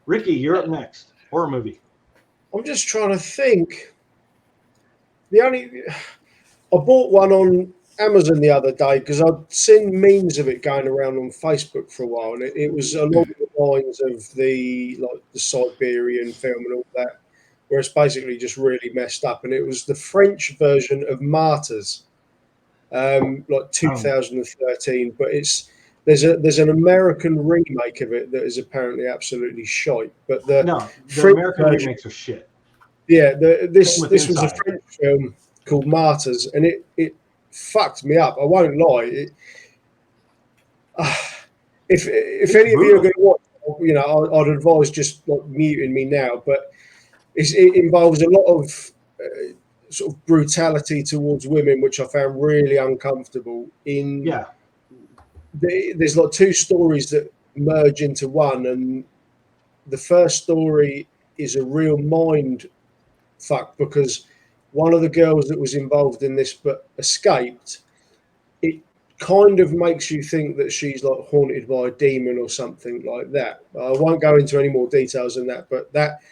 Ricky, you're up next. Horror movie. I'm just trying to think. I bought one on Amazon the other day because I'd seen memes of it going around on Facebook for a while, and it was along the lines of the Siberian film and all that, where it's basically just really messed up. And it was the French version of Martyrs, like 2013, but there's an American remake of it that is apparently absolutely shite. But the No, the French American version- remakes are shit. yeah, this Same with was a Inside. French film called Martyrs, and it fucked me up. I won't lie. If any of you are going to watch, I'd advise just like muting me now. But it involves a lot of sort of brutality towards women, which I found really uncomfortable. Yeah, There's like two stories that merge into one, and the first story is a real mind fuck because one of the girls that was involved in this but escaped, it kind of makes you think that she's like haunted by a demon or something like that. I won't go into any more details than that, but that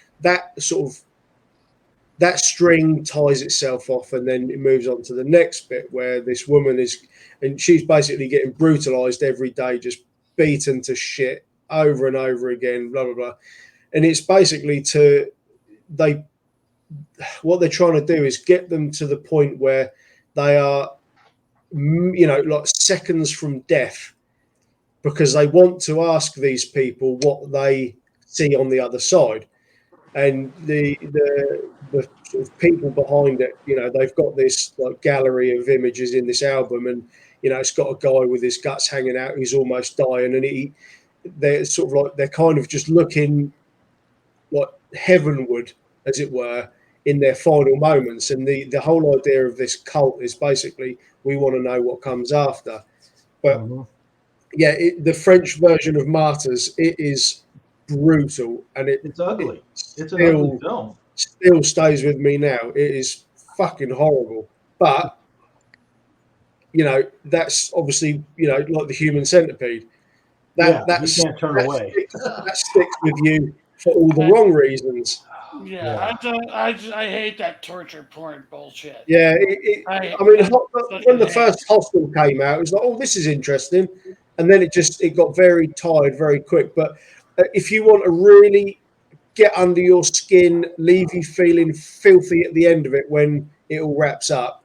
string ties itself off, and then it moves on to the next bit where this woman she's basically getting brutalized every day, just beaten to shit over and over again, blah blah blah. And it's basically what they're trying to do is get them to the point where they are, like seconds from death, because they want to ask these people what they see on the other side. And the sort of people behind it, they've got this like gallery of images in this album, and it's got a guy with his guts hanging out who's almost dying, and they're kind of just looking like heavenward, as it were, in their final moments. And the whole idea of this cult is basically we want to know what comes after. But yeah, the French version of Martyrs, it is brutal, and it's ugly. It's an still- ugly film. still stays with me now. It is fucking horrible. But that's obviously like the Human Centipede. You That's can't turn that away. that sticks with you for all the wrong reasons. Yeah, I hate that torture porn bullshit. Yeah, I when the first Hostel came out, it was like, oh, this is interesting, and then it got very tired very quick. But if you want to really get under your skin, leave you feeling filthy at the end of it when it all wraps up,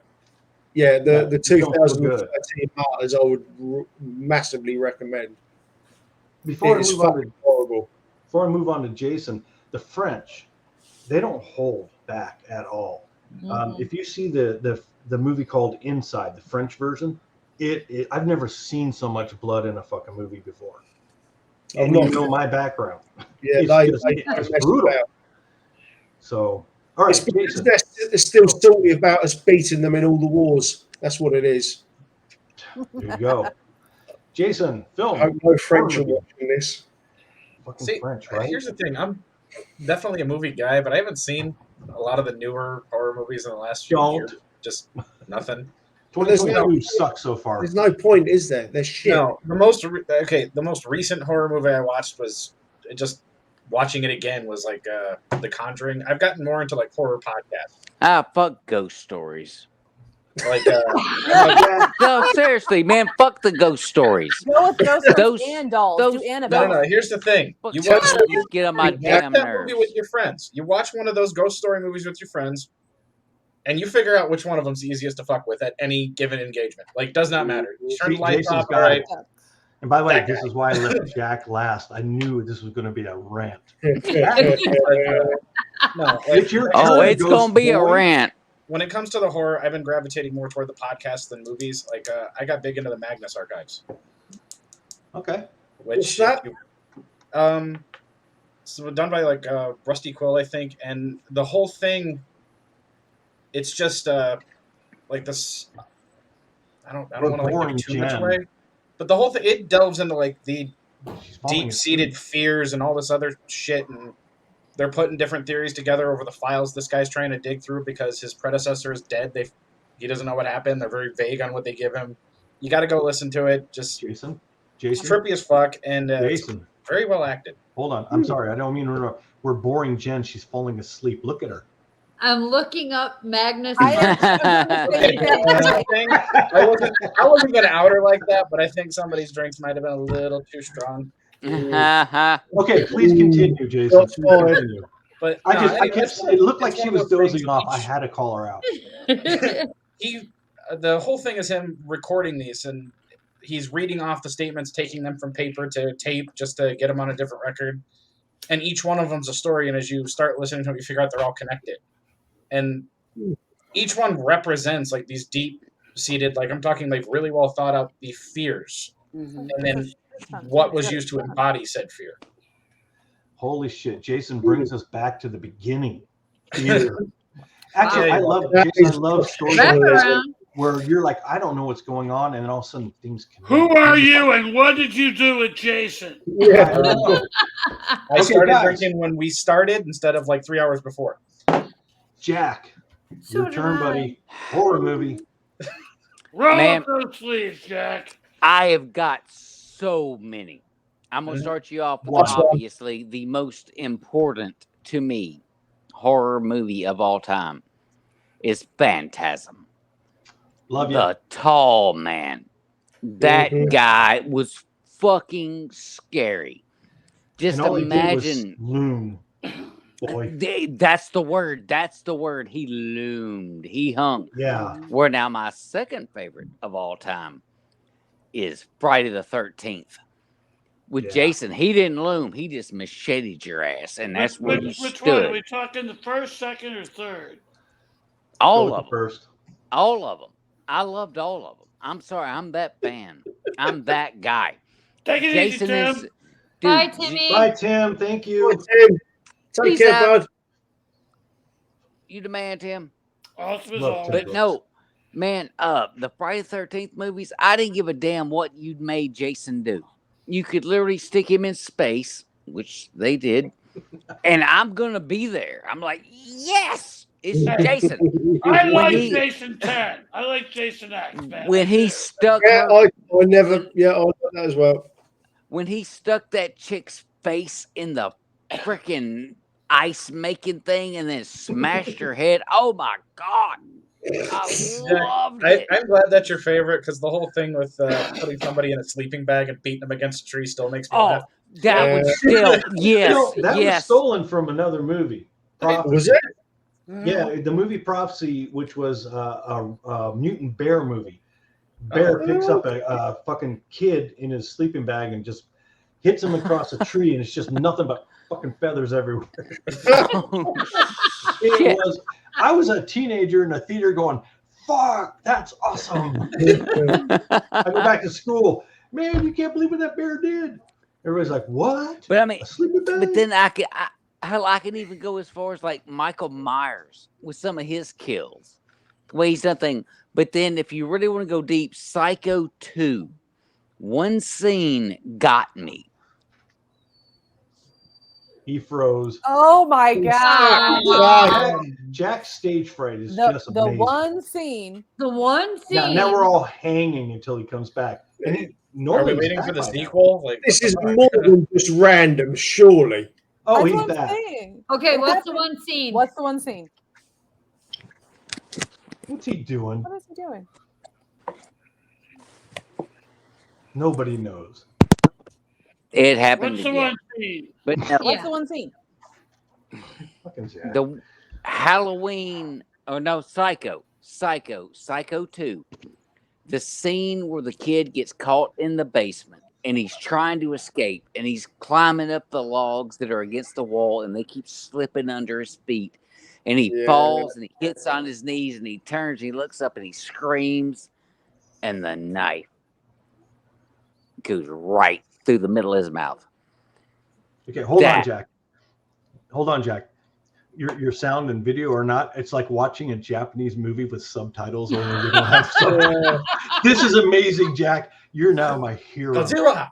the don't feel 2013 Martyrs I would massively recommend. Before It is I move on fucking horrible. before I move on to Jason, the French, they don't hold back at all. If you see the movie called Inside, the French version, I've never seen so much blood in a fucking movie before. didn't not. even know my background. Yeah, It's they just mess brutal. about. So, all right, It's because Jason. they're still salty about us beating them in all the wars. That's what it is. There you go. Jason, I film. hope no French are movie. watching this. Fucking See, French, right? here's the thing. I'm definitely a movie guy, but I haven't seen a lot of the newer horror movies in the last few Don't. years. Just nothing. 2022 sucks so far. There's no point, is there? There's shit. No, the most recent horror movie I watched was just watching it again was like The Conjuring. I've gotten more into like horror podcasts. Fuck ghost stories. Like No, seriously, man, fuck the ghost stories. Go with ghosts Those- and dolls. those- Do Annabelle. no. Here's the thing. Fuck You that. watch Just get on my watch damn that nerves. movie with your friends. You watch one of those ghost story movies with your friends, and you figure out which one of them's easiest to fuck with at any given engagement. Like, does not matter. You turn the lights Jason's off, got all right. it. And by the way, That this guy. is why I left Jack last. I knew this was going to be a rant. No, like, It's your Oh, turn, it's Ghost gonna be a Boy. rant. when it comes to the horror, I've been gravitating more toward the podcasts than movies. Like, I got big into the Magnus Archives, Okay. which What's that? so done by like Rusty Quill, I think, and the whole thing. It's just like this. I don't want to like boring give too much gem. away, but the whole thing it delves into like the She's falling deep-seated fears and all this other shit, and they're putting different theories together over the files this guy's trying to dig through because his predecessor is dead. He doesn't know what happened. They're very vague on what they give him. You got to go listen to it. Just Jason. it's Jason. trippy as fuck, and it's Jason. very well acted. Hold on. I'm sorry. I don't mean to interrupt. We're boring Jen. She's falling asleep. Look at her. I'm looking up Magnus. I Okay, I wasn't gonna out her like that, but I think somebody's drinks might have been a little too strong. Okay, please continue, Jason. That's Please fine. continue. But I no, just, I anyway, kept, it's it looked like it's she one of was those things dozing off. I each- had to call her out. The whole thing is him recording these, and he's reading off the statements, taking them from paper to tape just to get them on a different record. And each one of them's a story, and as you start listening to them, you figure out they're all connected. And each one represents like these deep-seated, like I'm talking like really well thought out, the fears, and then what was used to embody said fear. Holy shit. Jason brings us back to the beginning. Fear. Actually, I love Jason. I love stories Wrap like this around. where you're like, I don't know what's going on, and then all of a sudden things connect. Who are you and what did you do with Jason? I Yeah. don't know. I Okay, started guys. drinking when we started instead of like 3 hours before. Jack, So your did turn, I. buddy. Horror movie. Roll Man. up those sleeves, Jack. I have got so many. I'm gonna start you off with Watch one. obviously the most important to me horror movie of all time is Phantasm. Love you. The tall man. That Mhm. guy was fucking scary. Just And all he did was imagine. loom. Boy. That's the word. That's the word. He loomed. He hung. Yeah. Where now my second favorite of all time is Friday the 13th. With Yeah. Jason, he didn't loom. He just macheted your ass, and that's where you Which one? Are stood. we talking the first, second, or third? Go All with of the them. first. All of them. I loved all of them. I'm sorry. I'm that fan. I'm that guy. Take it Jason easy, Tim. is. Bye, dude, Timmy. Bye, Tim. Thank you. Tim, take Peace care, out. bud. You the man, Tim. Awesome as Look, always. But no, man, the Friday the 13th movies, I didn't give a damn what you'd made Jason do. You could literally stick him in space, which they did, and I'm going to be there. I'm like, yes, it's Jason. I like he- Jason 10. I like Jason X, man. When he stuck Yeah, her, I never. Yeah, I like that as well. when he stuck that chick's face in the freaking ice making thing and then smashed her head. Oh my God. I loved it. I'm glad that's your favorite because the whole thing with putting somebody in a sleeping bag and beating them against a tree still makes me Oh, laugh. that was still, yes, You know, that was yes. stolen from another movie. Was it? Yeah, the movie Prophecy, which was a mutant bear movie. Bear picks up a fucking kid in his sleeping bag and just hits him across a tree, and it's just nothing but fucking feathers everywhere. It was. I was a teenager in a theater going, "Fuck, that's awesome!" I go back to school. Man, you can't believe what that bear did. Everybody's like, what? But I mean, A sleeping bag? but then I can even go as far as like Michael Myers with some of his kills, the way he's done things. But then if you really want to go deep, Psycho 2, one scene got me. He froze. Oh my god. Jack's stage fright is The, just the amazing. one scene. The one scene. Yeah, now we're all hanging until he comes back. And he Are normally we he's waiting back for the by now. sequel? Like This what is the fuck? more than just random, surely. Oh, That's he's what I'm back. saying. Okay, What what's the happened? one scene? What's the one scene? What's he doing? What is he doing? Nobody knows. It happened What's the again. one scene? But no, What's Yeah. the one scene? Fucking Jack. the Halloween, or no, Psycho 2. The scene where the kid gets caught in the basement and he's trying to escape and he's climbing up the logs that are against the wall and they keep slipping under his feet and he Yeah. falls and he hits on his knees and he turns and he looks up and he screams and the knife goes right through the middle of his mouth. Okay, hold on, That- Jack. Hold on, Jack. Your sound and video or not, it's like watching a Japanese movie with subtitles only they don't have subtitles. This is amazing, Jack. You're now my hero. Godzilla.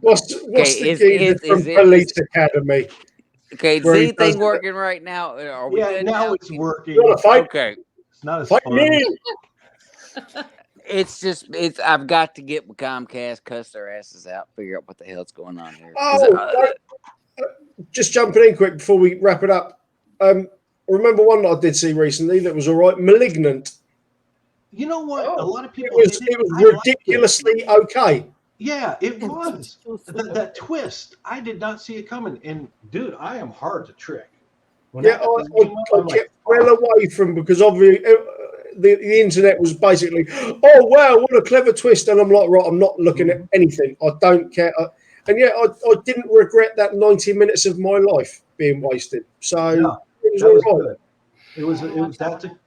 What's Okay, the geezer from is it- Police Academy? Okay, is Where he anything does the- working right now? Are we Yeah, good now it's working. You want to fight? Okay. It's not as Fight fun. me! I've got to get Comcast, cuss their asses out, figure out what the hell's going on here. 'Cause, Oh, just jumping in quick before we wrap it up. Remember one that I did see recently that was all right? Malignant. You know what? Oh. A lot of It people. was, hate it was I liked it. ridiculously okay. Yeah, it was. That twist, I did not see it coming. And dude, I am hard to trick. When Yeah, that I came up, I'm like, kept well away from because obviously the internet was basically, oh wow, what a clever twist, and I'm like, right, I'm not looking at anything. I don't care, and yet I didn't regret that 90 minutes of my life being wasted. So No, it was that all was right. good. It was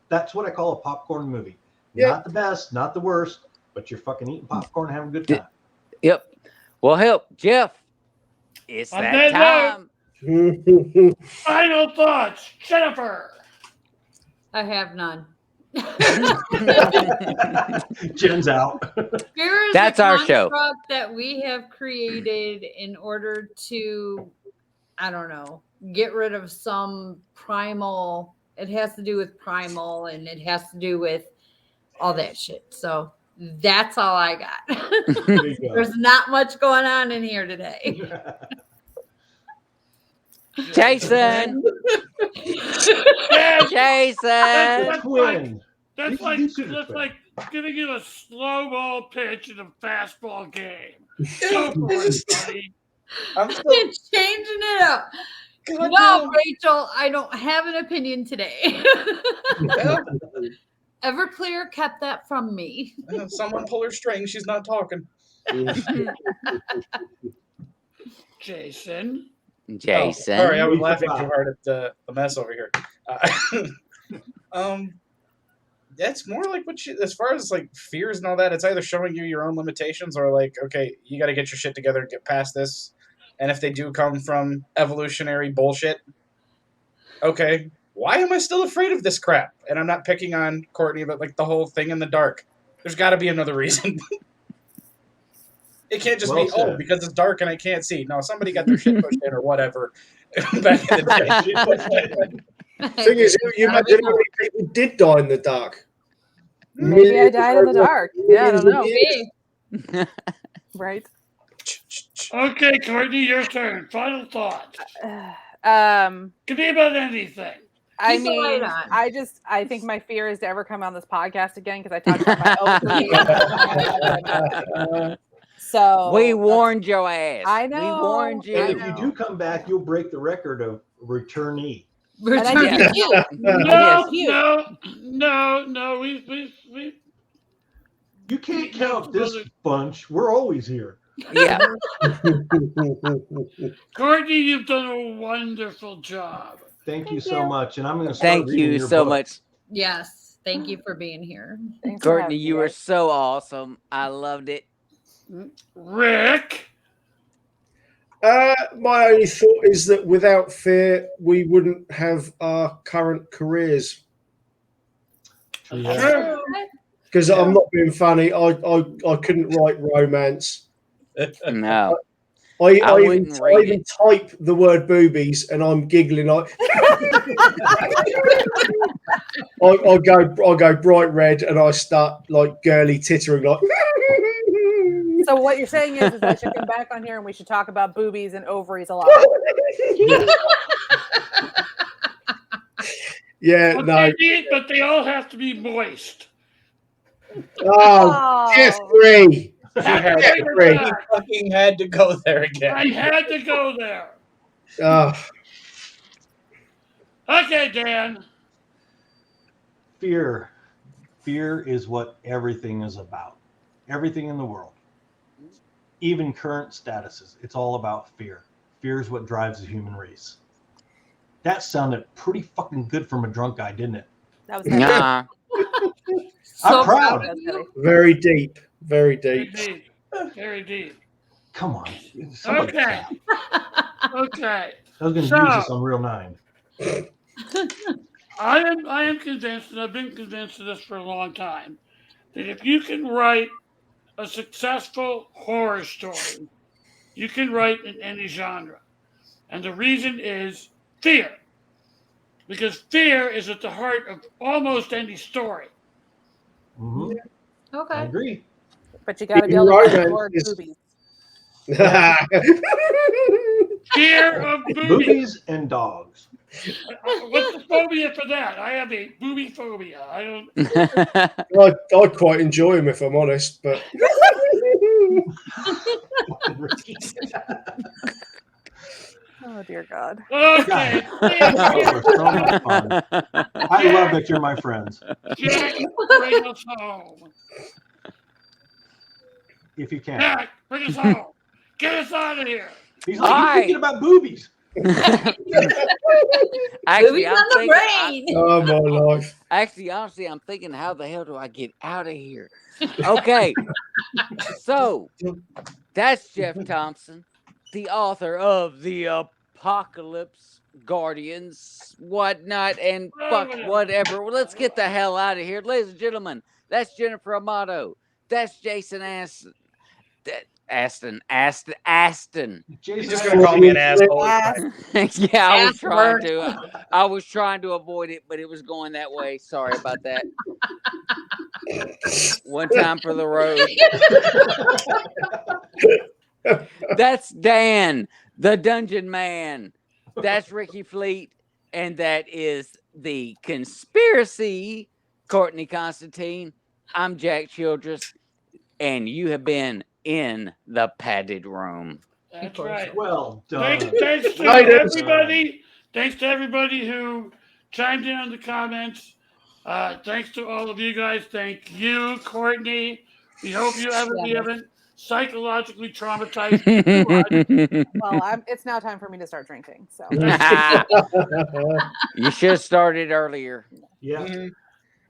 that's what I call a popcorn movie. Yeah. Not the best, not the worst, but you're fucking eating popcorn and having a good time. Yep. Well, help, Jeff. It's On that that time. Final thoughts, Jennifer. I have none. Jen's out. Fear is That's a our show. construct that we have created in order to, I don't know, get rid of some primal. It has to do with primal and it has to do with all that shit. So that's all I got. There you go. There's not much going on in here today. Jason. Yes, Jason. Quinn. that's like These two are that's quick. like giving you a slow ball pitch in a fastball game. Go for it, buddy. I'm still Changing it up. God No, damn. Rachel, I don't have an opinion today. Yeah. Everclear kept that from me. Someone pull her string. She's not talking. Jason. Jason. Sorry, I was We laughing forgot. too hard at the mess over here. That's more like what you, as far as like fears and all that, it's either showing you your own limitations or like, okay, you got to get your shit together and get past this. And if they do come from evolutionary bullshit, okay, why am I still afraid of this crap? And I'm not picking on Courtney, but like the whole thing in the dark. There's got to be another reason. It can't just Well be, said. oh, because it's dark and I can't see. No, somebody got their shit pushed in or whatever. Back in the day. Thing is, you imagine how many people did die in the dark. Maybe I died in the dark. Yeah, I don't know. Okay. Right. Okay, Courtney, your turn. Final thoughts. Could be about anything. I Keep the light mean, on. I think my fear is to ever come on this podcast again because I talked about my own. So We warned your ass. I We know. warned you. And if you do come back, you'll break the record of returnee. And I Return think to you. No, Yes. no. We You can't count this bunch. We're always here. Yeah. Courtney, you've done a wonderful job. Thank you Thank so you. much. And I'm going to start Thank reading you your so book. much, Yes. Thank you for being here. Thanks for Courtney. having You me, were guys. so awesome. I loved it. Rick. My only thought is that without fear, we wouldn't have our current careers. Yeah. Sure. Because I'm not being funny, I couldn't write romance. No. I wouldn't even, read I even type the word boobies and I'm giggling like I go bright red and I start like girly tittering like So what you're saying is I should come back on here and we should talk about boobies and ovaries a lot. Yeah, But no. but they all have to be moist. Oh, Jeffrey. Jeffrey. He fucking had to go there again. I had to go there. Okay, Dan. Fear. Fear is what everything is about. Everything in the world. Even current statuses. It's all about fear. Fear is what drives the human race. That sounded pretty fucking good from a drunk guy, didn't it? That was Nah. I'm proud. Very deep. Very deep. Very deep. Very deep. Come on. Somebody Okay. clap. Okay. I was going to So- use this on Real 9. I am convinced, and I've been convinced of this for a long time, that if you can write a successful horror story, you can write in any genre. And the reason is fear. Because fear is at the heart of almost any story. Mm-hmm. I Okay. agree. But you got to be able to use the word boobies. Fear of boobies. Boobies and dogs. What's the phobia for that? I have a boobie phobia. I don't. I quite enjoy them if I'm honest, but Oh dear God. Okay. That was so much fun. I love that you're my friends. Jack, bring us home. If you can. Jack, bring us home. Get us out of here. He's like, Hi. he's thinking about boobies. Actually, Movies on the brain. oh my life. Actually, honestly, I'm thinking, how the hell do I get out of here? Okay. So that's Jeff Thompson, the author of The Apocalypse, Guardians, whatnot, and fuck whatever. Well, let's get the hell out of here. Ladies and gentlemen, that's Jennifer Amato. That's Jason Aston. Aston. Jason, He's just gonna call me an asshole. Yeah, I was trying to avoid it, but it was going that way. Sorry about that. One time for the road. That's Dan, the Dungeon Man. That's Ricky Fleet, and that is the Conspiracy, Courtney Constantine. I'm Jack Childress, and you have been in the padded room. That's right. well done. Thanks to Right, everybody. Thanks to everybody who chimed in on the comments. Thanks to all of you guys. Thank you, Courtney. We hope you haven't psychologically traumatized me. Well, it's now time for me to start drinking. So You should have started earlier. Yeah.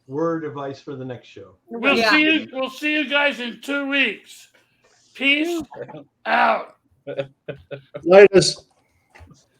Word advice for the next show. We'll see you guys in 2 weeks. Peace out. Laters.